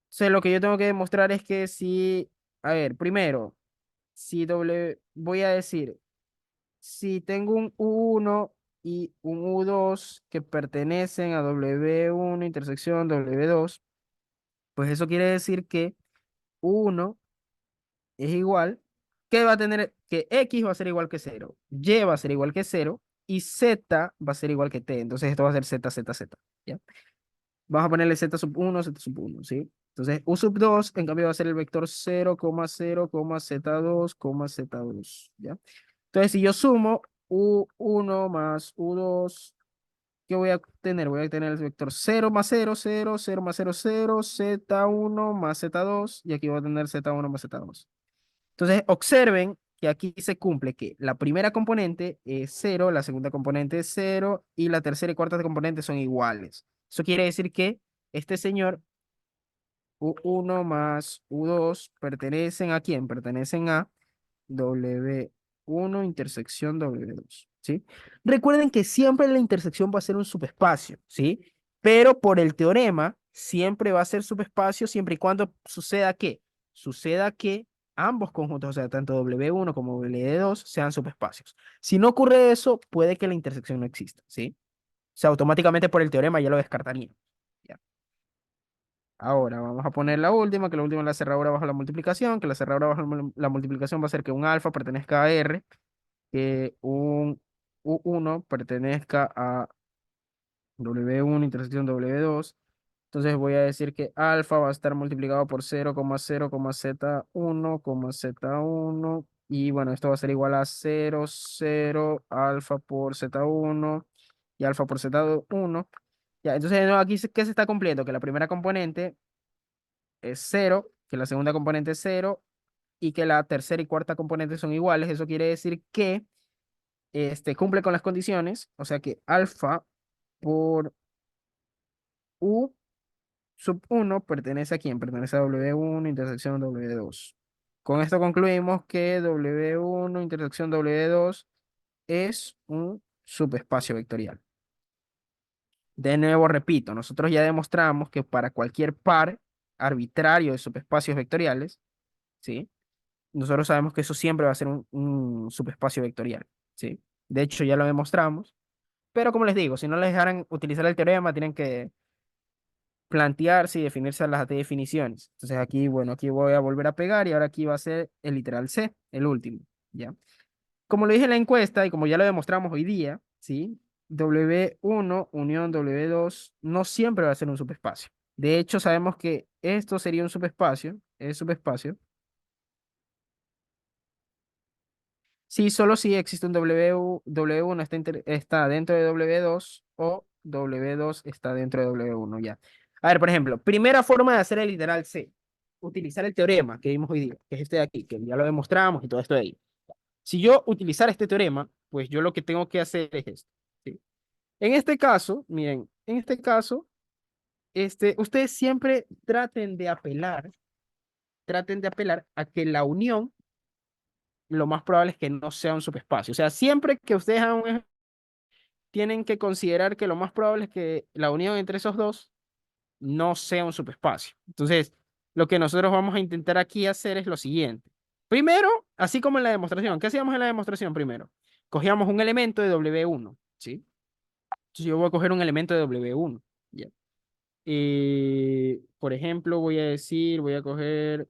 Entonces, lo que yo tengo que demostrar es que si, a ver, primero, si W, voy a decir, si tengo un U1 y un U2 que pertenecen a W1 intersección W2, pues eso quiere decir que U1 es igual, que va a tener que X va a ser igual que 0, Y va a ser igual que 0 y Z va a ser igual que T. Entonces esto va a ser Z, Z, Z. ¿Ya? Vamos a ponerle Z sub 1, Z sub 1, ¿sí? Entonces U sub 2 en cambio va a ser el vector 0, 0, Z2, Z2. ¿Ya? Entonces si yo sumo U1 más U2, ¿qué voy a tener? Voy a tener el vector 0 más 0, 0, 0 más 0, 0, Z1 más Z2 y aquí voy a tener Z1 más Z2. Entonces, observen que aquí se cumple que la primera componente es 0, la segunda componente es 0 y la tercera y cuarta componente son iguales. Eso quiere decir que este señor U1 más U2 pertenecen ¿a quién? Pertenecen a W1 intersección W2, ¿sí? Recuerden que siempre la intersección va a ser un subespacio, ¿sí? Pero por el teorema siempre va a ser subespacio siempre y cuando suceda que ambos conjuntos, o sea, tanto W1 como W2 sean subespacios. Si no ocurre eso, puede que la intersección no exista, ¿sí? O sea, automáticamente por el teorema ya lo descartaría. ¿Ya? Ahora vamos a poner la última, que la última es la cerradura bajo la multiplicación, que la cerradura bajo la multiplicación va a ser que un alfa pertenezca a R, que un U1 pertenezca a W1 intersección W2. Entonces voy a decir que alfa va a estar multiplicado por 0,0, Z1, y bueno, esto va a ser igual a 0, 0 alfa por Z1 y alfa por Z1. Ya, entonces de nuevo aquí, ¿qué se está cumpliendo? Que la primera componente es 0, que la segunda componente es 0 y que la tercera y cuarta componente son iguales. Eso quiere decir que cumple con las condiciones, o sea que alfa por U sub 1 pertenece a quién? Pertenece a W1 intersección W2. Con esto concluimos que W1 intersección W2 es un subespacio vectorial. De nuevo repito, nosotros ya demostramos que para cualquier par arbitrario de subespacios vectoriales, ¿sí? Nosotros sabemos que eso siempre va a ser un subespacio vectorial, ¿sí? De hecho, ya lo demostramos, pero como les digo, si no les dejaran utilizar el teorema, tienen que plantearse y definirse las definiciones. Entonces aquí, bueno, aquí voy a volver a pegar y ahora aquí va a ser el literal C, el último, ¿ya? Como lo dije en la encuesta y como ya lo demostramos hoy día, ¿sí? W1 unión W2 no siempre va a ser un subespacio. De hecho, sabemos que esto sería un subespacio, es subespacio. Sí, solo si existe un W1 está dentro de W2 o W2 está dentro de W1 ya. A ver, por ejemplo, primera forma de hacer el literal C, utilizar el teorema que vimos hoy día, que es este de aquí, que ya lo demostramos y todo esto de ahí. Si yo utilizar este teorema, pues yo lo que tengo que hacer es esto, ¿sí? En este caso, miren, en este caso, ustedes siempre traten de apelar traten de apelar a que la unión, lo más probable es que no sea un subespacio. O sea, siempre que ustedes hagan tienen que considerar que lo más probable es que la unión entre esos dos no sea un subespacio. Entonces, lo que nosotros vamos a intentar aquí hacer es lo siguiente. Primero, así como en la demostración, ¿qué hacíamos en la demostración primero? Cogíamos un elemento de W1, ¿sí? Entonces yo voy a coger un elemento de W1, ¿ya? Por ejemplo, voy a coger,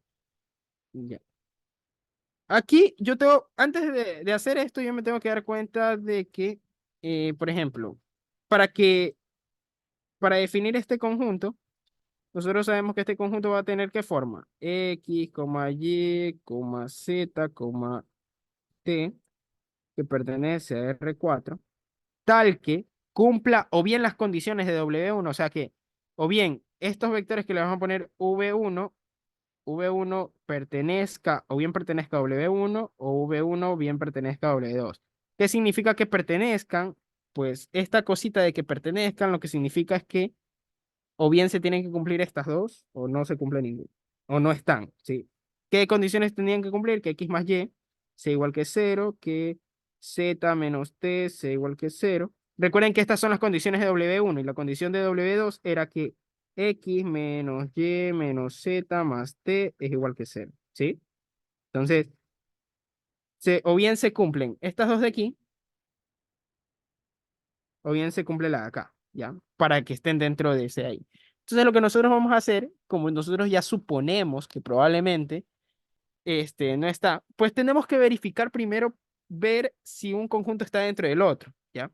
ya. Aquí yo tengo, antes de hacer esto, yo me tengo que dar cuenta de que, por ejemplo, para que, para definir este conjunto, nosotros sabemos que este conjunto va a tener qué forma: X, Y, Z, T, que pertenece a R4, tal que cumpla o bien las condiciones de W1, o sea que, o bien estos vectores que le vamos a poner V1 pertenezca o bien pertenezca a W1 o V1 bien pertenezca a W2. ¿Qué significa que pertenezcan? Pues esta cosita de que pertenezcan lo que significa es que o bien se tienen que cumplir estas dos, o no se cumple ninguna, o no están, ¿sí? ¿Qué condiciones tendrían que cumplir? Que X más Y sea igual que cero, que Z menos T sea igual que cero. Recuerden que estas son las condiciones de W1 y la condición de W2 era que X menos Y menos Z más T es igual que cero, ¿sí? Entonces, o bien se cumplen estas dos de aquí, o bien se cumple la de acá, ¿ya? Para que estén dentro de ese ahí. Entonces, lo que nosotros vamos a hacer, como nosotros ya suponemos que probablemente no está, pues tenemos que verificar primero, ver si un conjunto está dentro del otro, ¿ya?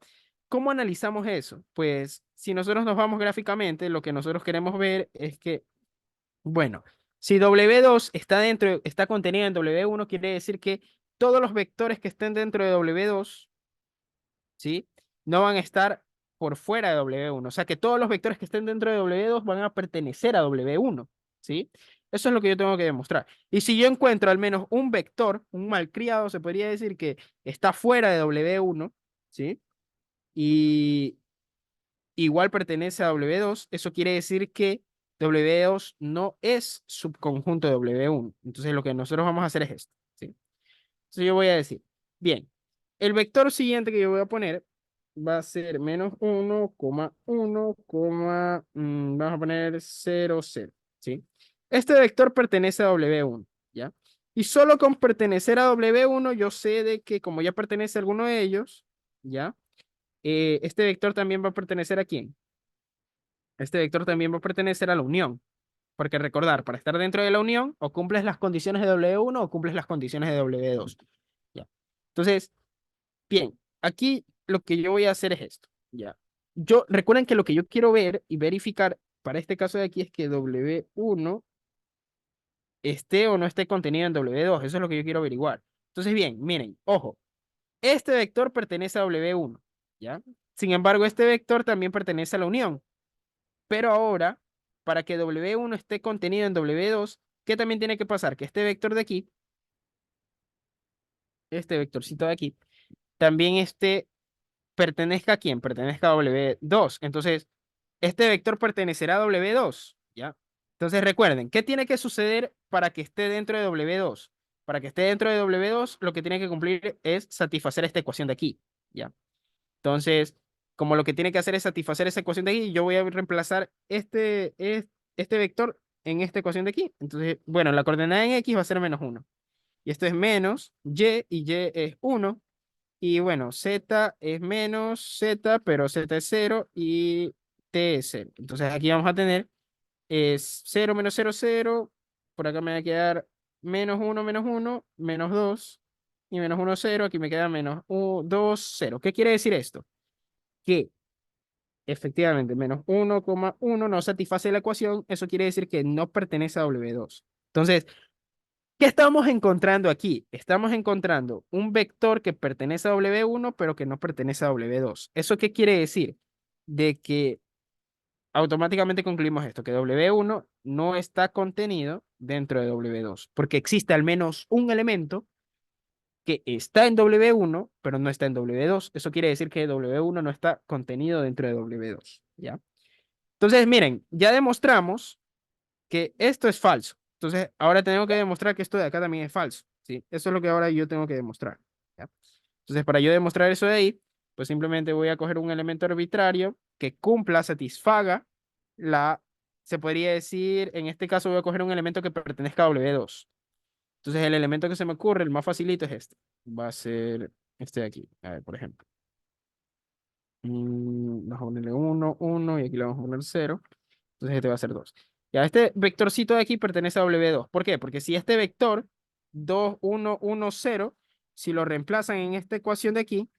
¿Cómo analizamos eso? Pues si nosotros nos vamos gráficamente, lo que nosotros queremos ver es que, bueno, si W2 está dentro, está contenido en W1, quiere decir que todos los vectores que estén dentro de W2, ¿sí? No van a estar por fuera de W1. O sea que todos los vectores que estén dentro de W2 van a pertenecer a W1, ¿sí? Eso es lo que yo tengo que demostrar. Y si yo encuentro al menos un vector, un malcriado, se podría decir que está fuera de W1, ¿sí? Y igual pertenece a W2, eso quiere decir que W2 no es subconjunto de W1. Entonces lo que nosotros vamos a hacer es esto, ¿sí? Entonces yo voy a decir, bien, el vector siguiente que yo voy a poner va a ser menos 1,1, vamos a poner 0, 0, ¿sí? Este vector pertenece a W1, ¿ya? Y solo con pertenecer a W1 yo sé de que como ya pertenece a alguno de ellos, ¿ya? Este vector también va a pertenecer ¿a quién? Este vector también va a pertenecer a la unión. Porque recordar, para estar dentro de la unión, o cumples las condiciones de W1 o cumples las condiciones de W2. ¿Ya? Entonces, bien, aquí lo que yo voy a hacer es esto, ¿ya? Recuerden que lo que yo quiero ver y verificar para este caso de aquí es que W1 esté o no esté contenido en W2. Eso es lo que yo quiero averiguar. Entonces, bien, miren, ojo, este vector pertenece a W1, ¿ya? Sin embargo, este vector también pertenece a la unión. Pero ahora, para que W1 esté contenido en W2, ¿qué también tiene que pasar? Que este vector de aquí, este vectorcito de aquí, también pertenezca a quién, pertenezca a W2. Entonces, este vector pertenecerá a W2, ¿ya? Entonces, recuerden, ¿qué tiene que suceder para que esté dentro de W2? Para que esté dentro de W2, lo que tiene que cumplir es satisfacer esta ecuación de aquí, ¿ya? Entonces, como lo que tiene que hacer es satisfacer esa ecuación de aquí, yo voy a reemplazar este vector en esta ecuación de aquí. Entonces, bueno, la coordenada en X va a ser menos 1. Y esto es menos y Y es 1. Y bueno, Z es menos Z, pero Z es 0 y T es 0. Entonces aquí vamos a tener es 0 menos 0, 0. Por acá me va a quedar menos uno, menos 2 y menos 1, 0. Aquí me queda menos 2, 0. ¿Qué quiere decir esto? Que efectivamente menos 1,1 no satisface la ecuación. Eso quiere decir que no pertenece a W2. Entonces, ¿qué estamos encontrando aquí? Estamos encontrando un vector que pertenece a W1, pero que no pertenece a W2. ¿Eso qué quiere decir? De que automáticamente concluimos esto, que W1 no está contenido dentro de W2, porque existe al menos un elemento que está en W1, pero no está en W2. Eso quiere decir que W1 no está contenido dentro de W2, ¿ya? Entonces, miren, ya demostramos que esto es falso. Entonces, ahora tengo que demostrar que esto de acá también es falso, ¿sí? Eso es lo que ahora yo tengo que demostrar, ¿ya? Entonces, para yo demostrar eso de ahí, pues simplemente voy a coger un elemento arbitrario que cumpla, satisfaga la, se podría decir, en este caso voy a coger un elemento que pertenezca a W2. Entonces, el elemento que se me ocurre, el más facilito es este. Va a ser este de aquí, a ver, por ejemplo. Vamos a ponerle 1, 1 y aquí le vamos a poner 0. Entonces este va a ser 2. Ya, este vectorcito de aquí pertenece a W2. ¿Por qué? Porque si este vector 2, 1, 1, 0, si lo reemplazan en esta ecuación de aquí,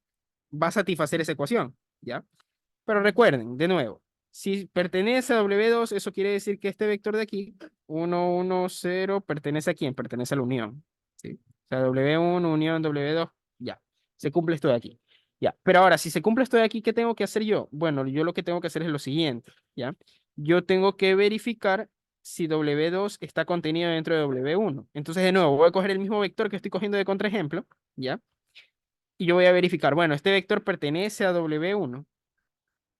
va a satisfacer esa ecuación, ¿ya? Pero recuerden, de nuevo, si pertenece a W2, eso quiere decir que este vector de aquí, 1, 1, 0, ¿pertenece a quién? Pertenece a la unión, ¿sí? O sea, W1, unión, W2, ya. Se cumple esto de aquí. Ya, pero ahora, si se cumple esto de aquí, ¿qué tengo que hacer yo? Bueno, yo lo que tengo que hacer es lo siguiente, ¿ya? Yo tengo que verificar si W2 está contenido dentro de W1. Entonces, de nuevo, voy a coger el mismo vector que estoy cogiendo de contraejemplo, ¿ya? Y yo voy a verificar, bueno, este vector pertenece a W1.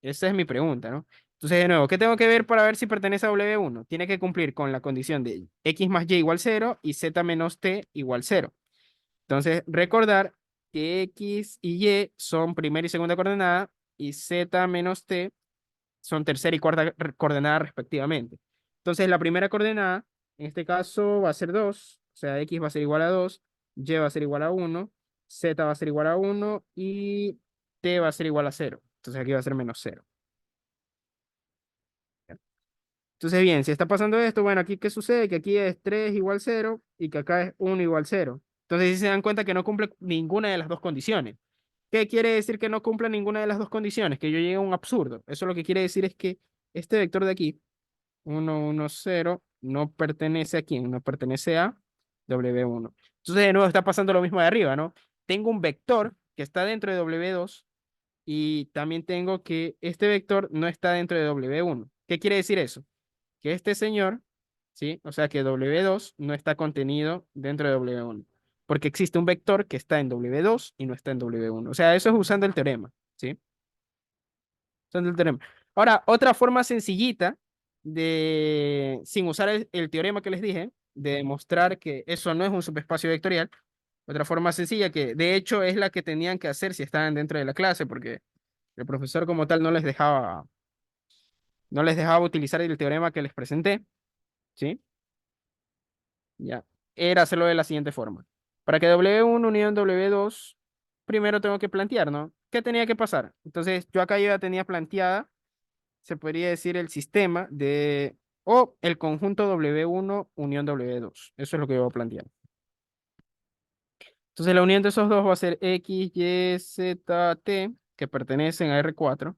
Esa es mi pregunta, ¿no? Entonces, de nuevo, ¿qué tengo que ver para ver si pertenece a W1? Tiene que cumplir con la condición de x más y igual 0 y z menos t igual 0. Entonces, recordar que x y y son primera y segunda coordenada y z menos t son tercera y cuarta coordenada respectivamente. Entonces, la primera coordenada, en este caso, va a ser 2, o sea, x va a ser igual a 2, y va a ser igual a 1, z va a ser igual a 1 y t va a ser igual a 0. Entonces, aquí va a ser menos 0. Entonces, bien, si está pasando esto, bueno, aquí ¿qué sucede? Que aquí es 3 igual 0 y que acá es 1 igual 0. Entonces, si se dan cuenta que no cumple ninguna de las dos condiciones. ¿Qué quiere decir que no cumple ninguna de las dos condiciones? Que yo llegue a un absurdo. Eso lo que quiere decir es que este vector de aquí, 1, 1, 0, no pertenece a quién, no pertenece a W1. Entonces, de nuevo, está pasando lo mismo de arriba, ¿no? Tengo un vector que está dentro de W2 y también tengo que este vector no está dentro de W1. ¿Qué quiere decir eso? Que este señor, ¿sí? O sea que W2 no está contenido dentro de W1, porque existe un vector que está en W2 y no está en W1. O sea, eso es usando el teorema, ¿sí? Usando el teorema. Ahora, otra forma sencillita de, sin usar el teorema que les dije, de demostrar que eso no es un subespacio vectorial, otra forma sencilla que de hecho es la que tenían que hacer si estaban dentro de la clase, porque el profesor como tal no les dejaba utilizar el teorema que les presenté, ¿sí? Ya. Era hacerlo de la siguiente forma. Para que W1 unión W2, primero tengo que plantear, ¿no? ¿Qué tenía que pasar? Entonces, yo acá ya tenía planteada, se podría decir el sistema de, o el conjunto W1 unión W2. Eso es lo que yo voy a plantear. Entonces, la unión de esos dos va a ser X, Y, Z, T, que pertenecen a R4.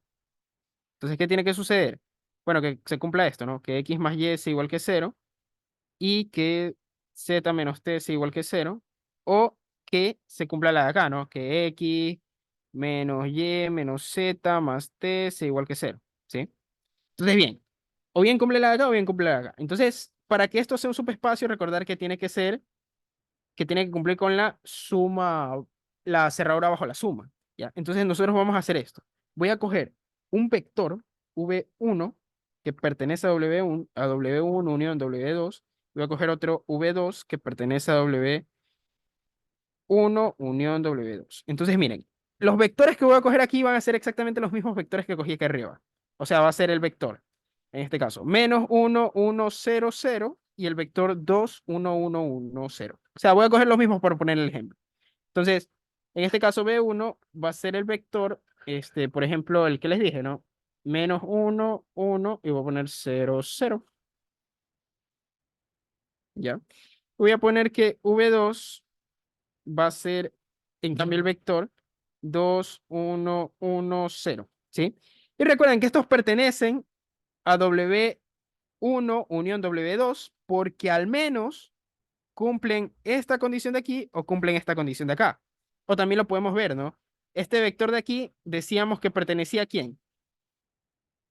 Entonces, ¿qué tiene que suceder? Bueno, que se cumpla esto, ¿no? Que X más Y sea igual que 0 y que z menos t sea igual que 0, o que se cumpla la de acá, ¿no? Que x menos y menos z más t sea igual que 0, ¿sí? Entonces, bien, o bien cumple la de acá o bien cumple la de acá. Entonces, para que esto sea un subespacio, recordar que tiene que cumplir con la suma, la cerradura bajo la suma, ¿ya? Entonces, nosotros vamos a hacer esto. Voy a coger un vector V1 que pertenece a W1, unión W2. Voy a coger otro V2 que pertenece a W1 unión W2. Entonces, miren, los vectores que voy a coger aquí van a ser exactamente los mismos vectores que cogí aquí arriba. O sea, va a ser el vector, en este caso, menos 1, 1, 0, 0 y el vector 2, 1, 1, 1, 0. O sea, voy a coger los mismos por poner el ejemplo. Entonces, en este caso B1 va a ser el vector, por ejemplo, el que les dije, ¿no? Menos 1, 1 y voy a poner 0, 0. ¿Ya? Voy a poner que V2 va a ser, en cambio, el vector 2, 1, 1, 0. ¿Sí? Y recuerden que estos pertenecen a W1 unión W2 porque al menos cumplen esta condición de aquí o cumplen esta condición de acá. O también lo podemos ver, ¿no? Este vector de aquí decíamos que pertenecía a quién.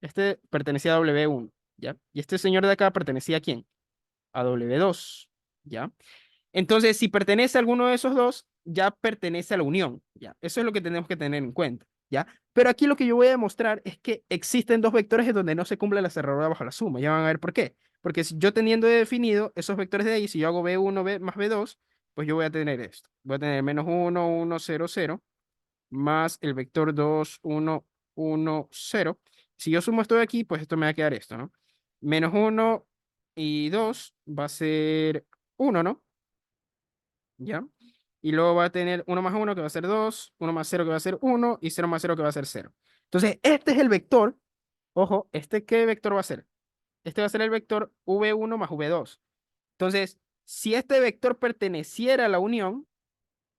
Este pertenecía a W1, ¿ya? Y este señor de acá pertenecía a quién. A W2, ¿ya? Entonces, si pertenece a alguno de esos dos, ya pertenece a la unión, ¿ya? Eso es lo que tenemos que tener en cuenta, ¿ya? Pero aquí lo que yo voy a demostrar es que existen dos vectores en donde no se cumple la cerradura bajo la suma. Ya van a ver por qué. Porque si yo teniendo definido esos vectores de ahí, si yo hago B1 B más B2, pues yo voy a tener esto. Voy a tener -1, 1, 0, 0, más el vector 2, 1, 1, 0. Si yo sumo esto de aquí, pues esto me va a quedar esto, ¿no? -1 y 2 va a ser 1, ¿no? ¿Ya? Y luego va a tener 1 más 1 que va a ser 2, 1 más 0 que va a ser 1 y 0 más 0 que va a ser 0. Entonces, este es el vector. Ojo, ¿este qué vector va a ser? Este va a ser el vector V1 más V2. Entonces, si este vector perteneciera a la unión,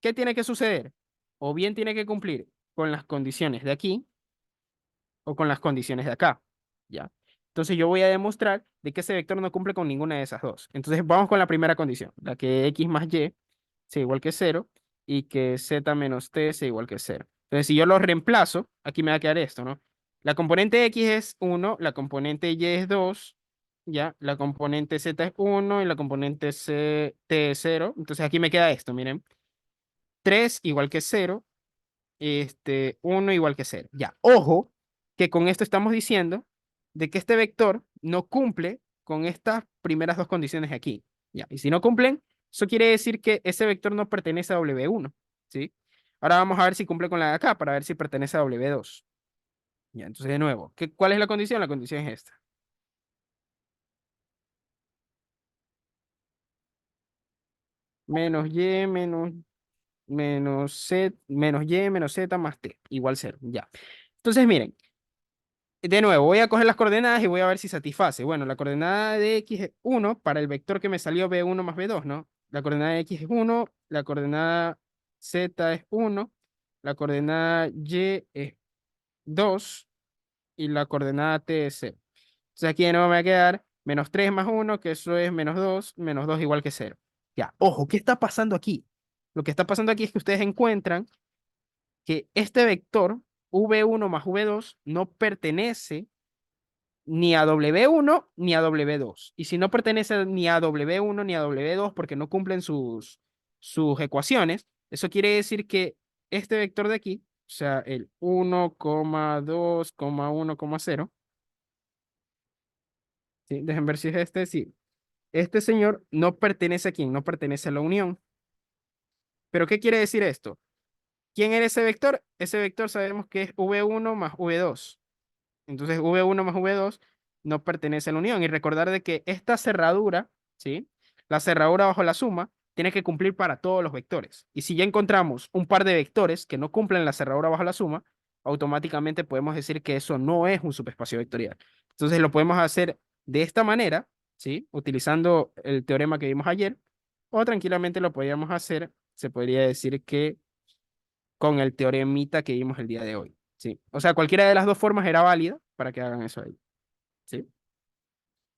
¿qué tiene que suceder? O bien tiene que cumplir con las condiciones de aquí o con las condiciones de acá, ¿ya? Entonces yo voy a demostrar de que ese vector no cumple con ninguna de esas dos. Entonces vamos con la primera condición, la que x más y sea igual que cero y que z menos t sea igual que cero. Entonces si yo lo reemplazo, aquí me va a quedar esto, ¿no? La componente x es 1, la componente y es 2, ¿ya? La componente z es 1 y la componente t es 0. Entonces aquí me queda esto, miren. 3 igual que 0, 1 igual que 0. Ya, ojo, que con esto estamos diciendo de que este vector no cumple con estas primeras dos condiciones de aquí. Ya, y si no cumplen, eso quiere decir que ese vector no pertenece a W1, ¿sí? Ahora vamos a ver si cumple con la de acá para ver si pertenece a W2. Ya, entonces de nuevo, ¿cuál es la condición? La condición es esta. Menos y menos z más t igual 0. Ya. Entonces miren, de nuevo, voy a coger las coordenadas y voy a ver si satisface. Bueno, la coordenada de x es 1 para el vector que me salió b1 más b2, ¿no? La coordenada de x es 1, la coordenada z es 1, la coordenada y es 2 y la coordenada t es 0. Entonces aquí de nuevo me va a quedar -3 más 1, que eso es -2 igual que 0. Ya, ojo, ¿qué está pasando aquí? Lo que está pasando aquí es que ustedes encuentran que este vector v1 más v2 no pertenece ni a W1 ni a W2. Y si no pertenece ni a W1 ni a W2 porque no cumplen sus ecuaciones, eso quiere decir que este vector de aquí, o sea, el 1,2,1,0, ¿sí? Dejen ver si es este, sí. Este señor no pertenece a quién, no pertenece a la unión. ¿Pero qué quiere decir esto? ¿Quién era ese vector? Ese vector sabemos que es V1 más V2. Entonces V1 más V2 no pertenece a la unión. Y recordar de que esta cerradura, ¿sí? La cerradura bajo la suma tiene que cumplir para todos los vectores. Y si ya encontramos un par de vectores que no cumplen la cerradura bajo la suma, automáticamente podemos decir que eso no es un subespacio vectorial. Entonces lo podemos hacer de esta manera, ¿sí? Utilizando el teorema que vimos ayer, o tranquilamente lo podríamos hacer, se podría decir que con el teoremita que vimos el día de hoy. Sí. O sea, cualquiera de las dos formas era válida para que hagan eso ahí. ¿Sí?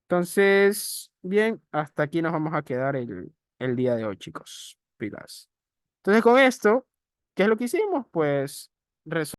Entonces, bien, hasta aquí nos vamos a quedar el día de hoy, chicos. Pilas. Entonces, con esto, ¿qué es lo que hicimos? Pues